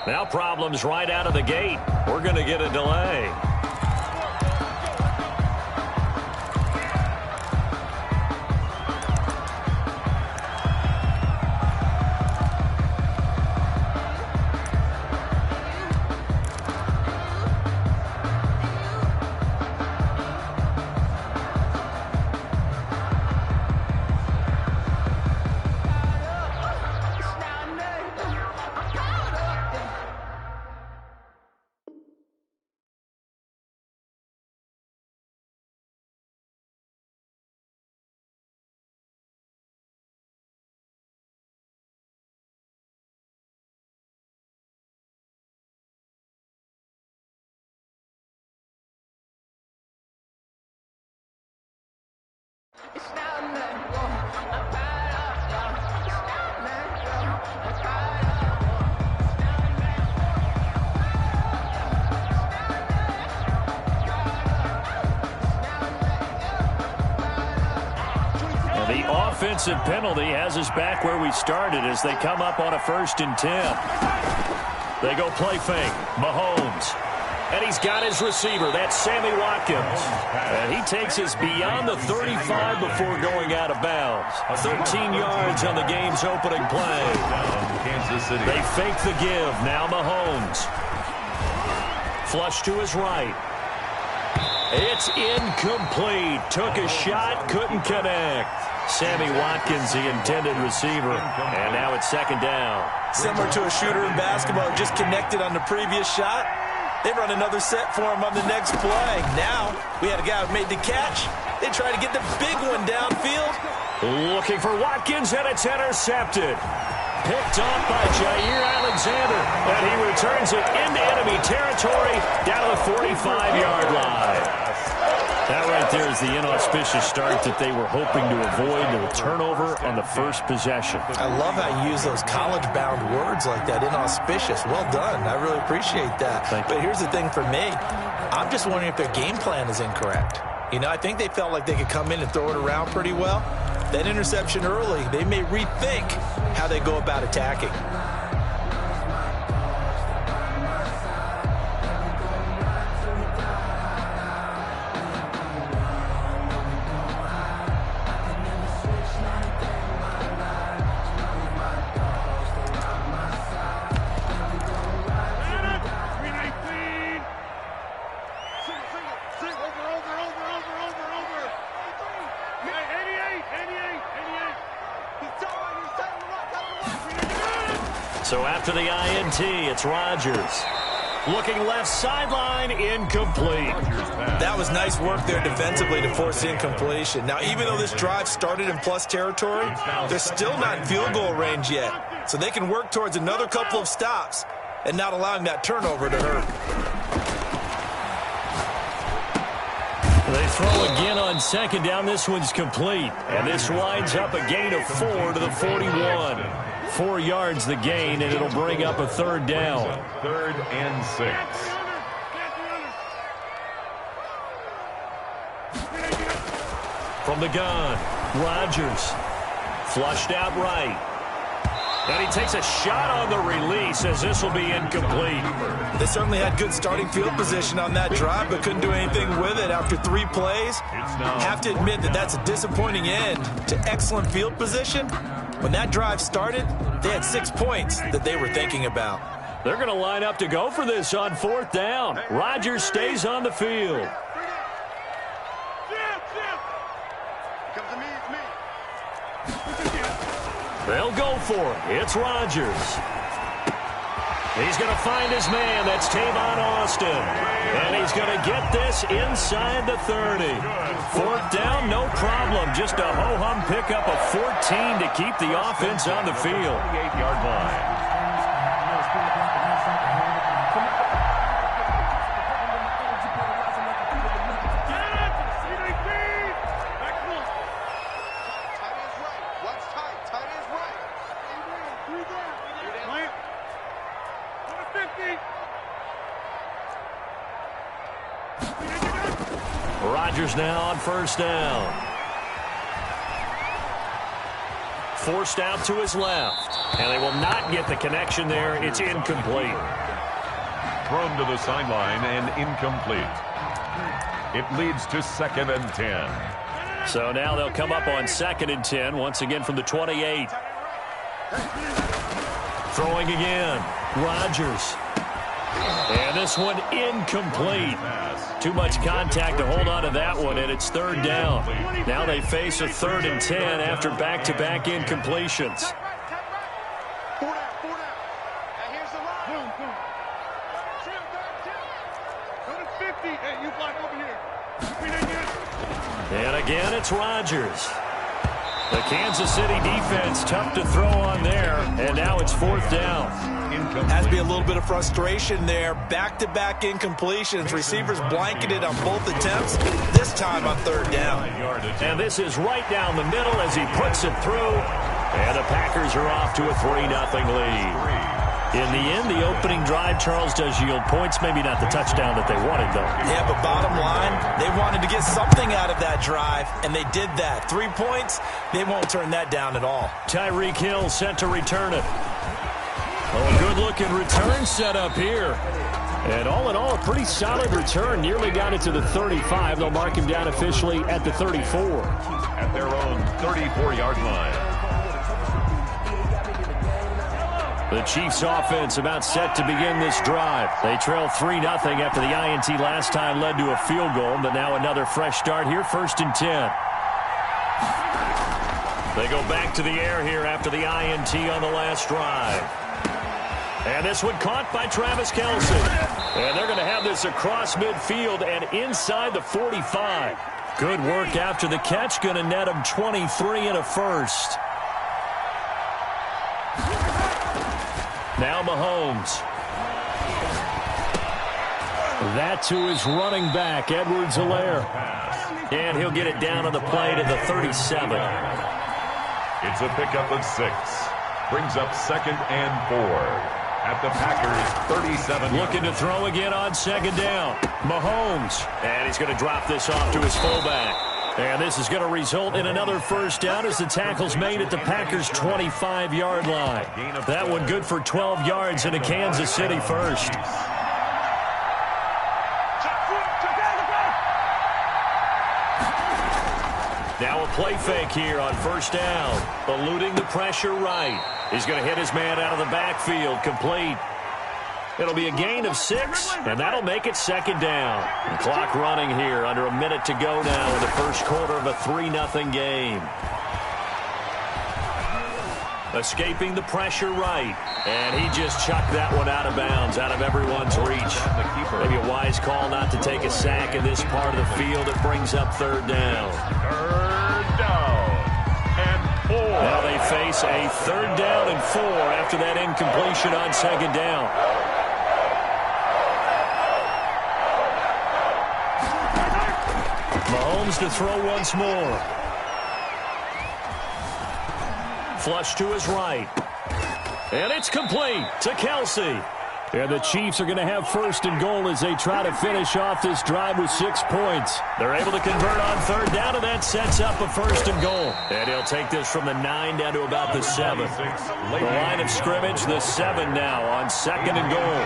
Now problems right out of the gate. We're going to get a delay. The offensive penalty has us back where we started as they come up on a 1st and 10. They go play fake. Mahomes. And he's got his receiver. That's Sammy Watkins. And he takes us beyond the 35 before going out of bounds. 13 yards on the game's opening play. Kansas City. They fake the give. Now Mahomes. Flush to his right. It's incomplete. Took a shot, couldn't connect. Sammy Watkins, the intended receiver. And now it's 2nd down. Similar to a shooter in basketball, just connected on the previous shot. They run another set for him on the next play. Now, we had a guy who made the catch. They try to get the big one downfield. Looking for Watkins, and it's intercepted. Picked off by Jair Alexander, and he returns it into enemy territory down to the 45-yard line. That right there is the inauspicious start that they were hoping to avoid, the turnover on the first possession. I love how you use those college-bound words like that, inauspicious. Well done. I really appreciate that. But here's the thing for me. I'm just wondering if their game plan is incorrect. You know, I think they felt like they could come in and throw it around pretty well. That interception early, they may rethink how they go about attacking. So after the INT, it's Rodgers. Looking left sideline, incomplete. That was nice work there defensively to force incompletion. Now, even though this drive started in plus territory, they're still not in field goal range yet. So they can work towards another couple of stops and not allowing that turnover to hurt. They throw again on 2nd down. This one's complete. And this winds up a gain of 4 to the 41. 4 yards the gain, and it'll bring up a 3rd down. 3rd and 6. From the gun, Rodgers. Flushed out right. And he takes a shot on the release as this will be incomplete. They certainly had good starting field position on that drive, but couldn't do anything with it after 3 plays. Have to admit that that's a disappointing end to excellent field position. When that drive started, they had 6 points that they were thinking about. They're going to line up to go for this on 4th down. Rodgers stays on the field. They'll go for it. It's Rodgers. He's going to find his man. That's Tavon Austin. And he's going to get this inside the 30. 4th down, no problem. Just a ho-hum pickup of 14 to keep the offense on the field. 48-yard line. Packers now on first down. Forced out to his left. And they will not get the connection there. It's incomplete. Thrown to the sideline and incomplete. It leads to 2nd and 10. So now they'll come up on 2nd and 10, once again from the 28. Throwing again. Rodgers. And this one incomplete. Too much contact to hold on to that one, and it's 3rd down. Now they face a 3rd and 10 after back-to-back incompletions. And again, it's Rodgers. The Kansas City defense tough to throw on there, and now it's 4th down. Has to be a little bit of frustration there. Back-to-back incompletions. Receivers blanketed on both attempts, this time on 3rd down. And this is right down the middle as he puts it through. And the Packers are off to a 3-0 lead. In the end, the opening drive, Charles, does yield points. Maybe not the touchdown that they wanted, though. Yeah, but bottom line, they wanted to get something out of that drive, and they did that. 3 points, they won't turn that down at all. Tyreek Hill set to return it. Oh, good-looking return set up here. And all in all, a pretty solid return. Nearly got it to the 35. They'll mark him down officially at the 34. At their own 34-yard line. The Chiefs offense about set to begin this drive. They trail 3-0 after the INT last time led to a field goal, but now another fresh start here, 1st and 10. They go back to the air here after the INT on the last drive. And this one caught by Travis Kelce. And they're going to have this across midfield and inside the 45. Good work after the catch, going to net him 23 and a first. Now Mahomes. That to his running back, Edwards-Helaire. And he'll get it down on the play to the 37. It's a pickup of 6. Brings up 2nd and 4. At the Packers' 37. Looking to throw again on 2nd down. Mahomes. And he's going to drop this off to his fullback. And this is going to result in another first down as the tackle's made at the Packers' 25-yard line. That one good for 12 yards and a Kansas City first. Now a play fake here on 1st down. Eluding the pressure right. He's going to hit his man out of the backfield. Complete. It'll be a gain of 6, and that'll make it 2nd down. The clock running here, under a minute to go now in the first quarter of a 3-0 game. Escaping the pressure right, and he just chucked that one out of bounds, out of everyone's reach. Maybe a wise call not to take a sack in this part of the field. It brings up 3rd down. 3rd down and 4. Now they face a 3rd down and 4 after that incompletion on 2nd down. Mahomes to throw once more. Flush to his right. And it's complete to Kelce. And the Chiefs are going to have 1st and goal as they try to finish off this drive with 6 points. They're able to convert on 3rd down, and that sets up a 1st and goal. And he'll take this from the 9 down to about the 7. The line of scrimmage, the 7 now on 2nd and goal.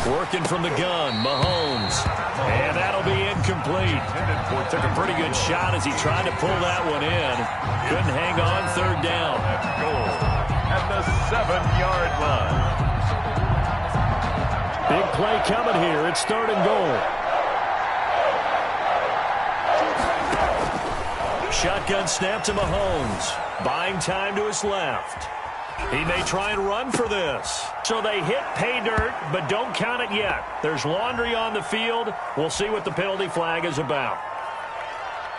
Working from the gun, Mahomes. And that'll be incomplete. Took a pretty good shot as he tried to pull that one in. Couldn't hang on 3rd down. Goal at the 7-yard line. Big play coming here. It's 3rd and goal. Shotgun snap to Mahomes. Buying time to his left. He may try and run for this. So they hit pay dirt, but don't count it yet. There's laundry on the field. We'll see what the penalty flag is about.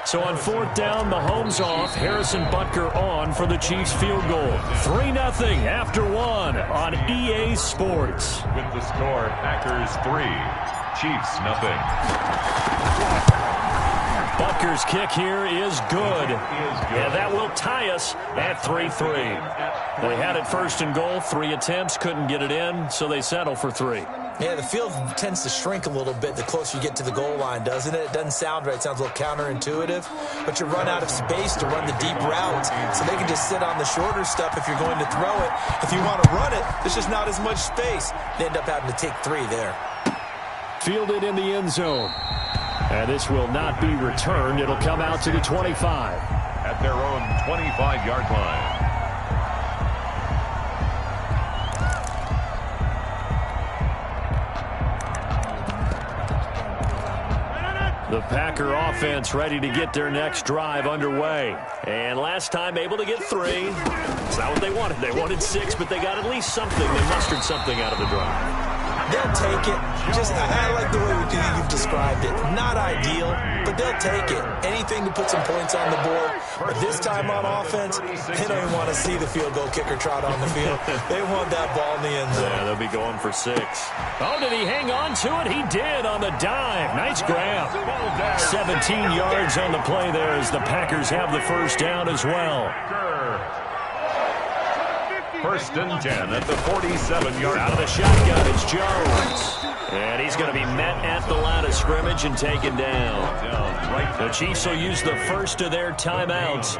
So on 4th down, Mahomes off, Harrison Butker on for the Chiefs field goal. 3-0 after 1 on EA Sports. With the score, Packers 3, Chiefs 0. Butker Packers' kick here is good. And that will tie us at 3-3. They had it first and goal, 3 attempts, couldn't get it in, so they settle for 3. Yeah, the field tends to shrink a little bit the closer you get to the goal line, doesn't it? It doesn't sound right. It sounds a little counterintuitive. But you run out of space to run the deep routes, so they can just sit on the shorter stuff if you're going to throw it. If you want to run it, there's just not as much space. They end up having to take 3 there. Fielded in the end zone. And this will not be returned. It'll come out to the 25. At their own 25-yard line. The Packer offense ready to get their next drive underway. And last time able to get 3. It's not what they wanted. They wanted 6, but they got at least something. They mustered something out of the drive. They'll take it. I like the way you've described it. Not ideal, but they'll take it. Anything to put some points on the board. But this time on offense, they don't even want to see the field goal kicker trot on the field. They want that ball in the end zone. Yeah, they'll be going for 6. Oh, did he hang on to it? He did on the dive. Nice grab. 17 yards on the play there as the Packers have the first down as well. First and 10 at the 47-yard line. Out of the shotgun, it's Jones. And he's going to be met at the line of scrimmage and taken down. The Chiefs will use the first of their timeouts.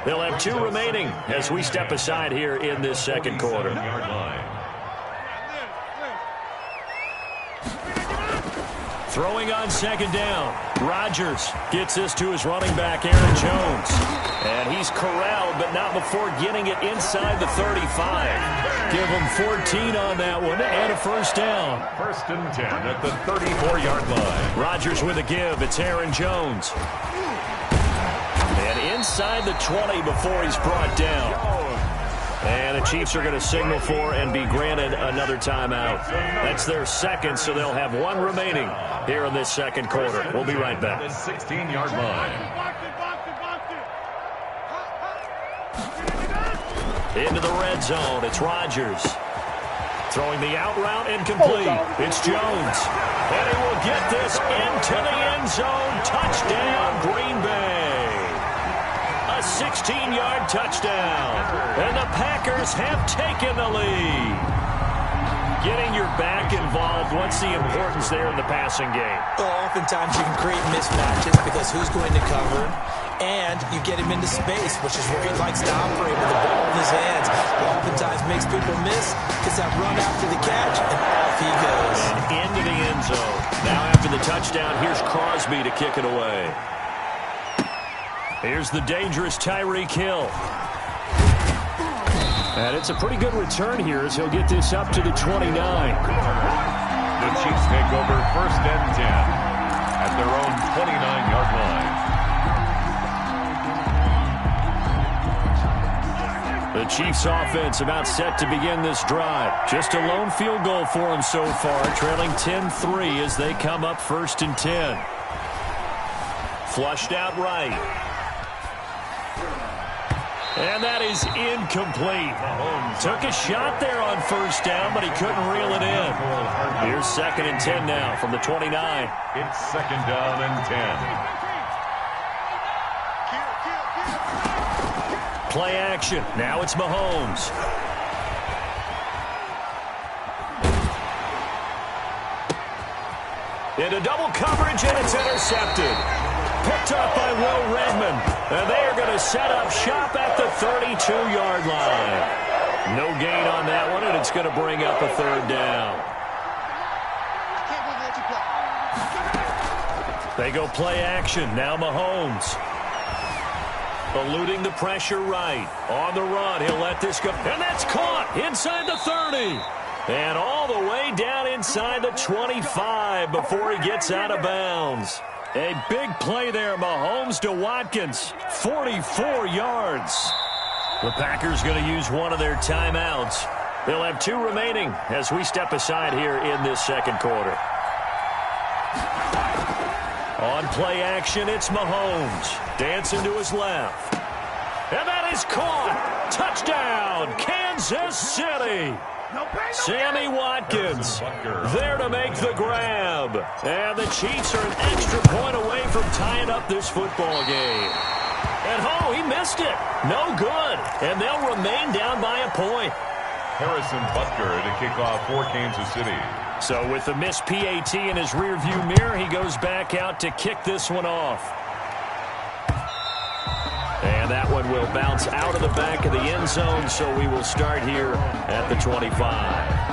They'll have 2 remaining as we step aside here in this second quarter. Throwing on second down. Rodgers gets this to his running back, Aaron Jones. And he's corralled, but not before getting it inside the 35. Give him 14 on that one and a first down. First and 10 at the 34-yard line. Rodgers with a give. It's Aaron Jones. And inside the 20 before he's brought down. And the Chiefs are going to signal for and be granted another timeout. That's their second, so they'll have 1 remaining here in this second quarter. We'll be right back. The 16-yard line. Into the red zone, it's Rodgers. Throwing the out route incomplete. It's Jones. And he will get this into the end zone. Touchdown, Green Bay. A 16-yard touchdown. And the Packers have taken the lead. Getting your back involved, what's the importance there in the passing game? Well, oftentimes you can create mismatches because who's going to cover, and you get him into space, which is where he likes to operate with the ball in his hands. Oftentimes makes people miss, gets that run after the catch, and off he goes. And into the end zone. Now after the touchdown, here's Crosby to kick it away. Here's the dangerous Tyreek Hill. And it's a pretty good return here as he'll get this up to the 29. The Chiefs take over first and 10 at their own 29-yard line. The Chiefs offense about set to begin this drive. Just a lone field goal for them so far, trailing 10-3 as they come up first and 10. Flushed out right. And that is incomplete. Took a shot there on first down, but he couldn't reel it in. Here's second and 10 now from the 29. It's second down and 10. Play action. Now it's Mahomes. Into double coverage, and it's intercepted. Picked up by Will Redmond. And they are going to set up shop at the 32-yard line. No gain on that one, and it's going to bring up a third down. They go play action. Now Mahomes. Eluding the pressure right. On the run, he'll let this go. And that's caught inside the 30. And all the way down inside the 25 before he gets out of bounds. A big play there, Mahomes to Watkins, 44 yards. The Packers going to use one of their timeouts. They'll have 2 remaining as we step aside here in this second quarter. On play action, it's Mahomes. Dancing to his left. And that is caught. Touchdown, Kansas City. Sammy Watkins there to make the grab. And the Chiefs are an extra point away from tying up this football game. And oh, he missed it. No good. And they'll remain down by a point. Harrison Butker to kick off for Kansas City. So with the missed PAT in his rearview mirror, he goes back out to kick this one off. And that one will bounce out of the back of the end zone, so we will start here at the 25.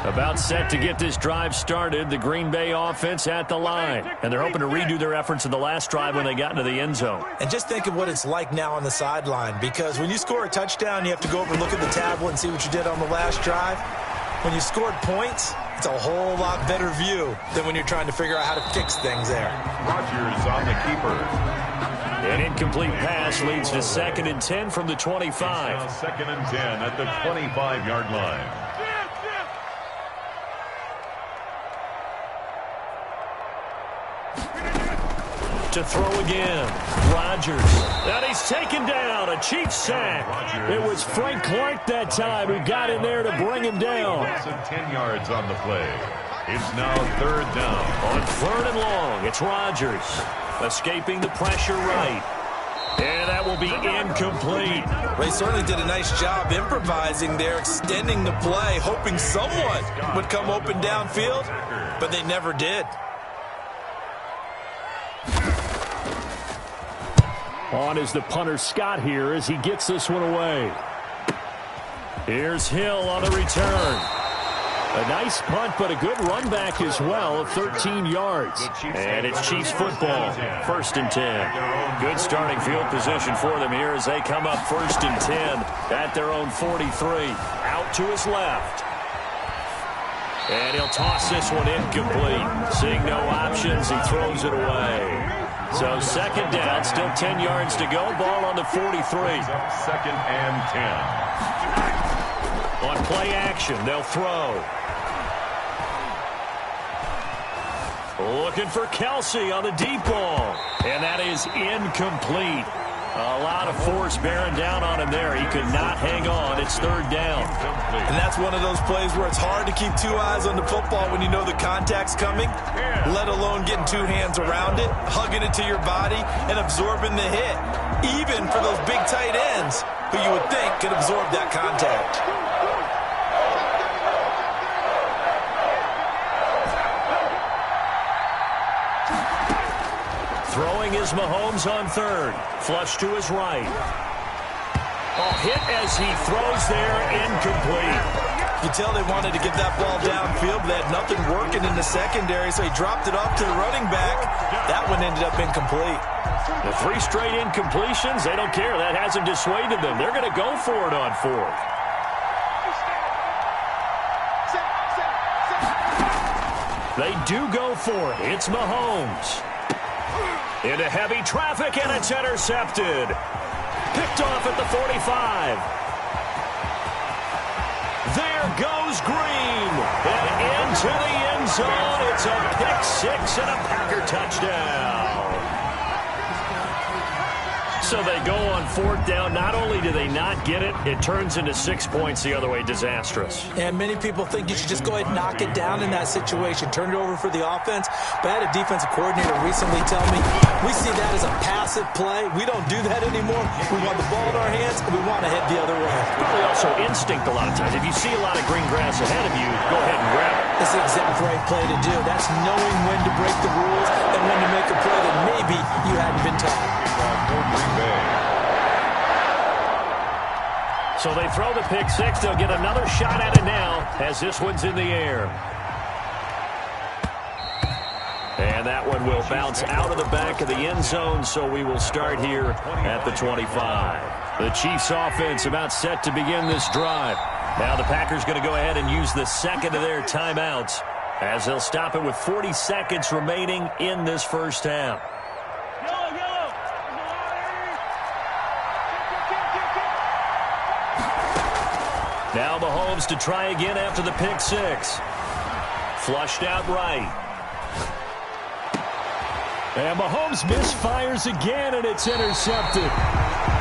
About set to get this drive started, the Green Bay offense at the line. And they're hoping to redo their efforts in the last drive when they got into the end zone. And just think of what it's like now on the sideline, because when you score a touchdown, you have to go over and look at the tablet and see what you did on the last drive. When you scored points, it's a whole lot better view than when you're trying to figure out how to fix things there. Rodgers on the keeper. An incomplete pass leads to 2nd and 10 from the 25. Now 2nd and 10 at the 25-yard line. To throw again. Rodgers. And he's taken down. A Chiefs sack. It was Frank Clark that time who got in there to bring him down. 10 yards on the play. It's now 3rd down. On 3rd and long, it's Rodgers. Escaping the pressure right. And that will be incomplete. They certainly did a nice job improvising there, extending the play, hoping someone would come open downfield, but they never did. On is the punter Scott here as he gets this one away. Here's Hill on the return. A nice punt, but a good run back as well of 13 yards. And it's Chiefs football, 1st and 10. Good starting field position for them here as they come up 1st and 10 at their own 43. Out to his left. And he'll toss this one incomplete. Seeing no options, he throws it away. So 2nd down, still 10 yards to go. Ball on the 43. 2nd and 10. On play action, they'll throw. Looking for Kelsey on the deep ball. And that is incomplete. A lot of force bearing down on him there. He could not hang on. It's 3rd down. And that's one of those plays where it's hard to keep 2 eyes on the football when you know the contact's coming, let alone getting 2 hands around it, hugging it to your body, and absorbing the hit, even for those big tight ends who you would think could absorb that contact. Throwing is Mahomes on 3rd. Flush to his right. Oh, hit as he throws there, incomplete. You tell they wanted to get that ball downfield, but they had nothing working in the secondary, so he dropped it off to the running back. That one ended up incomplete. The 3 straight incompletions, they don't care. That hasn't dissuaded them. They're going to go for it on 4th. They do go for it. It's Mahomes. Into heavy traffic, and it's intercepted. Picked off at the 45. There goes Green. And into the end zone. It's a pick-6 and a Packer touchdown. So they go on 4th down. Not only do they not get it, it turns into 6 points the other way. Disastrous. And many people think you should just go ahead and knock it down in that situation. Turn it over for the offense. But I had a defensive coordinator recently tell me, we see that as a passive play. We don't do that anymore. We want the ball in our hands, and we want to head the other way. Probably also instinct a lot of times. If you see a lot of green grass ahead of you, go ahead and grab it. That's the exact right play to do. That's knowing when to break the rules and when to make a play that maybe you hadn't been taught. So they throw the pick-6. They'll get another shot at it now as this one's in the air. And that one will bounce out of the back of the end zone, so we will start here at the 25. The Chiefs offense about set to begin this drive. Now the Packers going to go ahead and use the 2nd of their timeouts as they'll stop it with 40 seconds remaining in this 1st half. Now Mahomes to try again after the pick-6. Flushed out right. And Mahomes misfires again, and it's intercepted.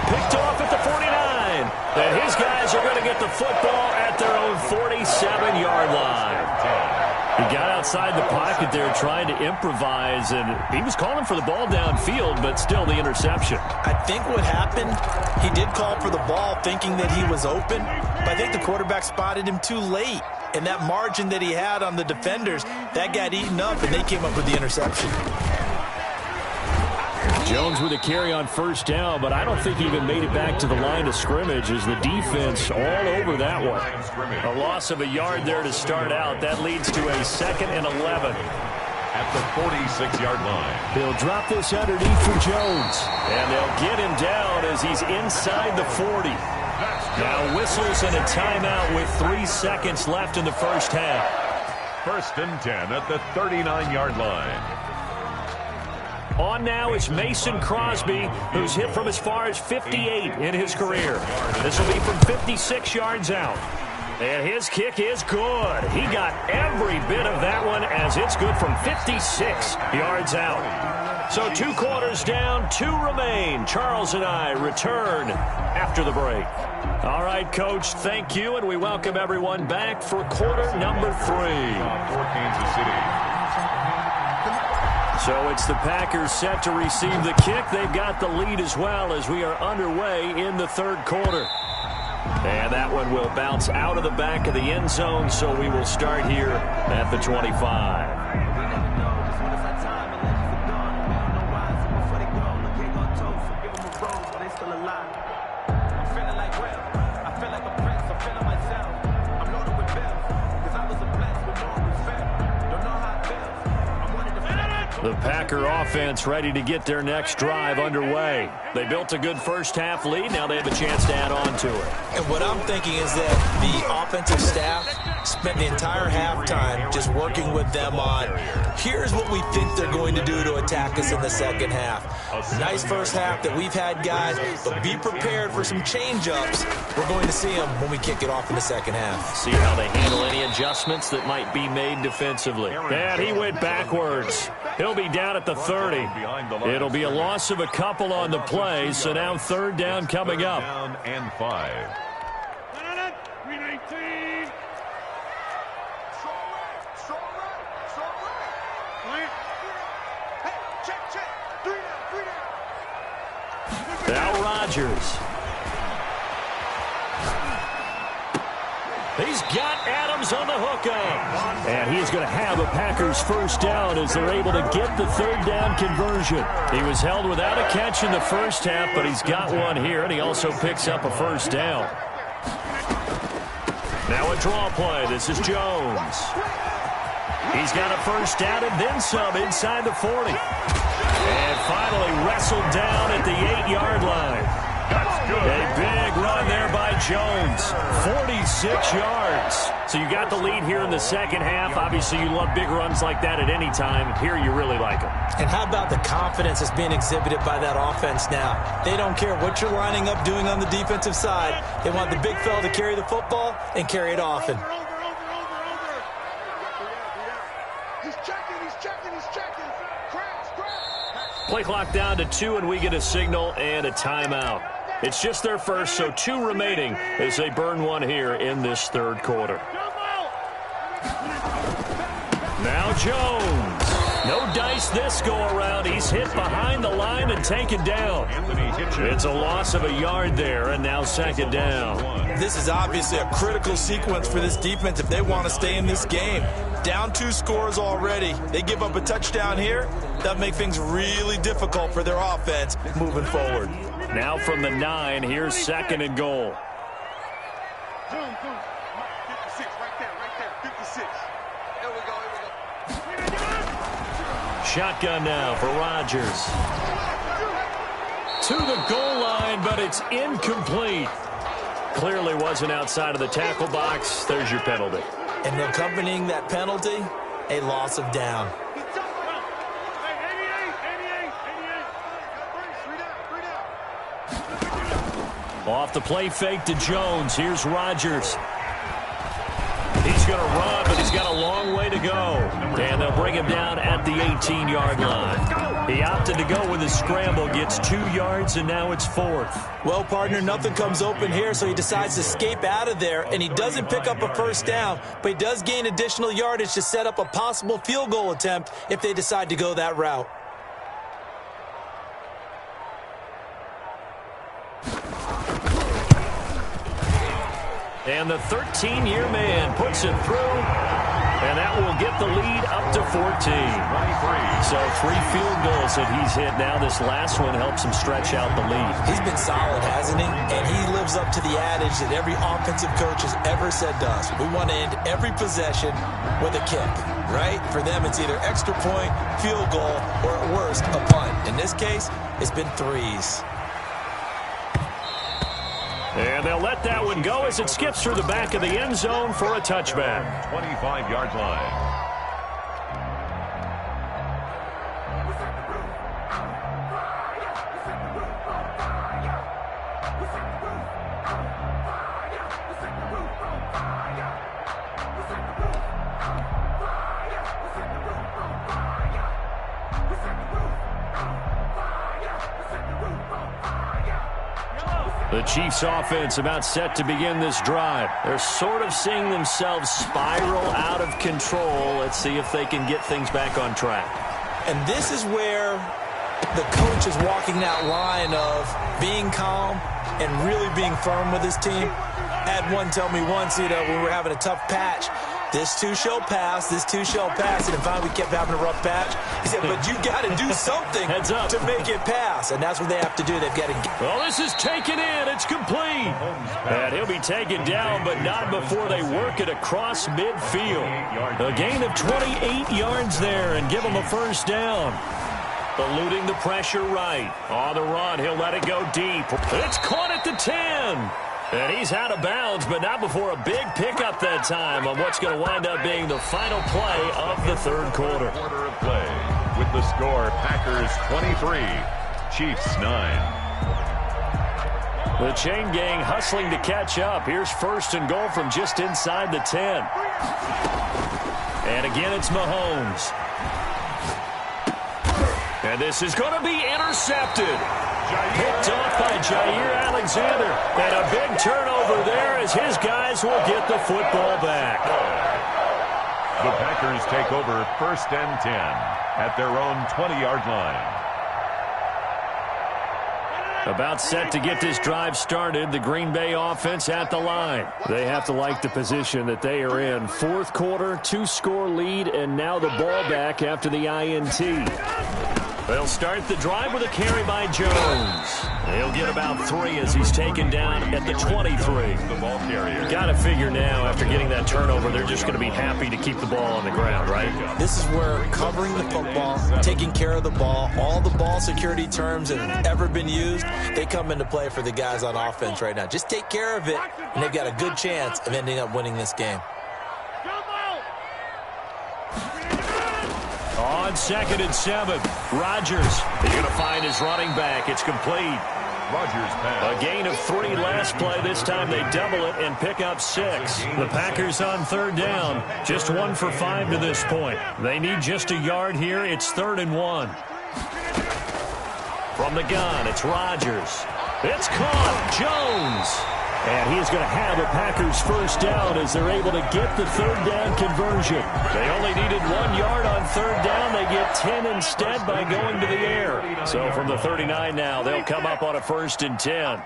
Picked off at the 49. And his guys are going to get the football at their own 47-yard line. He got outside the pocket there trying to improvise, and he was calling for the ball downfield, but still the interception. I think what happened, he did call for the ball thinking that he was open, but I think the quarterback spotted him too late. And that margin that he had on the defenders, that got eaten up, and they came up with the interception. Jones with a carry on first down, but I don't think he even made it back to the line of scrimmage as the defense all over that one. A loss of a yard there to start out. That leads to a 2nd and 11. At the 46-yard line. They'll drop this underneath for Jones. And they'll get him down as he's inside the 40. Now whistles and a timeout with 3 seconds left in the first half. 1st and 10 at the 39-yard line. On now is Mason Crosby, who's hit from as far as 58 in his career. This will be from 56 yards out. And his kick is good. He got every bit of that one as it's good from 56 yards out. So 2 quarters down, 2 remain. Charles and I return after the break. All right, Coach, thank you, and we welcome everyone back for quarter number 3. For Kansas City. So it's the Packers set to receive the kick. They've got the lead as well as we are underway in the 3rd quarter. And that one will bounce out of the back of the end zone, so we will start here at the 25. The Packer offense ready to get their next drive underway. They built a good first half lead. Now they have a chance to add on to it. And what I'm thinking is that the offensive staff spent the entire halftime just working with them on, here's what we think they're going to do to attack us in the second half. Nice first half that we've had, guys, but be prepared for some change-ups. We're going to see them when we kick it off in the second half. See how they handle any adjustments that might be made defensively. And he went backwards. He'll be down at the 30. It'll be a loss of a couple on the play, so now 3rd down coming up. Down and 5. Now Rodgers. He's got Adams on the hookup. And he's going to have a Packers first down as they're able to get the 3rd down conversion. He was held without a catch in the first half, but he's got one here, and he also picks up a first down. Now a draw play. This is Jones. He's got a first down and then some inside the 40. And finally wrestled down at the 8-yard line. That's good. A big run there by Jones. 46 yards. So you got the lead here in the second half. Obviously, you love big runs like that at any time. Here, you really like them. And how about the confidence that's being exhibited by that offense now? They don't care what you're lining up doing on the defensive side. They want the big fella to carry the football and carry it often. Play clock down to 2, and we get a signal and a timeout. It's just their first, so 2 remaining as they burn one here in this 3rd quarter. Now Jones. No dice this go-around. He's hit behind the line and taken down. It's a loss of a yard there, and now 2nd down. This is obviously a critical sequence for this defense if they want to stay in this game. Down 2 scores already. They give up a touchdown here. That'll make things really difficult for their offense moving forward. Now from the 9, here's 2nd and goal. 56, right there, 56. Here we go. Shotgun now for Rodgers. To the goal line, but it's incomplete. Clearly wasn't outside of the tackle box. There's your penalty. And accompanying that penalty, a loss of down. Off the play fake to Jones. Here's Rodgers. He's going to run, but he's got a long way to go. And they'll bring him down at the 18-yard line. He opted to go with a scramble, gets 2 yards, and now it's 4th. Well, partner, nothing comes open here, so he decides to escape out of there, and he doesn't pick up a first down, but he does gain additional yardage to set up a possible field goal attempt if they decide to go that route. And the 13-year man puts it through, and that will get the lead up to 14. So 3 field goals that he's hit now. This last one helps him stretch out the lead. He's been solid, hasn't he? And he lives up to the adage that every offensive coach has ever said to us. We want to end every possession with a kick, right? For them, it's either extra point, field goal, or at worst, a punt. In this case, it's been 3s. And they'll let that one go as it skips through the back of the end zone for a touchback. 25-yard line. The Chiefs offense about set to begin this drive. They're sort of seeing themselves spiral out of control. Let's see if they can get things back on track. And this is where the coach is walking that line of being calm and really being firm with his team. I had one tell me once, when we were having a tough patch, this too shall pass, this too shall pass. And finally we kept having a rough patch. He said, but you got to do something to make it pass. And that's what they have to do. They've got to get. Well, this is taken in. It's complete. And he'll be taken down, but not before they work it across midfield. A gain of 28 yards there and give him a first down. Eluding the pressure right. On the run, he'll let it go deep. It's caught at the 10. And he's out of bounds, but not before a big pickup that time on what's going to wind up being the final play of the third quarter. Quarter of play with the score, Packers 23, Chiefs 9. The chain gang hustling to catch up. Here's first and goal from just inside the 10. And again, it's Mahomes. And this is going to be intercepted. Picked off by Jair Alexander. And a big turnover there as his guys will get the football back. The Packers take over first and 10 at their own 20-yard line. About set to get this drive started, the Green Bay offense at the line. They have to like the position that they are in. Fourth quarter, 2-score lead, and now the ball back after the INT. They'll start the drive with a carry by Jones. He'll get about 3 as he's taken down at the 23. The ball carrier. Got to figure now, after getting that turnover, they're just going to be happy to keep the ball on the ground, right? This is where covering the football, taking care of the ball, all the ball security terms that have ever been used, they come into play for the guys on offense right now. Just take care of it, and they've got a good chance of ending up winning this game. On 2nd and 7, Rodgers. He's going to find his running back. It's complete. Rodgers pass. A gain of 3 last play. This time they double it and pick up 6. The Packers on third down. Just 1 for 5 to this point. They need just a yard here. It's 3rd and 1. From the gun, it's Rodgers. It's caught. Jones. And he's going to have a Packers first down as they're able to get the third down conversion. They only needed 1 yard on third down. They get 10 instead by going to the air. So from the 39 now, they'll come up on a 1st and 10.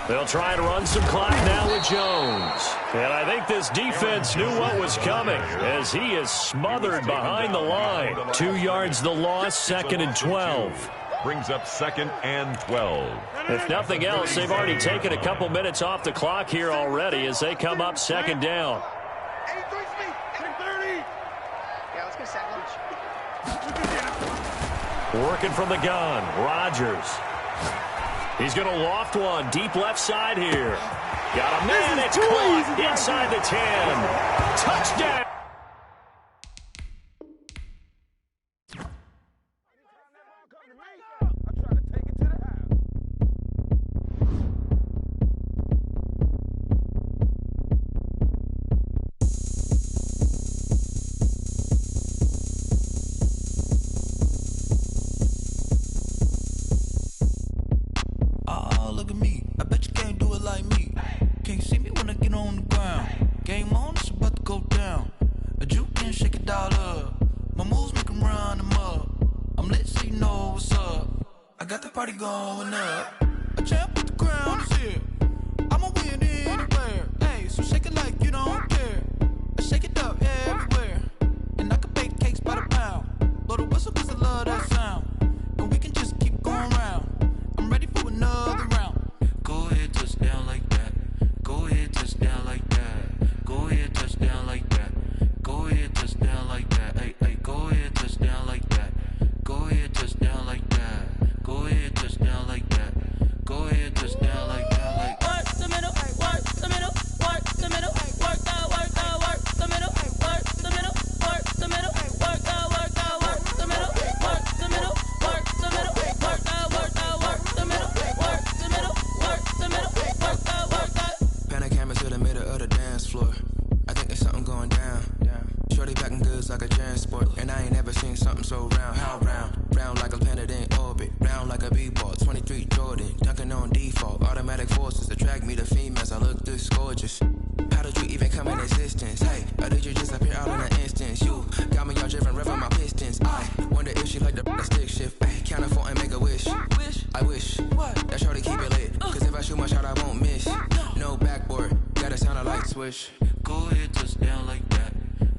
They'll try and run some clock now with Jones. And I think this defense knew what was coming as he is smothered behind the line. 2 yards the loss, 2nd and 12. Brings up 2nd and 12. If nothing else, they've already taken a couple minutes off the clock here already as they come up 2nd down. Working from the gun, Rodgers. He's going to loft one deep left side here. Got a man, it's caught inside the 10. Touchdown. party going up. A champ with the crown is here. I'ma win anywhere. Hey, so shake it like you don't care. I shake it up everywhere. And I can bake cakes by the pound. Blow the whistle cause I love that sound. And we can just keep going round. I'm ready for another round. Go ahead, touch down like that. Go ahead, touch down like that. Go ahead, touch down like that. Go ahead, touch down like that. Hey, hey, go ahead, touch down like that. Go ahead, touch down like that. Go ahead, touch down like that. Go ahead, touch down like that. Like work the middle, work the middle, work the middle, work out, work the middle, work the middle, work the middle, work out, work the middle, work the middle, work the middle, work out, work the middle, work the middle, work the middle, work out, work out. Pan a camera to the middle of the dance floor. I think there's something going down. Shorty packing goods like a transport, and I ain't never seen something so round. How round? Round like a planet in orbit, round like a b-ball. 23 Jordan, dunking on default. Automatic forces attract me to females. I look this gorgeous. How did you even come in existence? Hey, or did you just appear out in an instance? You got me all driven, revving my pistons. I wonder if she like the stick shift. Ay, count her 4 and make a wish. I wish that shorty keep it lit, cause if I shoot my shot, I won't miss. No backboard, gotta sound a light switch. Go ahead, touch down like that.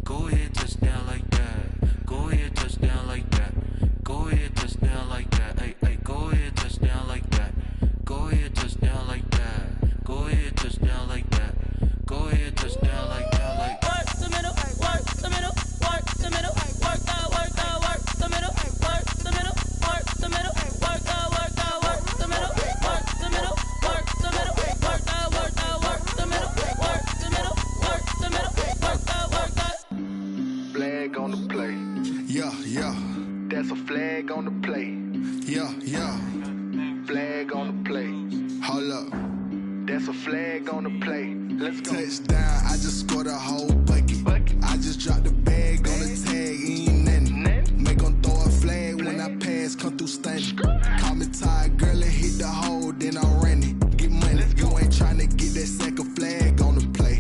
Go ahead, touch down like that. Go ahead, touch down like that. Go ahead, touch down like that. Hey, hey, go ahead, touch down like that. Go ahead, touch down like that. Go ahead, touch down like that. Go ahead, touch down like that. Like work the middle, work the middle, work the middle, work out, work the middle, work the middle, work the middle, work out, work the middle, work the middle, work the middle, work out, work the middle, work the middle, work the middle, work out, work out. Flag on the play. Yeah, yeah. That's a flag on the play. Yeah, yeah. Flag on the play. Hold up. That's a flag on the play. Let's go. Touchdown, I just scored a whole bucket. I just dropped the bag on the tag, ain't nothing. Make 'em throw a flag when I pass, come through stunning. Call me tired, girl, and hit the hole, then I'm running. Get money, you ain't tryna get that second flag on the play.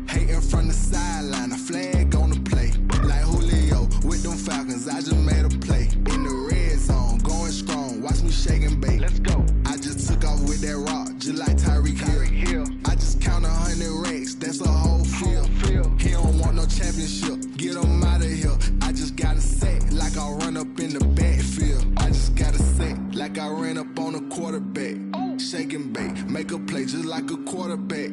Hating from the sideline, a flag on the play. Like Julio with them Falcons, I just made a play. In the red zone, going strong, watch me shake and bake. Let's go. I just took off with that rock, just like Tyreek Hill. I just count 100 racks, that's a whole field. He don't want no championship, get him out of here. I just gotta say, like I run up in the backfield. I just gotta say, like I ran up on a quarterback. Shake and bake, make a play just like a quarterback.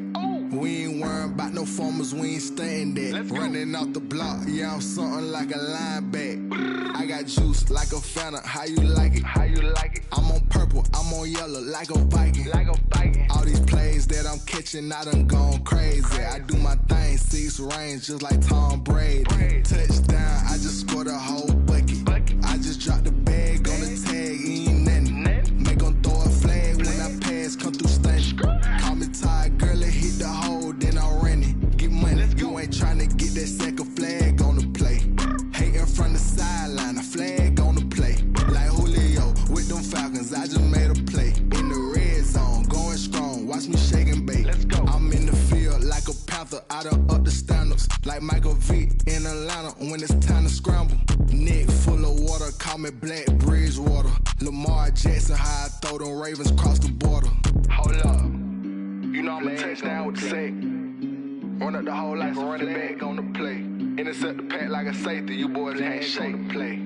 We ain't worrying about no formers, we ain't staying there. Running off the block, yeah, I'm something like a linebacker. I got juice like a Fanta, how you like it? How you like it? I'm on purple, I'm on yellow, like a Viking. Like a Viking. All these plays that I'm catching, I done gone crazy. I do my thing, 6 range, just like Tom Brady. Touchdown, I just scored a whole bucket. I just dropped the bag on the tag, ain't nothing. Make 'em throw a flag when I pass, come through stunning. Call me tired, girl, and hit the hole, then I'm running. Get money, you ain't tryna get that second flag on the play. Hating from the sideline, a flag on the play. Like Julio with them Falcons, I just made a play. In the red zone, going strong, watch me shake and bake. Let's go. I'm in the field like a Panther, I done up the standards. Like Michael Vick in Atlanta when it's time to scramble. Neck full of water, call me Black Bridgewater. Lamar Jackson, how I throw them Ravens cross the border. Hold up. You know I'm a touchdown with the sack. Run up the hole like a running back on the play. Intercept the pack like a safety, you boys can't shake the play.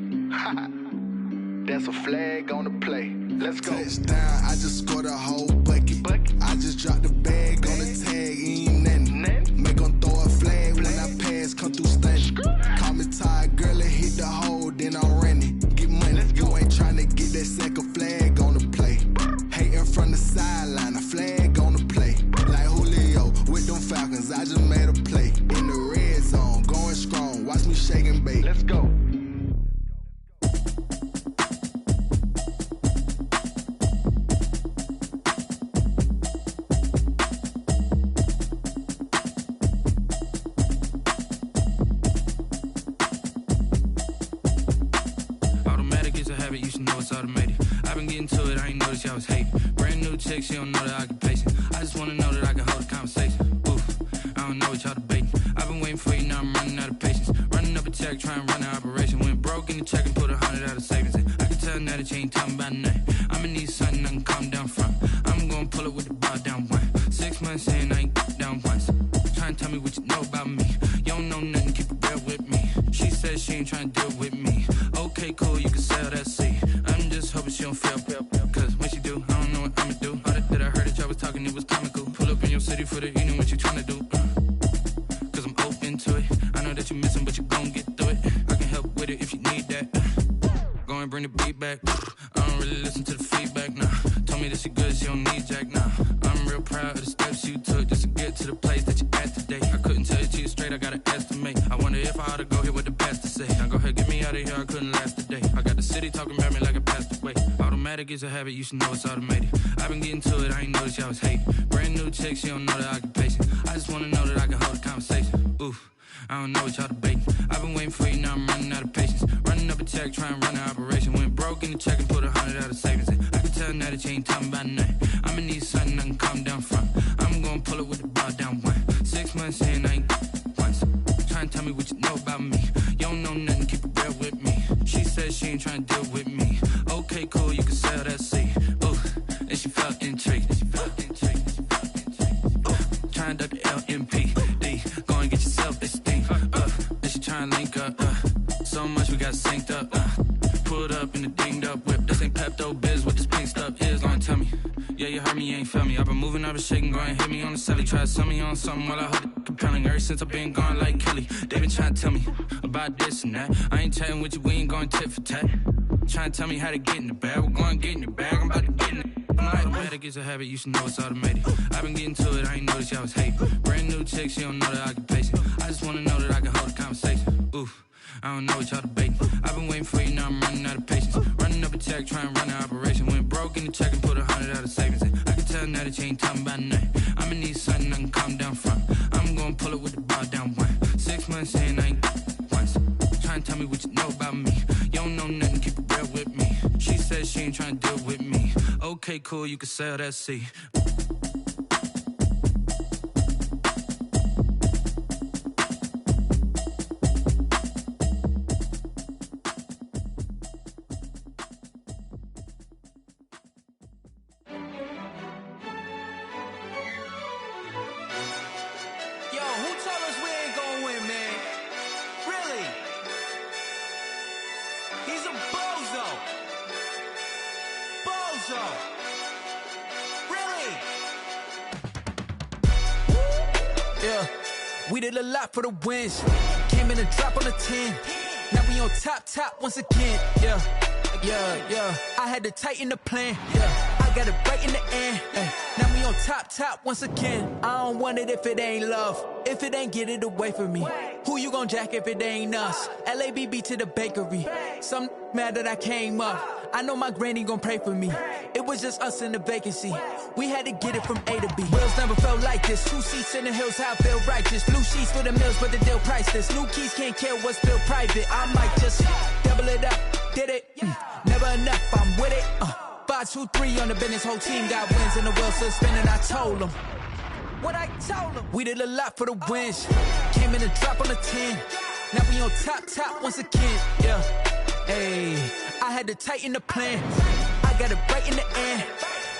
That's a flag on the play. Let's go. Touchdown, I just scored a whole bucket. I just dropped the bag on the tag, ain't nothing. Make 'em throw a flag when I pass, come through stunning. Call me tired, girl, and hit the hole, then I'm running. Get money, you ain't tryna get that second flag on the play. Hating from the sideline, a flag on the play. Like Julio with them Falcons, I just made a play. In the red zone, going strong, watch me shake and bake. Let's go. You should know it's automated. I've been getting to it, I ain't noticed y'all was hating. Brand new chick, she don't know the occupation. I just wanna know that I can hold a conversation. Oof, I don't know what y'all debating. I've been waiting for you, now I'm running out of patience. Running up a check, trying to run an operation. Went broke in the check and put 100 out of savings in. I can tell now that you ain't talking about nothing. I'ma need something city for the evening, what you tryna do? Cause I'm open to it. I know that you're missing, but you gon' get through it. I can help with it if you need that. Go and bring the beat back. I don't really listen to the feedback, nah. Told me that she good, she don't need Jack, nah. I'm real proud of the steps you took just to get to the place that you're at today. I couldn't tell you to you straight, I gotta estimate. I wonder if I ought to go here with the pastor say. Now go ahead, get me out of here, I couldn't last a day. I got the city talking about me like I passed away. Automatic is a habit, you should know it's automated. I've been getting to it, I ain't noticed y'all was hating. Brand new chick, she don't know the occupation. I just wanna know that I can hold a conversation. Oof. I don't know what y'all debating. I've been waiting for you, now I'm running out of patience. Running up a check, trying to run an operation. Went broke in the check and put 100 out of savings in. I can tell now that you ain't talking about nothing. I'ma need something I can calm down from. I'm gonna pull it with the bar down one. 6 months in, I ain't once. Trying to tell me what you know about me. You don't know nothing, keep it real with me. She said she ain't trying to deal with me. Okay, cool, you can sell that seed. Ooh, and she felt intrigued. Trying to duck the LMPD. Go and get yourself this thing. And she trying to link up. So much we got synced up. Pulled up in the dinged up whip. This ain't Pepto Biz, what this pink stuff is. Long tell me. Yeah, you heard me, you ain't felt me. I've been moving, I've been shaking, go and hit me on the celly. Try to sell me on something while I hold it compelling. Ever since I've been gone like Kelly, they been trying to tell me about this and that. I ain't chatting with you, we ain't going tit for tat. Trying to tell me how to get in the bag. We're going to get in the bag, I'm about to get in it. Automatic is a habit, you should know it's automated. I've been getting to it, I ain't noticed y'all was hating. Brand new chick, she don't know the occupation. I just wanna know that I can hold a conversation. Oof, I don't know what y'all debating. I've been waiting for you, now I'm running out of patience. Running up a check, trying to run an operation. Went broke in the check and put 100 out of savings in. I can tell now that you ain't talking about nothing. I'ma need something I can calm down from. I'm gonna pull it with the bar down one. 6 months in, I ain't once. Trying to tell me what you know about me. You don't know nothing, keep it real with me. She said she ain't trying to deal with me. Okay, cool, you can sell that seed. We did a lot for the wins. Came in a drop on the 10. Now we on top once again. Yeah. I had to tighten the plan. Yeah. I got it right in the end. Now we on top once again. I don't want it if it ain't love. If it ain't, get it away from me. Who you gon' jack if it ain't us? LABB to the bakery. Some mad that I came up. I know my granny gon' pray for me. It was just us in the vacancy. We had to get it from A to B. Wheels never felt like this. 2 seats in the hills, how I feel righteous. Blue sheets for the mills, but the deal priceless. New keys can't kill what's built private. I might just double it up. Did it? Never enough, I'm with it. 5, 2, 3 on the business. Whole team got wins and the wheels still spinning. I told them what I told them. We did a lot for the wins. Came in a drop on the 10. Now we on top once again. Yeah. Hey, I had to tighten the plan. I got it right in the end.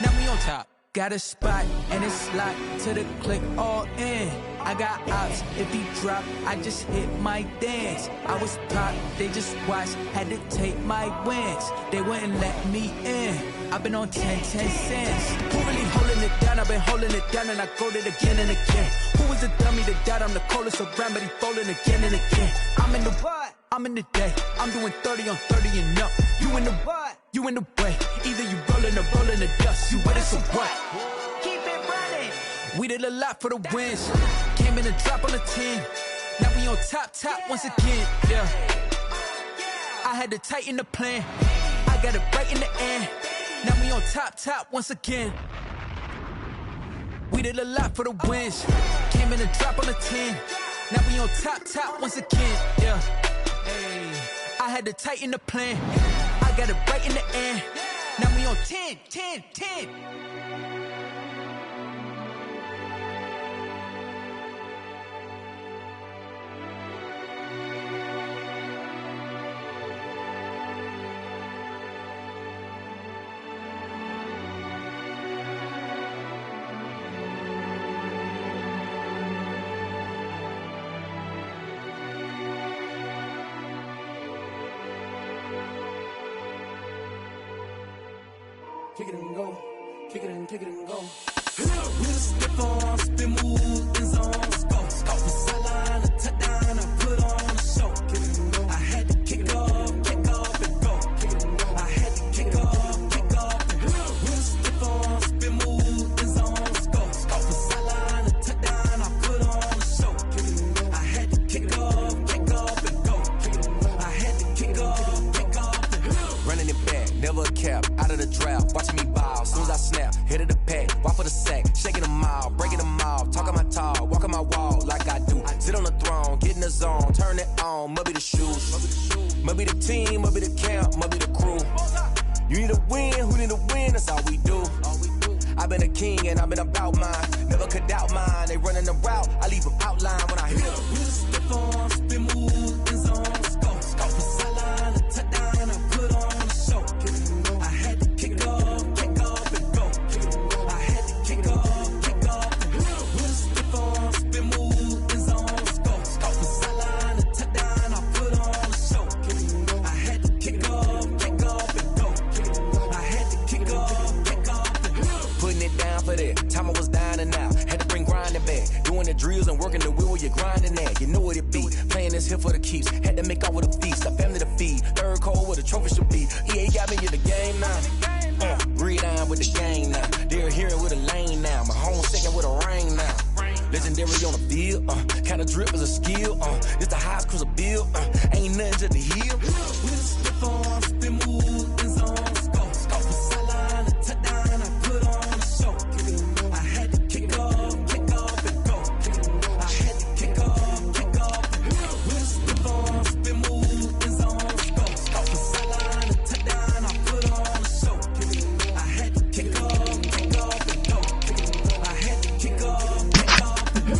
Now we on top. Got a spot and it's locked to the click all in. I got ops, if he drop, I just hit my dance. I was top, they just watched, had to take my wins. They wouldn't let me in. I've been on 10 cents. Who really holding it down? I've been holding it down and I go it again and again. Who was the dummy that doubt? I'm the coldest around, but he folding again and again. I'm in the what? I'm in the day. I'm doing 30 on 30 and up. You in the what? You in the way. Either you rolling or rolling the dust. You with us or what? Keep it running. We did a lot for the wins. Came in a drop on the 10. Now we on top once again. Yeah. I had to tighten the plan. I got it right in the end. Now we on top once again. We did a lot for the wins. Came in a drop on the 10. Now we on top once again. Yeah. Hey, I had to tighten the plan. I got it right in the end. Now we on 10. Kick it and go. Kick it and go. With a stiff on, spin move, in zone, scope. From sideline to touchdown, I put on a show. I had to kick off and go. I had to kick off and go. With a stiff on, spin move, in zone, scope. From sideline to touchdown, I put on a show. I had to kick off and go. I had to kick off and go. Running it back, never a cap, out of the draft, watching me ball. Soon as I snap, hit of the pack, walk for the sack, shaking them out, breaking them off, talking my talk, walking my wall like I do. Sit on the throne, get in the zone, turn it on, must be the shoes, must be the team, must be the camp, must be the crew. You need a win, who need a win, that's all we do. I've been a king and I've been about mine, never could doubt mine. They running the route, I leave them outline when I hit them. With a stiff on, spin move, in zone, scope. From sideline to touchdown, I put on a show. I had to kick off and go. I had to kick off and go. With a stiff on, spin move, in zone, scope. From sideline to touchdown, I put on a show. I had to kick off and go. I had to kick off and go. Putting it down for that, time I was dying and out, had to bring grinding back, doing the drills and working the wheel where you're grinding at, you know what it be, playing this here for the keeps, had to make out with a feast, a family to feed, third cold where the trophy should be, EA got me in the game now, breathe on with the game now, they're hearing with a lane now, my home second with a rain now, legendary on the field, kind of drip is a skill, it's the highest cruiser bill, ain't nothing to the hill. With a stiff on, spin move, in zone, scope. From sideline to touchdown, I put on a show. I had to kick off and go. I had to kick off and go. With a stiff on, spin move, in zone, scope. From sideline to touchdown, I put on a show. I had to kick off and go. I had to kick off and go.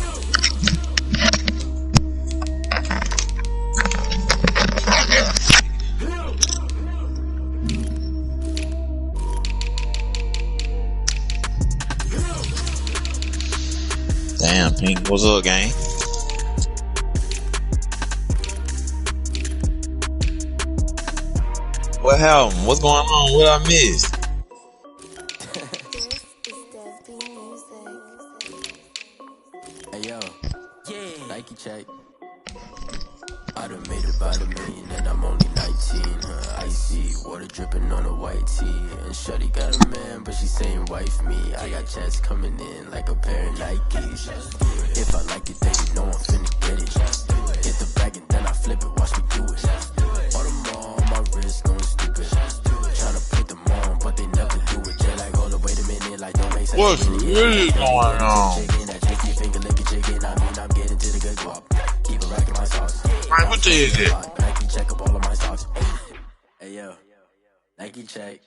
Damn, Pink, what's up, gang? What happened? What's going on? What I missed? Hey yo, Nike check. I done made about $1 million and I'm only 19. Icy water dripping on a white tee. And shorty got a man, but she saying wife me. I got checks coming in like a pair of Nikes. If I like it, then you know I'm finna get it. Hit the bag and then I flip it, watch me do it. All them all on my wrist going stupid. Tryna put them on, but they never do it. They're like, hold up, wait a minute, like don't make sense. What's really going on? I'm getting to the good guap. Keep it racking my sauce. Right, what day is it? Nike check up all of my socks. Hey yo, Nike check.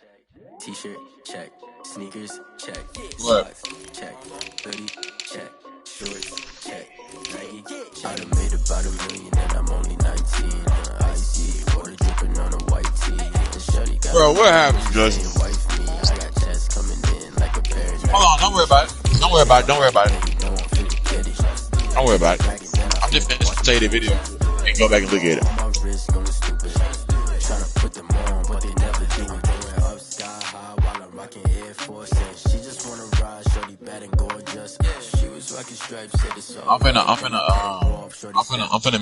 T-shirt check. Sneakers check. What? Socks check. Hoodie check. Shorts check. Nike. I done made about $1 million and I'm only 19. Icy water dripping on a white tee. Bro, what happened, Justin? I got checks coming in like a pair of Hold on, don't worry about it. Don't worry about it. Don't worry about it. Don't worry about it. I'm just finished to say the video and go back and look at it. Tryna put them on, but they never do it. Going up sky high while I'm rocking Air Force. She just wanna ride, shorty bad and gorgeous. She was rocking stripes, said it's all. I'm finna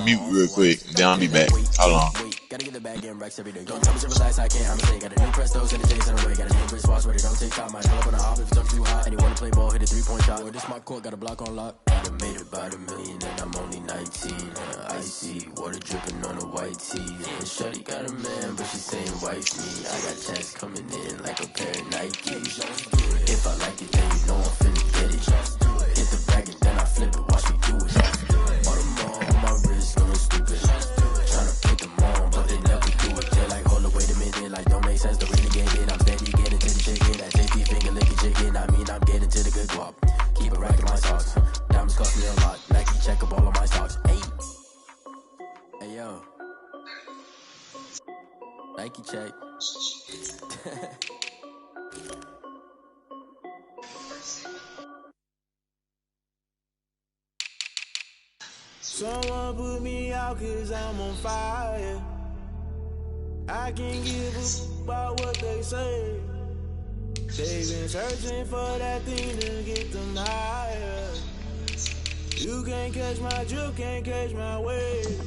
mute real quick. Then I'll be back. Hold on. Gotta get the bag in racks every day. Don't tell me to relax, I can't. I'ma say, got a new Prestos and the J's on the way. Got a new wristwatch where they don't take time. I pull up on the hop if it's too hot. And you wanna play ball, hit a 3-point shot. Well, this my court, got a block on lock. I done made about $1 million and I'm only 19. Icy water dripping on a white tee. And shorty got a man, but she saying wife me. I got checks coming in like a pair of Nikes. If I like it, then you know I'm finna get it. Hit the bag and then I flip it, watch me do it. All them all on my wrist going stupid. Tryna put them on, but they never do it. They're like, hold up, wait a minute, like don't make sense. The way to get it, I'm steady getting to the chicken. That JP finger licking chicken. I mean, I'm getting to the good guap. Keep it racking my socks. Diamonds cost me a lot. Nike check up all of my stocks. Hey yo, Nike check. Someone put me out cause I'm on fire. I can't give a about what they say. They've been searching for that thing to get them higher. You can't catch my drift, can't catch my wave.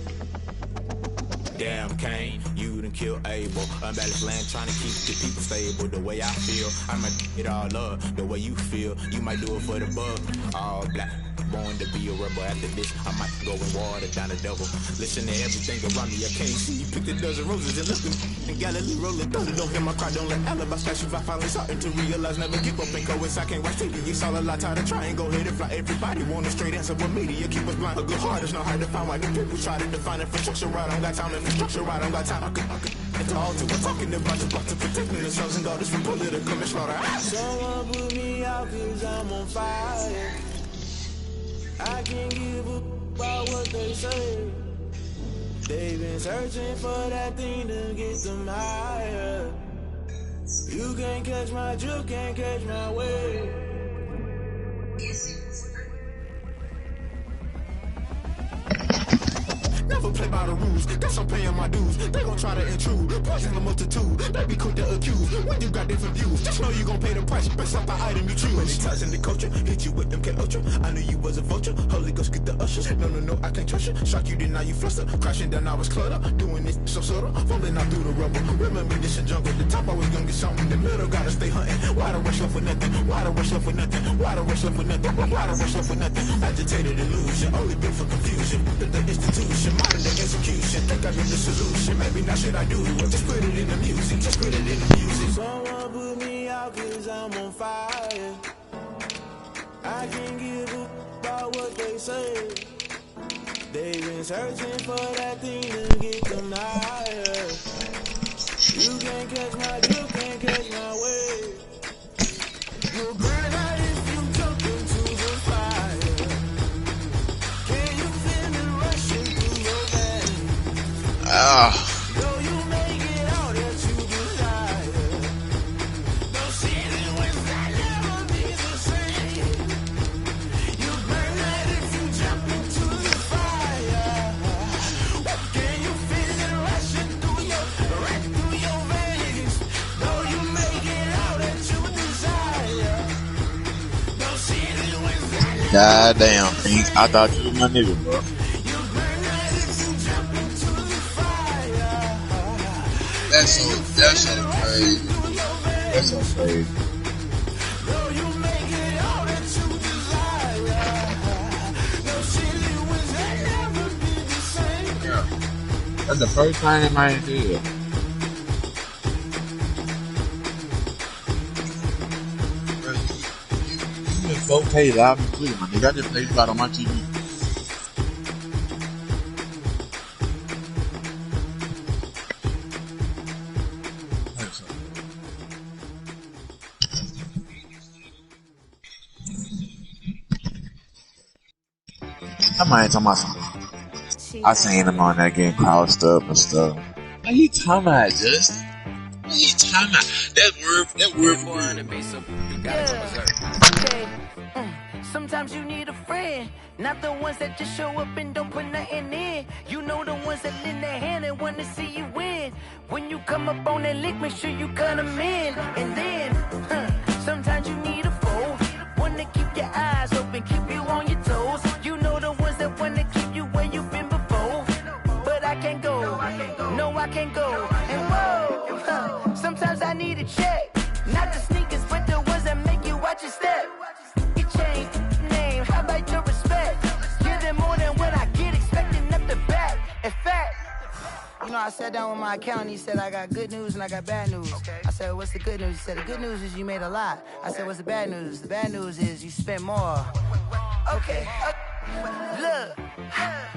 Damn, Kane, you done killed Abel. Unbalanced land trying to keep the people stable. The way I feel, I might get all up. The way you feel, you might do it for the buck. All black, born to be a rebel. After this, I might go and water down the devil. Listen to everything around me, I can't see. Picked a dozen roses and looked in Galilee rolling through. Don't hear my cry, don't let alibi slash if I finally starting to realize. Never give up and go inside, can't watch TV. It's all a lot, tired of trying, go ahead and fly. Everybody want a straight answer, but media keep us blind. A good heart is not hard to find. Why the people try to define infrastructure right? I don't got time to structure right, I don't got time. I could all to we're talking about to protect the sons and daughters from political and slaughter. Someone put me out cause I'm on fire. I can't give up about what they say. They've been searching for that thing to get them higher. You can't catch my drift, can't catch my wave. Never play by the rules, guess I'm paying my dues. They gon' try to intrude, poison the multitude. They be quick to accuse, when you got different views. Just know you gon' pay the price, based off the item you choose. Many ties in the culture, hit you with them K Ultra. I knew you was a vulture, Holy Ghost get the ushers. No, I can't trust you. Shock you, then now you fluster. Crashing down, I was cluttered. Doing this so subtle, falling out through the rubble. Remember this a jungle, the top I was gonna get something. The middle gotta stay hunting. Why the rush left for nothing? Why the rush left for nothing? Why the rush left for nothing? Why the rush left for nothing? Agitated illusion, only built for confusion. The institution, modern day execution. Think I got the solution. Maybe not should I do it? Just put it in the music. Just put it in the music. Someone put me out cause I'm on fire. I can't give up about what they say. They've been searching for that thing to get them higher. You can't catch my drift, can't catch my wave. You'll burn out if you jump into the fire. Can you feel it rushing through your veins? Though you may get out that you desire. No ceiling wins that never be the same. You burn out if you jump into the fire. Can you feel it rushing through your veins? Though you may get out that you desire. No ceiling wins that never. God damn, Pink. I thought you was my nigga, bro. That's so crazy. That's so crazy. Yeah. That's the first time in my head. Bro, you in 4K loud and clear, my nigga. I just played about on my TV. I might talking about something. I seen him on that game crossed up and stuff. What he talking about, Justin? What he talking about? That word for Okay. Sometimes you need a friend, not the ones that just show up and don't put nothing in. You know the ones that lend their hand and want to see you win. When you come up on that lick, make sure you cut them in. And then, sometimes you need a foe, one to keep your eyes open, keep you on your toes. You know the ones that want to keep you where you've been before. But I can't go, no I can't go. And whoa, sometimes I need a check, not the sneakers, but the ones that make you watch your step. You change name, how about your respect? Give them more than what I get, expecting up the back. In fact, you know, I sat down with my accountant, he said I got good news and I got bad news. I said, what's the good news? He said, the good news is you made a lot. I said, what's the bad news? The bad news is you spent more. Okay. Look,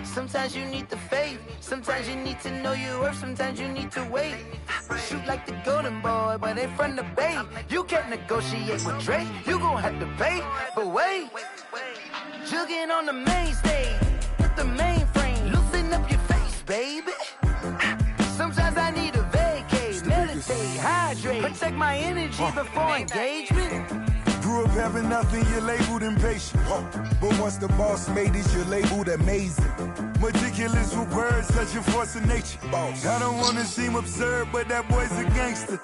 sometimes you need the faith, sometimes you need to know your worth, sometimes you need to wait. Shoot like the golden boy, but they from the bay. You can't negotiate with Drake, you gon' have to pay. But wait, jugging on the main stage with the mainframe, loosen up your face, baby. Sometimes I need a vacate, meditate, hydrate, protect my energy before engagement. Grew up having nothing, you're labeled impatient. But once the boss made it, you're labeled amazing. Meticulous with words, such a force of nature. I don't wanna seem absurd, but that boy's a gangster.